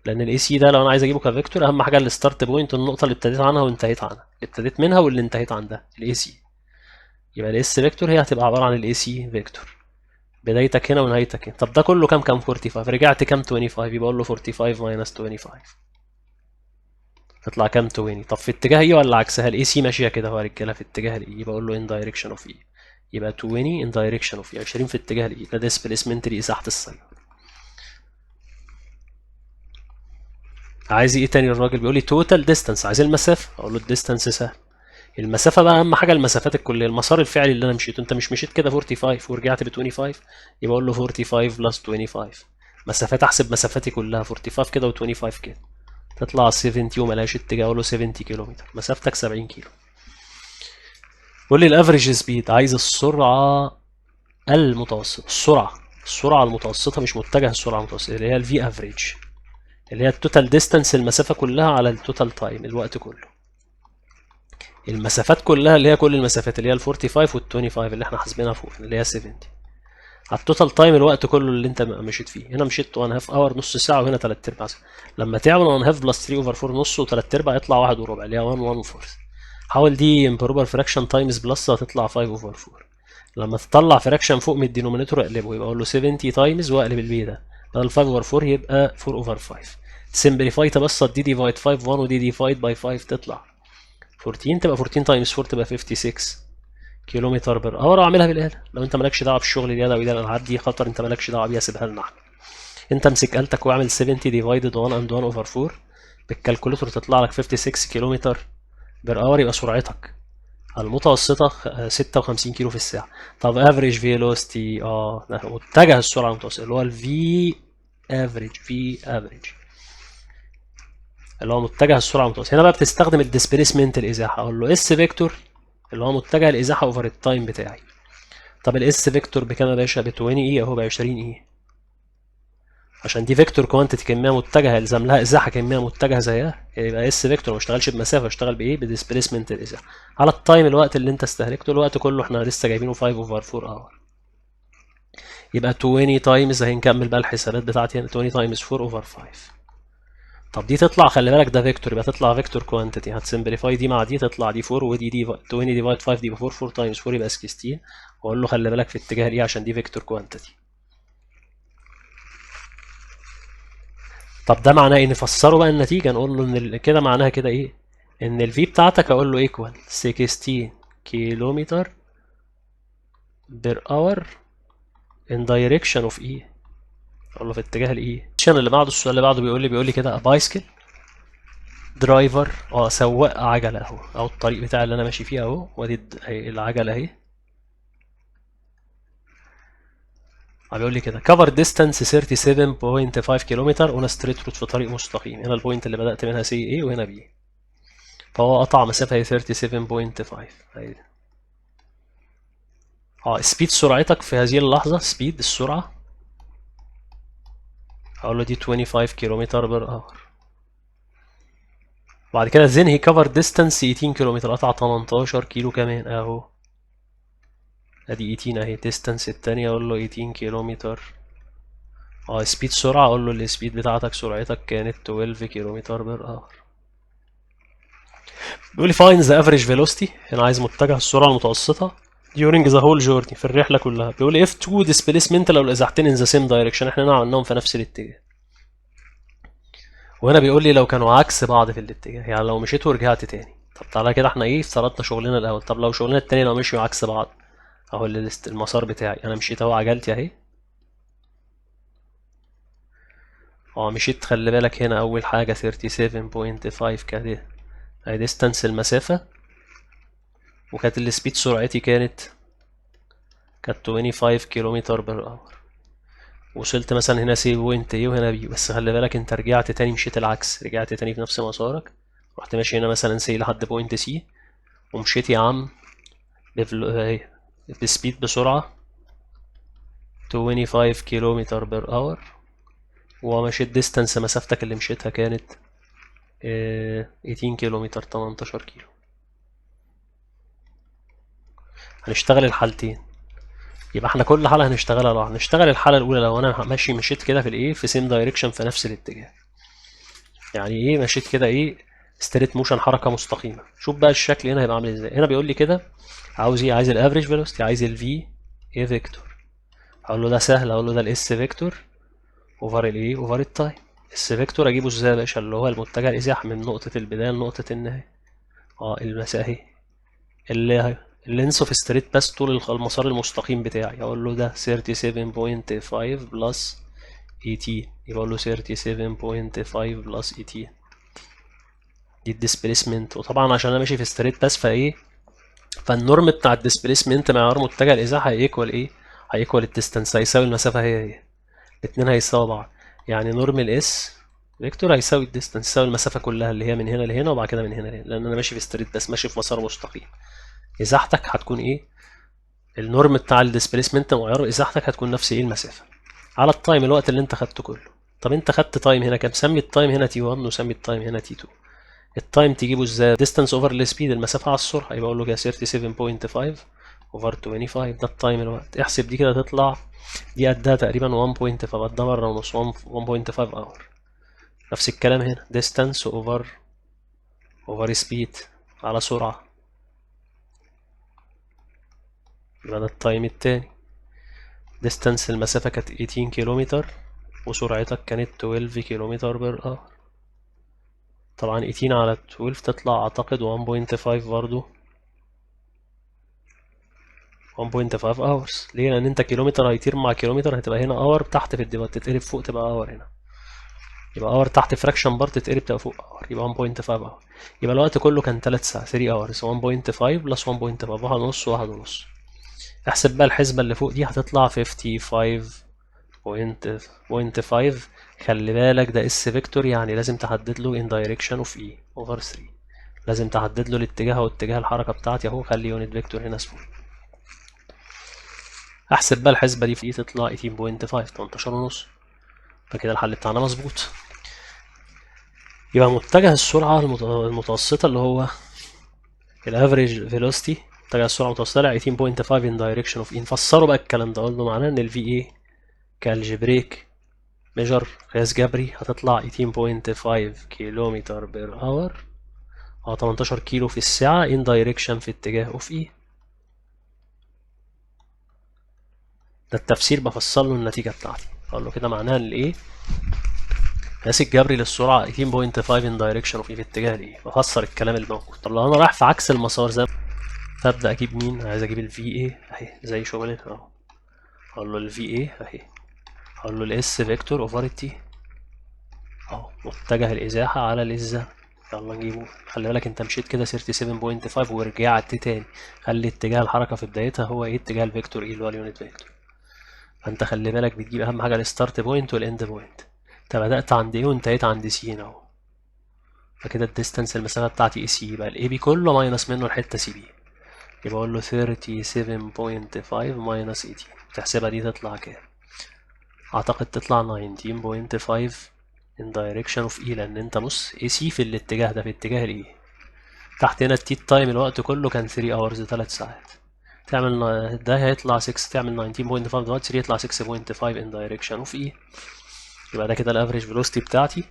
لان الاي سي ده لو انا عايز اجيبه كفيكتور اهم حاجه الستارت بوينت، النقطه اللي ابتديت عنها وانتهيت عنها، ابتديت منها واللي انتهيت عندها الاي سي. يبقى الاس فيكتور هي هتبقى عباره عن الاي سي فيكتور، بدايتك هنا ونهايتك هنا. طب ده كله كام 45، رجعت كام 25، يبقى اقول له 45 ماينس 25 تطلع كام 20. طب في اتجاه ايه ولا عكسها؟ الاي سي ماشيه كده هو يا رجاله في اتجاه الاي، يبقى اقول له ان دايركشن اوف اي، يبقى 20 ان دايركشن اوف اي، 20 في اتجاه الاي. ده ديسبيسمنت لإزاحة السيارة. عايز ايه تاني الراجل؟ بيقول لي توتال ديستانس، عايز المسافه. اقول له الديستانس سهل، المسافه بقى اهم حاجه المسافات الكليه، المسار الفعلي اللي انا مشيته. انت مش مشيت كده 45 ورجعت ب 25، يبقى اقول له 45 بلس 25. مسافات احسب مسافاتي كلها 45 كده و25 كده، تطلع 70 وملهاش اتجاه. اقول له 70 كيلومتر، مسافتك 70 كيلو. قول لي الافريج سبيد، عايز السرعه المتوسطه. السرعه المتوسطه مش متجه السرعه المتوسطه، اللي هي الفي افريج، اللي هي التوتال ديستانس، المسافه كلها على التوتال تايم، الوقت كله. المسافات كلها اللي هي كل المسافات اللي هي ال 45 وال 25 اللي احنا حاسبينها فوق اللي هي 70، على التوتال تايم الوقت كله اللي انت مشيت فيه. هنا مشيت 1/2 اور، نص ساعه، وهنا 3/4 ساعه. لما تعمل 1/2 بلس 3 اوفر 4 نص و3/4 يطلع 1 وربع اللي هي 1 1 4. حاول دي امبروبر فراكشن تايمز بلس هتطلع 5 اوفر 4. لما تطلع فراكشن فوق من الدينومينيتور اقلبه، يبقى اقول له 70 تايمز واقلب البي ده بدل 5 اوفر 4 يبقى 4 اوفر 5. سمبليفاي تبسط دي ديفايد 5 1 ودي ديفايد باي 5 تطلع 14. تبقى 14 تايمز 4 تبقى 56 كيلومتر بر اور. واعملها بالاله لو انت مالكش دعوه بالشغل اليدوي ده، الالعاب دي خطر، انت مالكش دعوه بيها، سيبها لنا احنا. انت امسك آلتك واعمل 70 ديفايدد 1 اند 1 اوفر 4 بالكالكوليتور تطلع لك 56 كيلومتر بر اور. يبقى سرعتك المتوسطه 56 كيلو في الساعه. طب افريج فيلوسيتي، متجه السرعه المتوسطه اللي هو الفي افريج، اللي هو متجه السرعه المتوسطه. هنا بقى بتستخدم الديسبيسمنت الازاحه، اقول له اس فيكتور اللي هو متجه الازاحه اوفر التايم بتاعي. طب الاس فيكتور بكام يا باشا؟ ب 20 اي اهو، ب 20 اي، عشان دي فيكتور كوانتيتي كميه متجهه يلزم لها ازاحه كميه متجهه زيها، يبقى اس فيكتور ما اشتغلش بمسافه، اشتغل بايه؟ بديسبيسمنت الازاحه على التايم، الوقت اللي انت استهلكته. الوقت كله احنا لسه جايبينه 5 اوفر 4 اور، يبقى 20 تايمز، هنكمل بقى الحسابات بتاعتي هنا. 20 تايمز 4 اوفر 5. طب دي تطلع، خلي بالك ده فيكتور، يبقى تطلع فيكتور كوانتيتي، هتسمبليفاي دي مع دي تطلع دي 4، ودي 20 ديفايد 5 دي 4، 4 تايمز 4 يبقى 16. واقول له خلي بالك في اتجاه الايه عشان دي فيكتور كوانتيتي. طب ده معناه ايه؟ نفسره بقى النتيجه، نقول له ان كده معناها كده ايه؟ ان الفي بتاعتك اقول له ايكوال 16 كيلومتر بير اور ان دايركشن اوف اي، اقول له في اتجاه الاي. الشان اللي بعده، السؤال اللي بعده بيقول لي كده بايسكل درايفر، سواق عجله اهو، او الطريق بتاعي اللي انا ماشي فيه اهو، وادي العجله اهي. بيقول لي كده كفر ديستانس 37.5 كيلومتر اون ستريت روت، في طريق مستقيم. هنا البوينت اللي بدأت منها سي ايه وهنا بي، فهو قطع مسافة هي 37.5 اهي. سبيد سرعتك في هذه اللحظة، سبيد السرعة هقول له دي 25 كيلومتر بر اور. بعد كده then he covered distance 18 كيلومتر، قطع 18 كيلو كمان اهو، ادي 18 اهي. distance التانية اقول له 18 كيلومتر. سبيد سرعة اقول له السبيد بتاعتك سرعتك كانت 12 كيلومتر بر اور. بيقول لي find the average velocity، هنا عايز متجه السرعة المتوسطة during the whole journey، في الرحلة كلها. بيقول لي if two displacement، لو الازاحتين in the same direction، احنا هنا عملناهم في نفس الاتجاه. وهنا بيقول لي لو كانوا عكس بعض في الاتجاه، يعني لو مشيت ورجعت تاني. طب تعالى كده احنا افترضنا شغلنا الاول. طب لو شغلنا التاني لو مشيوا عكس بعض، اهو المسار بتاعي انا مشيت اهو، عجلتي اهي. مشيت، خلي بالك هنا اول حاجة 37.5 كده اهي ديستانس المسافة، وكانت السبيد سرعتي كانت 25 كيلومتر بر اور. وصلت مثلا هنا سي بوينت ايه وهنا بي، بس خلي بالك انت رجعت تاني مشيت العكس، رجعت تاني في نفس مسارك، رحت ماشي هنا مثلا سي لحد بوينت سي، ومشيت يا عم بسبيد بسرعة 25 كيلومتر بر اور، ومشيت ديستانس مسافتك اللي مشيتها كانت 18 كيلومتر، 18 كيلو. هنشتغل الحالتين، يبقى احنا كل حالة هنشتغلها لوحدها. هنشتغل الحالة الأولى لو أنا مشيت كده في الإيه في سيم دايركشن في نفس الاتجاه. يعني إيه مشيت كده إيه ستريت موشن، حركة مستقيمة. شوف بقى الشكل هنا هيبقى عامل إزاي. هنا بيقول لي كده عاوز إيه، عايز الأفريج فيلوسيتي، عايز الفي إيه فيكتور. هقول له ده سهل، هقول له ده الإس فيكتور أوفر الإيه أوفر التايم. الإس فيكتور أجيبه إزاي يا باشا؟ اللي هو المتجه الإزاح من نقطة البداية لنقطة النهاية. المسافة أهي اللي اللينس اوف ستريت باس، طول المسار المستقيم بتاعي. اقول له ده 37.5 بلس 18، يبقى اقول له 37.5 بلس 18 دي الديسبيسمنت. وطبعا عشان انا ماشي في ستريت باس فايه، فالنورم بتاع الديسبيسمنت معيار متجه الازاحه هيكوال ايه، هيكوال الديستانس، هيساوي المسافه هي الاتنين هيساوي بعض. يعني نورم الاس فيكتور هيساوي الديستانس، يساوي المسافه كلها اللي هي من هنا لهنا وبعد كده من هنا لهنا، لان انا ماشي في ستريت باس، ماشي في مسار مستقيم. ازاحتك هتكون ايه، النورم بتاع الديسبيسمنت معيار ازاحتك هتكون نفس ايه المسافه على التايم، الوقت اللي انت خدته كله. طب انت خدت تايم هنا كام؟ سمي التايم هنا تي 1 وسمي التايم هنا تي 2. التايم تجيبه ازاي؟ ديستانس اوفر السبيد، المسافه على السرعه، يبقى اقول له كده 37.5 اوفر 25، ده التايم الوقت. احسب دي كده تطلع دي قدها تقريبا 1 فبقى مره ونص 1.5 اور. نفس الكلام هنا ديستانس اوفر سبيد على سرعه، يبقى ده التايم التاني. ديستانس المسافة كانت 18 كيلومتر وسرعتك كانت 12 كيلومتر بر اور. طبعا 18 على 12 تطلع اعتقد 1.5 برضو، 1.5 hours. ليه؟ لان انت كيلومتر هيطير مع كيلومتر هتبقى هنا اور تحت في الديفايد، تتقلب فوق تبقى اور هنا، يبقى اور تحت فراكشن بار تتقلب تبقى فوق اور، يبقى 1.5 اور. يبقى الوقت كله كان 3 ساعات 3 hours، 1.5 بلس 1.5 واحد ونص واحد ونص. احسب بقى الحسبة اللي فوق دي هتطلع 55.5. خلي بالك ده اس فيكتور، يعني لازم تحدد له in direction of e over 3، لازم تحدد له الاتجاه واتجاه الحركة بتاعتي اهو، خلي يونت فيكتور هنا اسمه. احسب بقى الحسبة دي في تطلع 18.5، 18 ونص. فكده الحل بتاعنا مظبوط. يبقى متجه السرعة المتوسطة اللي هو الافريج فيلوسيتي، متجه السرعة المتوسطة 18.5 in direction of e. نفسره بقى الكلام ده، اقول له معناه ان ال VA كالجبريك ميجر قياس جبري هتطلع 18.5 كيلومتر بير اور، 18 كيلو في الساعة in direction في اتجاه اوف اي. ده التفسير بفصل له النتيجة بتاعتي، اقول له كده معناها ان الايه قياس الجبري للسرعة 18.5 in direction اوف اي في اتجاه الايه، بفسر الكلام الموجود. طب لو انا رايح في عكس المسار زي فابدا اجيب مين؟ عايز اجيب الفي اي اهي زي شغلنا اهو، اقول له الفي اي اهي، اقول له الاس فيكتور اوفر التي اهو، متجه الازاحة على الازاحة. يلا نجيبه. خلي بالك انت مشيت كده 37.5 ورجعت تاني، خلي اتجاه الحركة في بدايتها هو ايه اتجاه الفيكتور ايه اللي هو اليونت فيكتور. فانت خلي بالك بتجيب اهم حاجة الستارت بوينت والاند بوينت. انت بدأت عند ايه وانتهيت عند سي اهو، فكده الديستانس المسافة بتاعتي اي سي، يبقى الاي بي كله ماينس منه الحتة سي بي، يبقى اقول له 37.5 ماينس 18. تحسبها دي تطلع كام؟ اعتقد تطلع 19.5 in direction of E، لان انت بص AC في الاتجاه ده في اتجاه الاي. تحت هنا التيت تايم الوقت كله كان 3 hours 3 ساعات. تعمل ده هيطلع 6، تعمل 19.5 دلوقتي 3 يطلع 6.5 in direction of E. يبقى ده كده الافريج فيلوسيتي بتاعتي.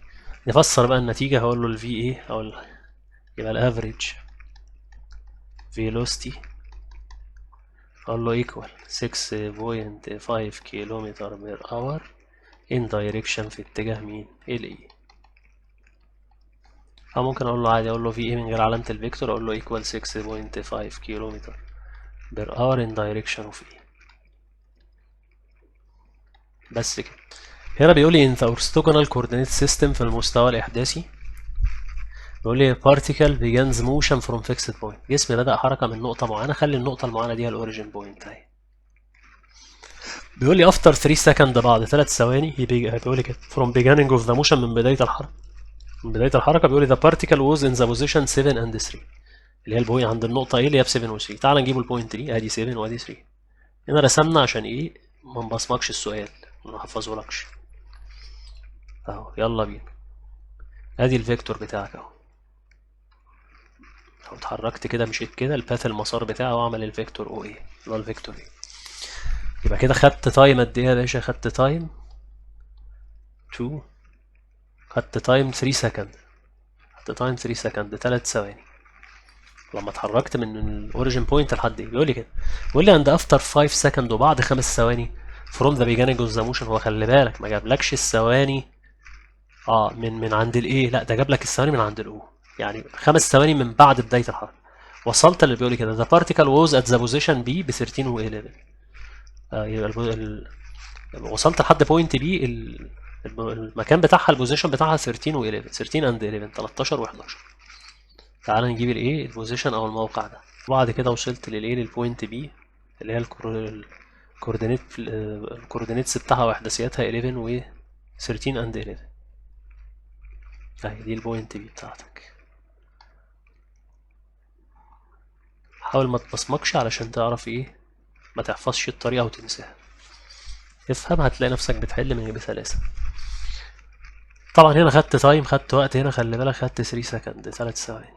نفسر بقى النتيجة، هقول له ال VA او يبقى الافريج فيلوسيتي اقول له equal 6.5 كيلومتر بير اور in direction في اتجاه مين؟ ال E. او ممكن اقول له عادي، اقول له في ايه من غير علامة الفيكتور، اقول له equal 6.5 كيلومتر per hour in direction of A. بس كده. هنا بيقول لي in the orthogonal coordinate system في المستوى الإحداثي، بيقول لي particle begins motion from fixed point. جسم بدأ حركة من نقطة معينة، خلي النقطة المعينة دي هي الأوريجين بوينت أهي. بيقول لي after 3 سكند، بعد 3 ثواني، بيقول لي كده from beginning of the motion، من بداية الحركة. من بداية الحركة بيقول لي the particle was in the position 7 and 3، اللي هي البوينت عند النقطة ايه اللي هي ب 7 و 3. تعال نجيب البوينت دي، ادي 7 وادي 3. هنا رسمنا عشان ايه؟ ما نبصمكش السؤال، ما نحفظهولكش. اهو يلا بينا. ادي الفيكتور بتاعك اهو. لو اتحركت كده مشيت كده، الباث المسار بتاعه واعمل الفيكتور او ايه اللي هو الفيكتور ايه. يبقى كده خدت تايم قد ايه يا باشا؟ خدت تايم 2، خدت تايم 3 سكند، خدت تايم 3 سكند 3 ثواني لما اتحركت من الاوريجين بوينت لحد ايه. بيقول لي كده، بيقول لي عند افتر 5 سكند، وبعد 5 ثواني فروم ذا بيجانينج اوف ذا موشن. هو خلي بالك ما جابلكش الثواني من عند الايه، لا ده جاب لك الثواني من عند الاو، يعني 5 ثواني من بعد بدايه الحركه. وصلت اللي بيقول لي كده the particle was at the position B ب 13 و 11. يبقى وصلت لحد بوينت بي، المكان بتاعها البوزيشن بتاعها 13 و 11، 13 اند 11، 13 و11. تعال نجيب الايه البوزيشن او الموقع ده. وبعد كده وصلت للايه للبوينت بي اللي هي الكوردينيت، الكوردينيتس بتاعها واحداثياتها 11 و 13 اند 11. اهي دي البوينت بي بتاعتك. حاول ما تبصمكش علشان تعرف ايه، ما تحفظش الطريقة وتنساها. افهم هتلاقي نفسك بتحل من بسلاسة. طبعا هنا خدت تايم، خدت وقت. هنا خلي بالك خدت 3 سكند 3 ثواني.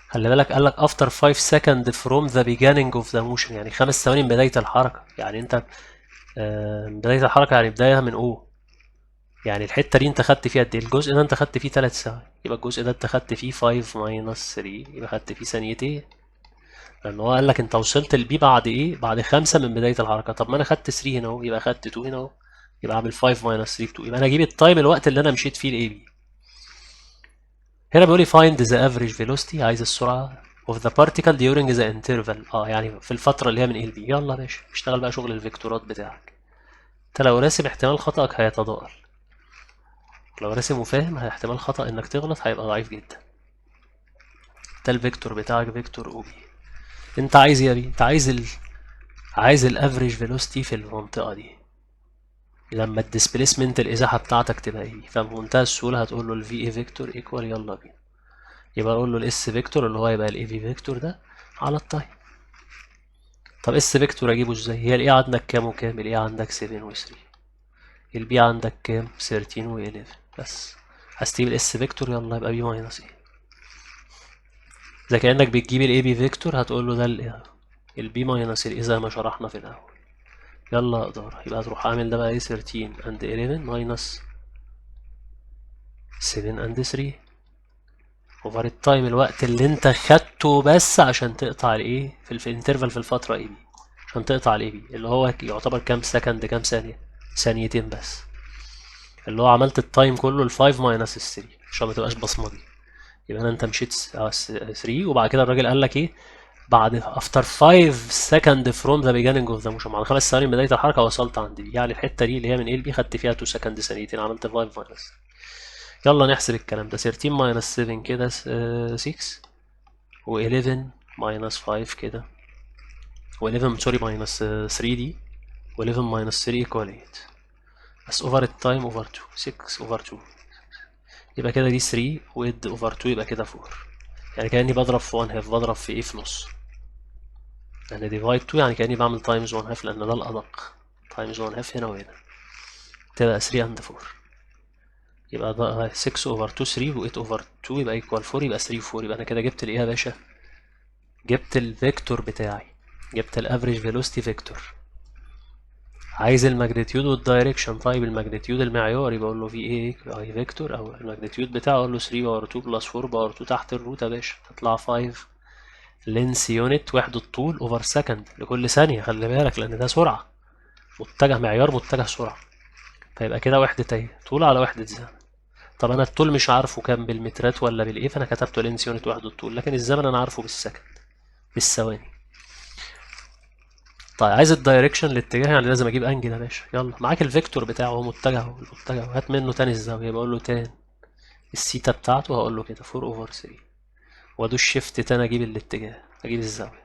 خلي بالك قالك after 5 سكند from the beginning of the motion، يعني 5 ثواني من بداية الحركة. يعني انت بداية الحركة يعني بداية من O، يعني الحتة دي انت خدت فيها قد ايه؟ الجزء ده انت خدت فيه 3 ثواني، يبقى الجزء ده انت خدت فيه 5 minus 3، يبقى خدت فيه ثانيتين. لان هو قال لك انت وصلت للبي بعد ايه؟ بعد 5 من بداية الحركة. طب ما انا خدت 3 هنا اهو، يبقى خدت 2 هنا اهو، يبقى اعمل 5 minus 3 2، يبقى انا اجيب التايم الوقت اللي انا مشيت فيه لاي بي. هنا بيقول لي find the average velocity، عايز السرعة of the particle during the interval، يعني في الفترة اللي هي من ال بي. يلا يا باشا اشتغل بقى شغل الفيكتورات بتاعك. انت لو راسم احتمال خطأك هيتضاءل، لو راسم وفاهم احتمال خطأ انك تغلط هيبقى ضعيف جدا. ده الفيكتور بتاعك فيكتور او بي. انت عايز ايه يا بي؟ انت عايز الافريج فيلوسيتي في المنطقة دي لما الديسبيسمنت الازاحة بتاعتك تبقى ايه. فبمنتهى السهولة هتقول له الفي اي فيكتور ايكوال، يلا بينا، يبقى اقول له الاس فيكتور اللي هو يبقى الاي في فيكتور ده على التايم. طب اس فيكتور اجيبه ازاي؟ هي الاي عندك كام وكام؟ الاي عندك 7 و 3، البي عندك كام؟ 13 و 11. بس هستجيب الاس فيكتور، يلا يبقى بي ماينس ايه. زي كأنك بتجيب الاي بي فيكتور هتقول له ده البي ماينس الاي زي ما شرحنا في الاول. يلا اقدر، يبقى تروح عامل ده بقى ايه 13 and 11 ماينس 7 and 3 اوفر التايم، الوقت اللي انت خدته بس عشان تقطع الايه في الانترفال في الفترة اي بي، عشان تقطع الاي بي اللي هو يعتبر كام سكند، كام ثانية؟ ثانيتين بس. اللي هو عملت التايم كله ال 5 ماينس ال 3 عشان ما تبقاش بصمجي. يبقى انت مشيت 3، وبعد كده الراجل قال لك ايه؟ بعد after 5 second from the beginning of the motion، بعد 5 ثواني من بداية الحركة وصلت عند بي، يعني الحتة دي اللي هي من ال بي خدت فيها 2 سكند ثانيتين، عملت 5 ماينس. يلا نحسب الكلام ده. 13 ماينس 7 كده 6، و 11 ماينس 5 كده، و 11 سوري ماينس 3 دي، و 11 ماينس 3 equal 8. بس اوفر التايم اوفر 2، 6 اوفر 2، يبقى كده دي 3 واد اوفر 2، يبقى كده 4. يعني كأني بضرب في 1 هاف، بضرب في ايه في نص، يعني ديفايد 2 يعني كأني بعمل تايمز 1 هاف لأن ده الأدق. تايمز 1 هاف هنا وهنا تبقى 3 اند 4، يبقى ده 6 اوفر 2 3 و 8 اوفر 2 يبقى ايكوال 4، يبقى 3 4. يبقى انا كده جبت الايه يا باشا؟ جبت الفيكتور بتاعي، جبت الافريج فيلوسيتي فيكتور. عايز الماجنتيود والدايركشن. طيب الماجنتيود المعياري بقول له في ايه اي فيكتور، او الماجنتيود بتاعه اقول له 3 باور 2 بلس 4 باور 2 تحت الروت يا باشا تطلع 5 لينس يونت، وحدة طول اوفر سكند لكل ثانية. خلي بالك لأن ده سرعة، متجه معيار متجه سرعة، فيبقى كده وحدة اهي طول على وحدة زمن. طب أنا الطول مش عارفه كام بالمترات ولا بالإيه، فأنا كتبته لينس يونت وحدة طول، لكن الزمن أنا عارفه بالسكند بالثواني. طيب عايز الدايركشن الاتجاه، يعني لازم اجيب انجل يا باشا. يلا معاك الفيكتور بتاعه، هو متجهه المتجه، هات منه تاني الزاويه. بقول له تان السيتا بتاعته، هقول له كده 4/3، وادوس شيفت تاني اجيب الاتجاه، اجيب الزاويه.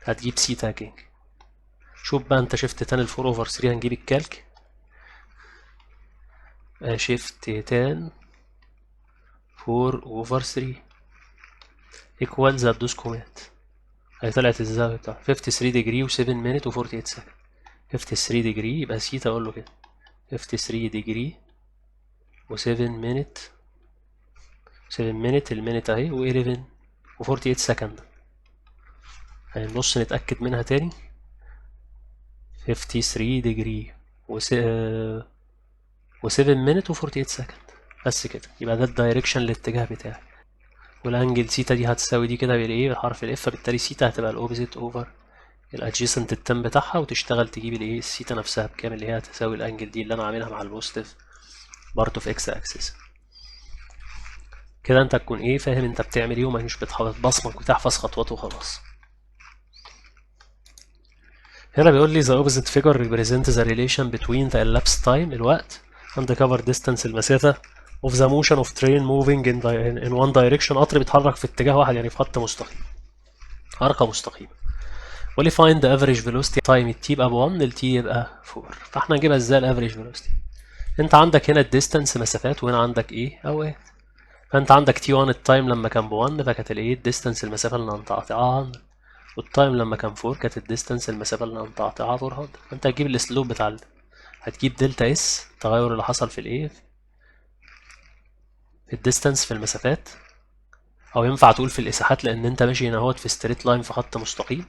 هتجيب سيتا يا كينج. شوف بقى انت شيفت تاني ال 4/3 هنجيب الكالك. شيفت تان 4/3 ايكوالز، هتدوس كومات. هي طلعت الزاويه بتاعته 53 ديجري و7 مينت و48 سكند. 53 ديجري يبقى سيتا، اقول له كده 53 ديجري و7 مينت، 7 مينت المينت اهي، و11 و48 سكند. هنبص نتأكد منها تاني. 53 ديجري و7 مينت و48 سكند. بس كده يبقى ده الدايركشن الاتجاه بتاعي. والانجل سيتا دي هتساوي دي كده بالايه، بالحرف الاف، فبالتالي سيتا هتبقى الاوبزيت اوفر الادجيسنت التم بتاعها، وتشتغل تجيب الايه السيتا نفسها بكام، اللي هي هتساوي الانجل دي اللي انا عاملها مع البوزيتيف بارت اوف اكس اكسس. كده انت تكون ايه فاهم انت بتعمل ايه، ومش بتبصمك وتحفظ خطواته وخلاص. هنا بيقول لي the opposite figure represents the relation between the elapsed time الوقت and the cover distance المسافة of the motion of train moving in one direction، قطر بيتحرك في اتجاه واحد يعني في خط مستقيم، حركة مستقيمة. ولي find the average velocity time التي يبقى ب1 التي يبقى 4. فاحنا نجيبها ازاي الافريج velocity؟ انت عندك هنا الديستانس مسافات، وهنا عندك ايه اوقات. فانت عندك تي 1 التايم لما كان ب1 فكانت الايه الديستانس المسافة اللي هنقطعها، والتايم لما كان 4 كانت الديستانس المسافة اللي هنقطعها 400. فانت هتجيب الاسلوب بتاع هتجيب دلتا اس التغير اللي حصل في الايه في الديستانس في المسافات، او ينفع تقول في الاساحات لان انت ماشي هنا اهوت في ستريت لاين في خط مستقيم،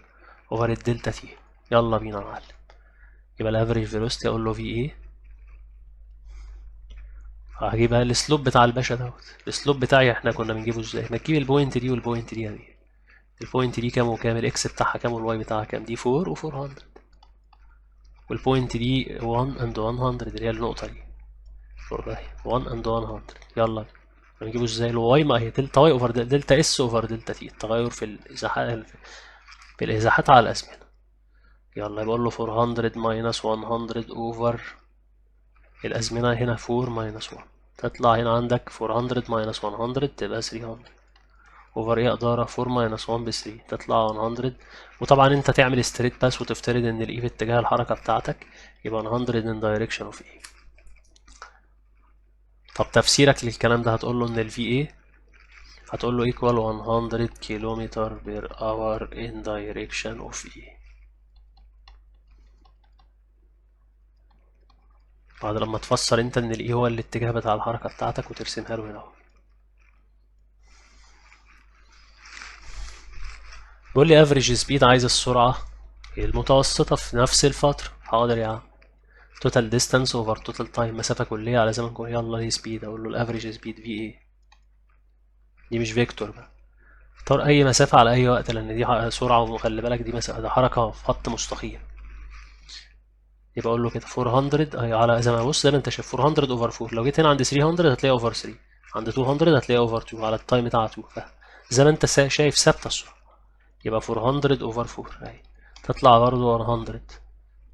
اوفر الدلتا تي. يلا بينا يا معلم. يبقى الافريج فيلوسيتي اقول له في ايه، هجيبها الاسلوب بتاع الباشا دوت. الاسلوب بتاعي احنا كنا بنجيبه ازاي؟ ما تجيب البوينت دي والبوينت دي يعني. البوينت دي كام وكام، الاكس بتاعها كام والواي بتاعها كام، دي 4 و400، والبوينت دي 1 and 100 اللي هي النقطة دي، والله 1 and 100. يلا هنجيبه ازاي؟ الواي ما هي دلتا واي اوفر دلتا اس اوفر دلتا تي، التغير في الازاحات، في الازاحات على الازمنة. يلا بقول له 400 minus 100 اوفر الازمنة، هنا 4 minus 1، تطلع هنا عندك 400 minus 100 تبقى 300 اوفر ايه اقدار 4 minus 1 ب 3 تطلع 100. وطبعا انت تعمل ستريت باس وتفترض ان الاي في اتجاه الحركة بتاعتك، يبقى 100 in direction of E. طب تفسيرك للكلام ده هتقول له ان ال VA هتقول له equal 100 كيلومتر بير hour in direction of E. بعد لما تفسر انت ان ال E هو الاتجاه بتاع الحركة بتاعتك وترسمها له هنا اهو. بيقول لي average speed، عايز السرعة المتوسطة في نفس الفترة. حاضر يا عم. total distance over total time مسافة كلية على زمن كلي. يلا دي speed، اقول له الافريج speed VA. دي مش فيكتور بقى، اختار اي مسافة على اي وقت لان دي سرعة، وخلي بالك دي مسافة، ده حركة في خط مستقيم. يبقى اقول له كده 400 اهي على زي ما بص زي ما انت شايف 400 اوفر 4. لو جيت هنا عند 300 هتلاقي اوفر 3، عند 200 هتلاقي اوفر 2 على التايم بتاع 2. زي ما انت شايف ثابته السرعه. يبقى 400 اوفر 4 اهي تطلع برضه 100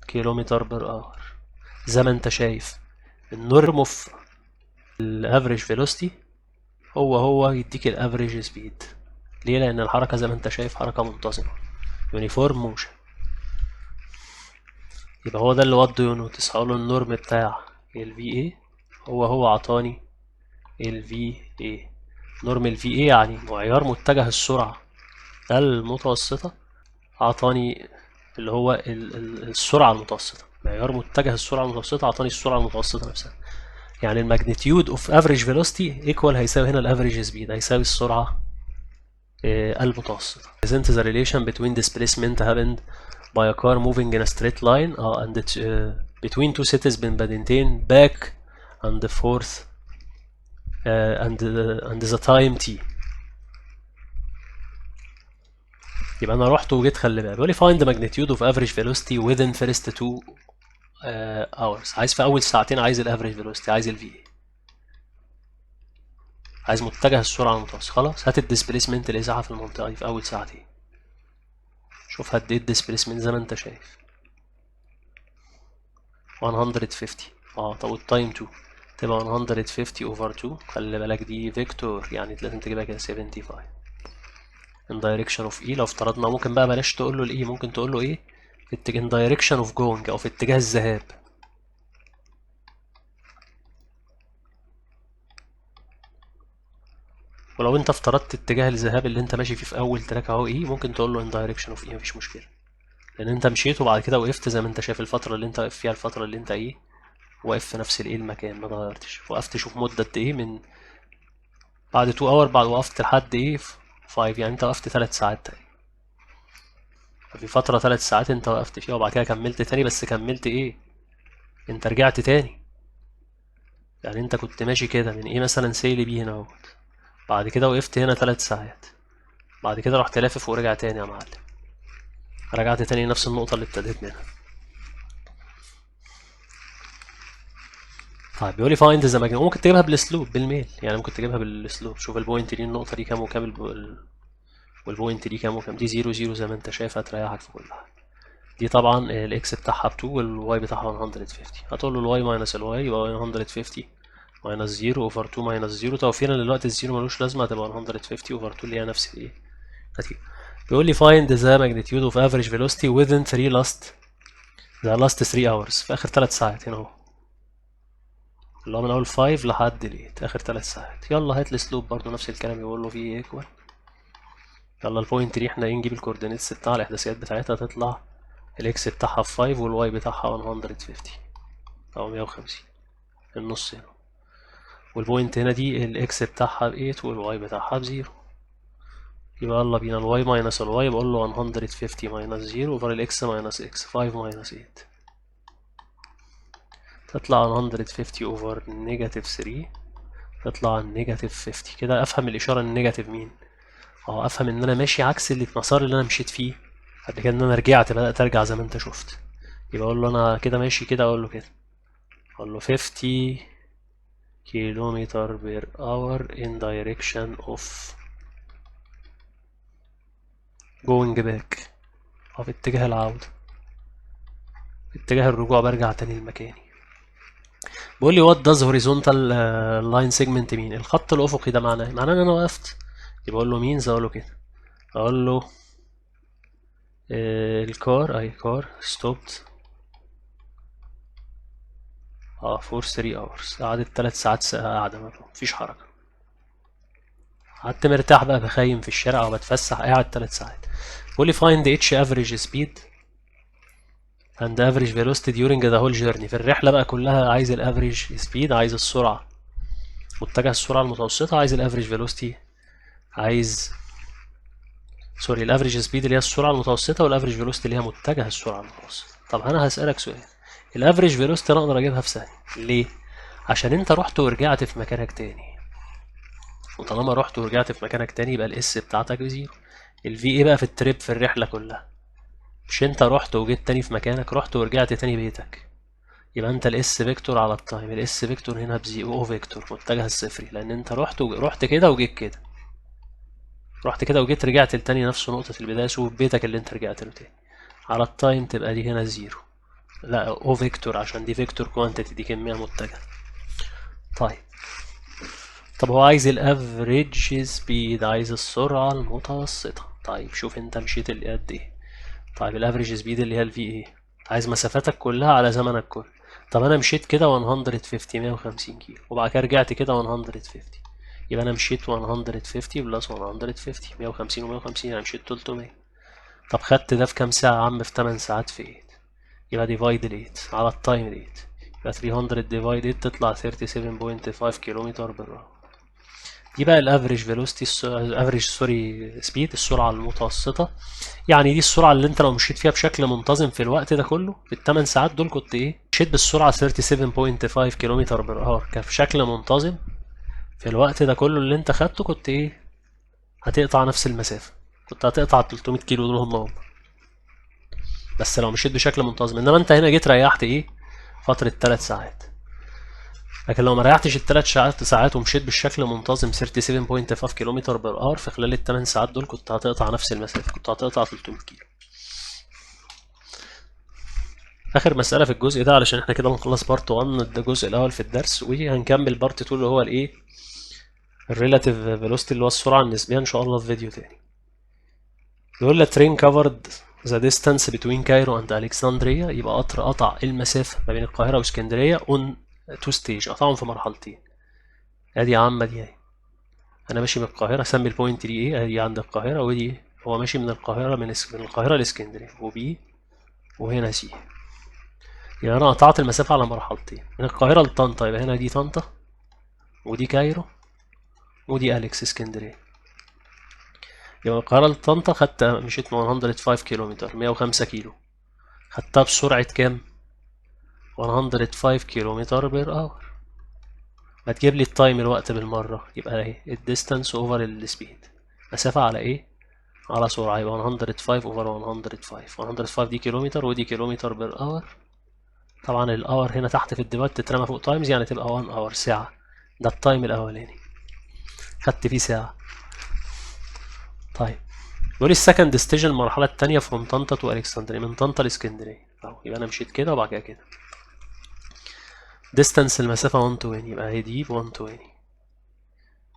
كيلومتر بير اور. زي ما انت شايف النورم اوف الافريج فيلوسيتي هو يديك الافريج سبيد. ليه؟ لان الحركه زي ما انت شايف حركه منتظمه، يونيفورم موشن. يبقى هو ده اللي وضه يونوتس. هقوله النورم بتاع ال VA هو عطاني ال VA. نورم ال VA يعني معيار متجه السرعة المتوسطة، عطاني اللي هو السرعة المتوسطة. معيار متجه السرعة المتوسطة عطاني السرعة المتوسطة نفسها. يعني الماجنتيود اوف افريج فيلوسيتي ايكوال هيساوي هنا الافريج سبيد، هيساوي السرعة المتوسطة. present the relation between displacement happened by a car moving in a straight line and between two cities بمدينتين back and forth and the time t. يبقى انا رحت وجيت. خلي بالك بيقول لي find the magnitude of average velocity within first 2 hours. عايز في اول ساعتين، عايز الافريج velocity، عايز ال v، عايز متجه السرعه المتوسط. خلاص هات الديسبيسمنت الازاحه في المنطقه دي في اول ساعتين. شوف قد ايه الديسبيسمنت زي ما انت شايف 150. طب والتايم 2 تبقى 150 اوفر 2. خلي بالك دي فيكتور يعني لازم تجيبها كده 75 in direction of E. لو افترضنا ممكن بقى بلاش تقول له الإي، ممكن تقول له ايه في in direction of going او في اتجاه الذهاب. ولو انت افترضت اتجاه الذهاب اللي انت ماشي فيه في اول تراك اهو ايه، ممكن تقول له in direction of E، مفيش مشكلة، لان انت مشيت وبعد كده وقفت زي ما انت شايف الفترة اللي انت واقف فيها، الفترة اللي انت ايه واقف في نفس الايه المكان ما اتغيرتش. وقفت شوف مدة قد ايه من بعد 2 اور بعد وقفت لحد ايه 5، يعني انت وقفت 3 ساعات تاني. ففي فترة 3 ساعات انت وقفت فيها وبعد كده كملت تاني، بس كملت ايه انت رجعت تاني. يعني انت كنت ماشي كده من ايه مثلا سيلي بيه هنا اهوت، بعد كده وقفت هنا 3 ساعات، بعد كده رحت لافف ورجع تاني يا معلم، رجعت تاني نفس النقطة اللي ابتديت منها. طيب بيقول لي فايند ذا ماجنتيود، ممكن تجيبها بالاسلوب بالميل، يعني ممكن تجيبها بالاسلوب. شوف البوينت دي النقطة دي كام وكام والبوينت دي كام وكام. دي 0 0 زي ما انت شايف هتريحك في كل حاجة. دي طبعا الاكس بتاعها ب 2 والواي بتاعها 150. هتقول له الواي ماينس الواي يبقى 150 ماينس 0 اوفر 2 ماينس 0. توفيرا للوقت الزيرو ملوش لازمة، هتبقى 150 اوفر 2 اللي هي نفس الايه نتيجة. بيقول لي find the magnitude of average velocity within the last 3 hours، في آخر 3 ساعات هنا اهو، اللي هو من أول 5 لحد 8 آخر 3 ساعات. يلا هات لي سلوب برضه نفس الكلام، يقول له في ايكوال. يلا البوينت دي احنا ايه نجيب الكوردينيتس بتاع الإحداثيات بتاعتها، تطلع الاكس بتاعها في 5 والواي بتاعها 150 أو 150 النص هنا، والبوينت هنا دي الاكس بتاعها ب 8 والواي بتاعها ب 0. يبقى يلا بينا الواي ماينس الواي بقول له 150 ماينس 0 اوفر الاكس ماينس اكس 5 ماينس 8، تطلع 150 اوفر نيجاتيف 3 تطلع نيجاتيف 50. كده افهم الاشاره النيجاتيف مين؟ افهم ان انا ماشي عكس المسار اللي انا مشيت فيه قبل كده، ان انا رجعت بدات ارجع زي ما انت شفت. يبقى اقول له انا كده ماشي كده، اقول له كده، اقول له 50 كيلومتر بير اور in direction of going back، في اتجاه العودة، في اتجاه الرجوع برجع تاني لمكاني. بيقول لي وات داز هوريزونتال لاين سيجمنت مين؟ الخط الافقي ده معناه ان انا وقفت. يبقى اقول له مينز، اقول له كده، اقول له الكار اي كار ستوبت فور 3 اورز، قعدت 3 ساعات قاعدة مفيش حركة، قعدت مرتاح بقى بخيم في الشارع او بتفسح، قاعد 3 ساعات. بيقول لي find اتش افريج سبيد and average velocity during the whole journey، في الرحلة بقى كلها عايز الافريج سبيد، عايز السرعة متجه السرعة المتوسطة، عايز الافريج فيلوسيتي، عايز سوري الافريج سبيد اللي هي السرعة المتوسطة، والافريج فيلوسيتي اللي هي متجه السرعة المتوسطة. طب انا هسألك سؤال، الافريج فيلوسيتي انا اقدر اجيبها في ثانية ليه؟ عشان انت رحت ورجعت في مكانك تاني، وطالما رحت ورجعت في مكانك تاني يبقى الاس بتاعتك بزيرو. الفي ايه بقى في التريب في الرحلة كلها؟ مش انت رحت وجيت تاني في مكانك، رحت ورجعت تاني بيتك، يبقى انت الاس فيكتور على التايم، الاس فيكتور هنا بزيرو، او فيكتور متجه الصفري، لان انت رحت كده وجيت كده، رحت كده وجيت رجعت لتاني نفس نقطة البداية، شوف بيتك اللي انت رجعت له تاني على التايم، تبقى دي هنا زيرو، لا او فيكتور عشان دي فيكتور كوانتيتي، دي كمية متجهة. طب هو عايز الافريج سبيد، عايز السرعة المتوسطة. طيب شوف انت مشيت اللي قد ايه. طيب الافريج سبيد اللي هي الفي ايه، عايز مسافاتك كلها على زمنك كله. طب انا مشيت كده 150 كيلو وبعد كده رجعت كده 150، يبقى انا مشيت 150 بلس 150 150 و150 يعني مشيت 300. طب خدت ده في كام ساعة يا عم؟ في 8 ساعات في 8، يبقى ديفايد 8 على التايم 8، يبقى 300 ديفايد 8 تطلع 37.5 كيلومتر بالراحة. دي بقى الافريج فيلوسيتي، الافريج سوري سبيد، السرعة المتوسطة. يعني دي السرعة اللي انت لو مشيت فيها بشكل منتظم في الوقت ده كله، في ال8 ساعات دول كنت ايه مشيت بالسرعة 37.5 كيلومتر بالار بشكل منتظم في الوقت ده كله اللي انت خدته، كنت ايه هتقطع نفس المسافة، كنت هتقطع 300 كيلو دول هم بس لو مشيت بشكل منتظم. انما انت هنا جيت ريحت ايه فترة 3 ساعات، لكن لو ما ريحتش الثلاث ساعات ومشيت بالشكل منتظم 37.5 كيلومتر بر اور في خلال ال8 ساعات دول، كنت هتقطع نفس المسافة، كنت هتقطع 300 كيلو. اخر مسألة في الجزء ده علشان احنا كده نخلص بارت 1 ده الجزء الاول في الدرس، وهنكمل بارت 2 اللي هو الايه الريلاتيف فيلوسيتي اللي هو السرعة النسبية ان شاء الله في فيديو تاني. بيقول لك train covered the distance between Cairo and Alexandria، يبقى قطر قطع المسافة ما بين القاهرة واسكندرية on two stage، قطعهم في مرحلتين. ادي يا عم دي اهي، انا ماشي من القاهرة، سمي البوينت دي ايه، ادي عند القاهرة، ودي ايه هو ماشي من القاهرة من القاهرة لاسكندرية، وبي وهنا سي. يبقى انا قطعت المسافة على مرحلتين من القاهرة لطنطا، يبقى هنا دي طنطا ودي كايرو ودي أليكس اسكندرية. يبقى من القاهرة لطنطا خدت مشيت 105 كيلومتر، 105 كيلو، خدتها بسرعة كام؟ 105 كيلومتر بير اور. ما تجيب لي التايم الوقت بالمرة، يبقى ايه الديستانس اوفر السبيد، مسافة على ايه؟ على سرعة، يبقى 105 اوفر 105. 105 دي كيلومتر ودي كيلومتر بير اور. طبعا الاور هنا تحت في الديفايد تترمى فوق تايمز، يعني تبقى 1 اور، ساعة. ده التايم الاولاني خدت فيه ساعة. طيب بيقول لي السكند ستيج المرحلة التانية فروم طنطا تو الكسندرية، من طنطا لاسكندرية اهو. يبقى انا مشيت كده وبعد كده ديستانس المسافة 120، يبقى هي دي ب 120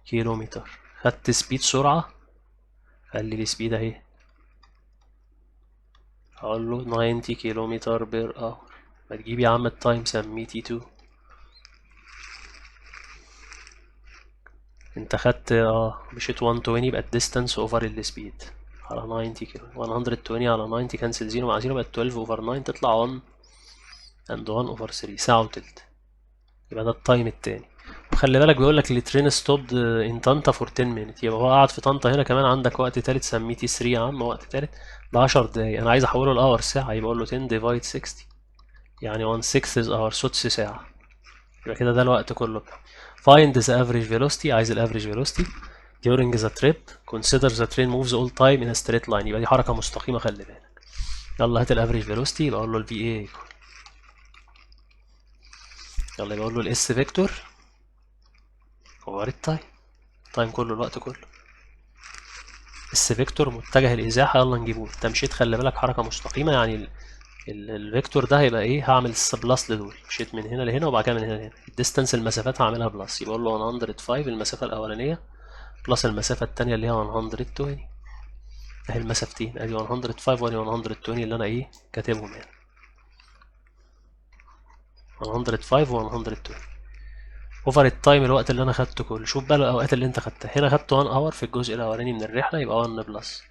كيلومتر. خدت سبيد سرعة، قال لي السبيد اهي، هقول له 90 كيلومتر بير اور. ما تجيب يا عم التايم، سميه تي 2. انت خدت مشيت 120، يبقى الديستانس اوفر السبيد على 90 كيلو. 120 على 90 كانسل 0 مع 0، بقت 12 اوفر 9 تطلع 1 and 1 اوفر 3، ساعة وتلت. يبقى ده التايم التاني. وخلي بالك بيقول لك الترين ستوبد ان طنطا فور 10 مينت، يبقى هو قاعد في طنطا هنا كمان عندك وقت تالت، سميه تي 3 يا عم، وقت تالت ده 10 دقايق. انا عايز احوله لاور ساعة، يبقى اقول له 10 ديفايد 60، يعني 1 6 اور، سدس ساعة. يبقى كده ده الوقت كله. find the average velocity، عايز الافريج velocity during the trip. consider the train moves all time in a straight line، يبقى دي حركة مستقيمة خلي بالك. يلا هات الافريج velocity، يبقى اقول له الفي اي، يلا يبقى اقول له الاس فيكتور هو التايم، التايم كله الوقت كله. اس فيكتور متجه الازاحة، يلا نجيبه. انت مشيت خلي بالك حركة مستقيمة، يعني الفيكتور ده هيبقى ايه، هعمل بلس لدول، مشيت من هنا لهنا وبعد كده من هنا لهنا. الديستانس المسافات هعملها بلس، يبقى اقول له 105 المسافة الأولانية بلس المسافة التانية اللي هي 120، اهي المسافتين، ادي 105 وادي 120 اللي انا ايه كاتبهم هنا، 105 و 120 اوفر التايم الوقت اللي انا خدته كله. شوف بقى الاوقات اللي انت خدتها، هنا خدت 1 اور في الجزء الاولاني من الرحلة، يبقى 1 بلس.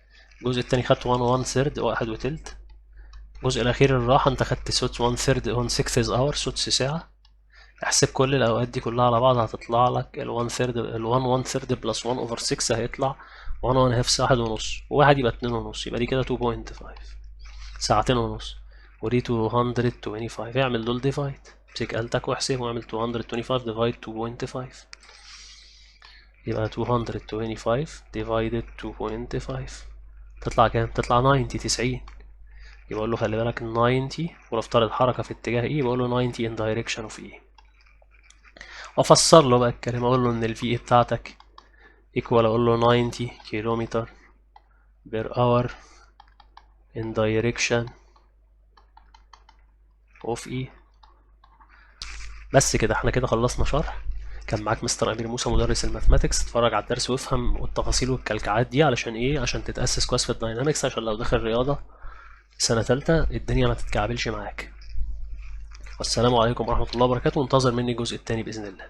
الجزء التاني خدت 1 ثيرد، 1 وتلت. الجزء الاخير الراحة انت خدت سوت 1 ثيرد 1 6 اور، سدس ساعة. احسب كل الاوقات دي كلها على بعض، هتطلع لك ال 1 ثيرد، ال 1 ثيرد بلس 1 اوفر 6 هيطلع 1 1 هاف، واحد ونص، وواحد يبقى 2 ونص، يبقى دي كده 2.5، ساعتين ونص. ودي 225، اعمل دول ديفايد، امسك آلتك واحسب واعمل 225 ديفايد 2.5، يبقى 225 ديفايدد 2.5 تطلع كام؟ تطلع 90. يبقى اقول له خلي بالك 90، ونفترض حركة في اتجاه ايه، بقول له 90 in direction of ايه، وافسر له بقى الكلام، اقول له ان الفي اي بتاعتك ايكوال، اقول له 90 كيلومتر بير اور in direction of E. بس كده احنا كده خلصنا شرح. كان معاك مستر أمير موسى مدرس الماثماتكس. اتفرج على الدرس وافهم والتفاصيل والكلكعات دي علشان ايه، عشان تتأسس كويس في الداينامكس، عشان لو داخل رياضة سنة تالتة الدنيا ما تتكعبلش معاك. والسلام عليكم ورحمة الله وبركاته، وانتظر مني الجزء التاني بإذن الله.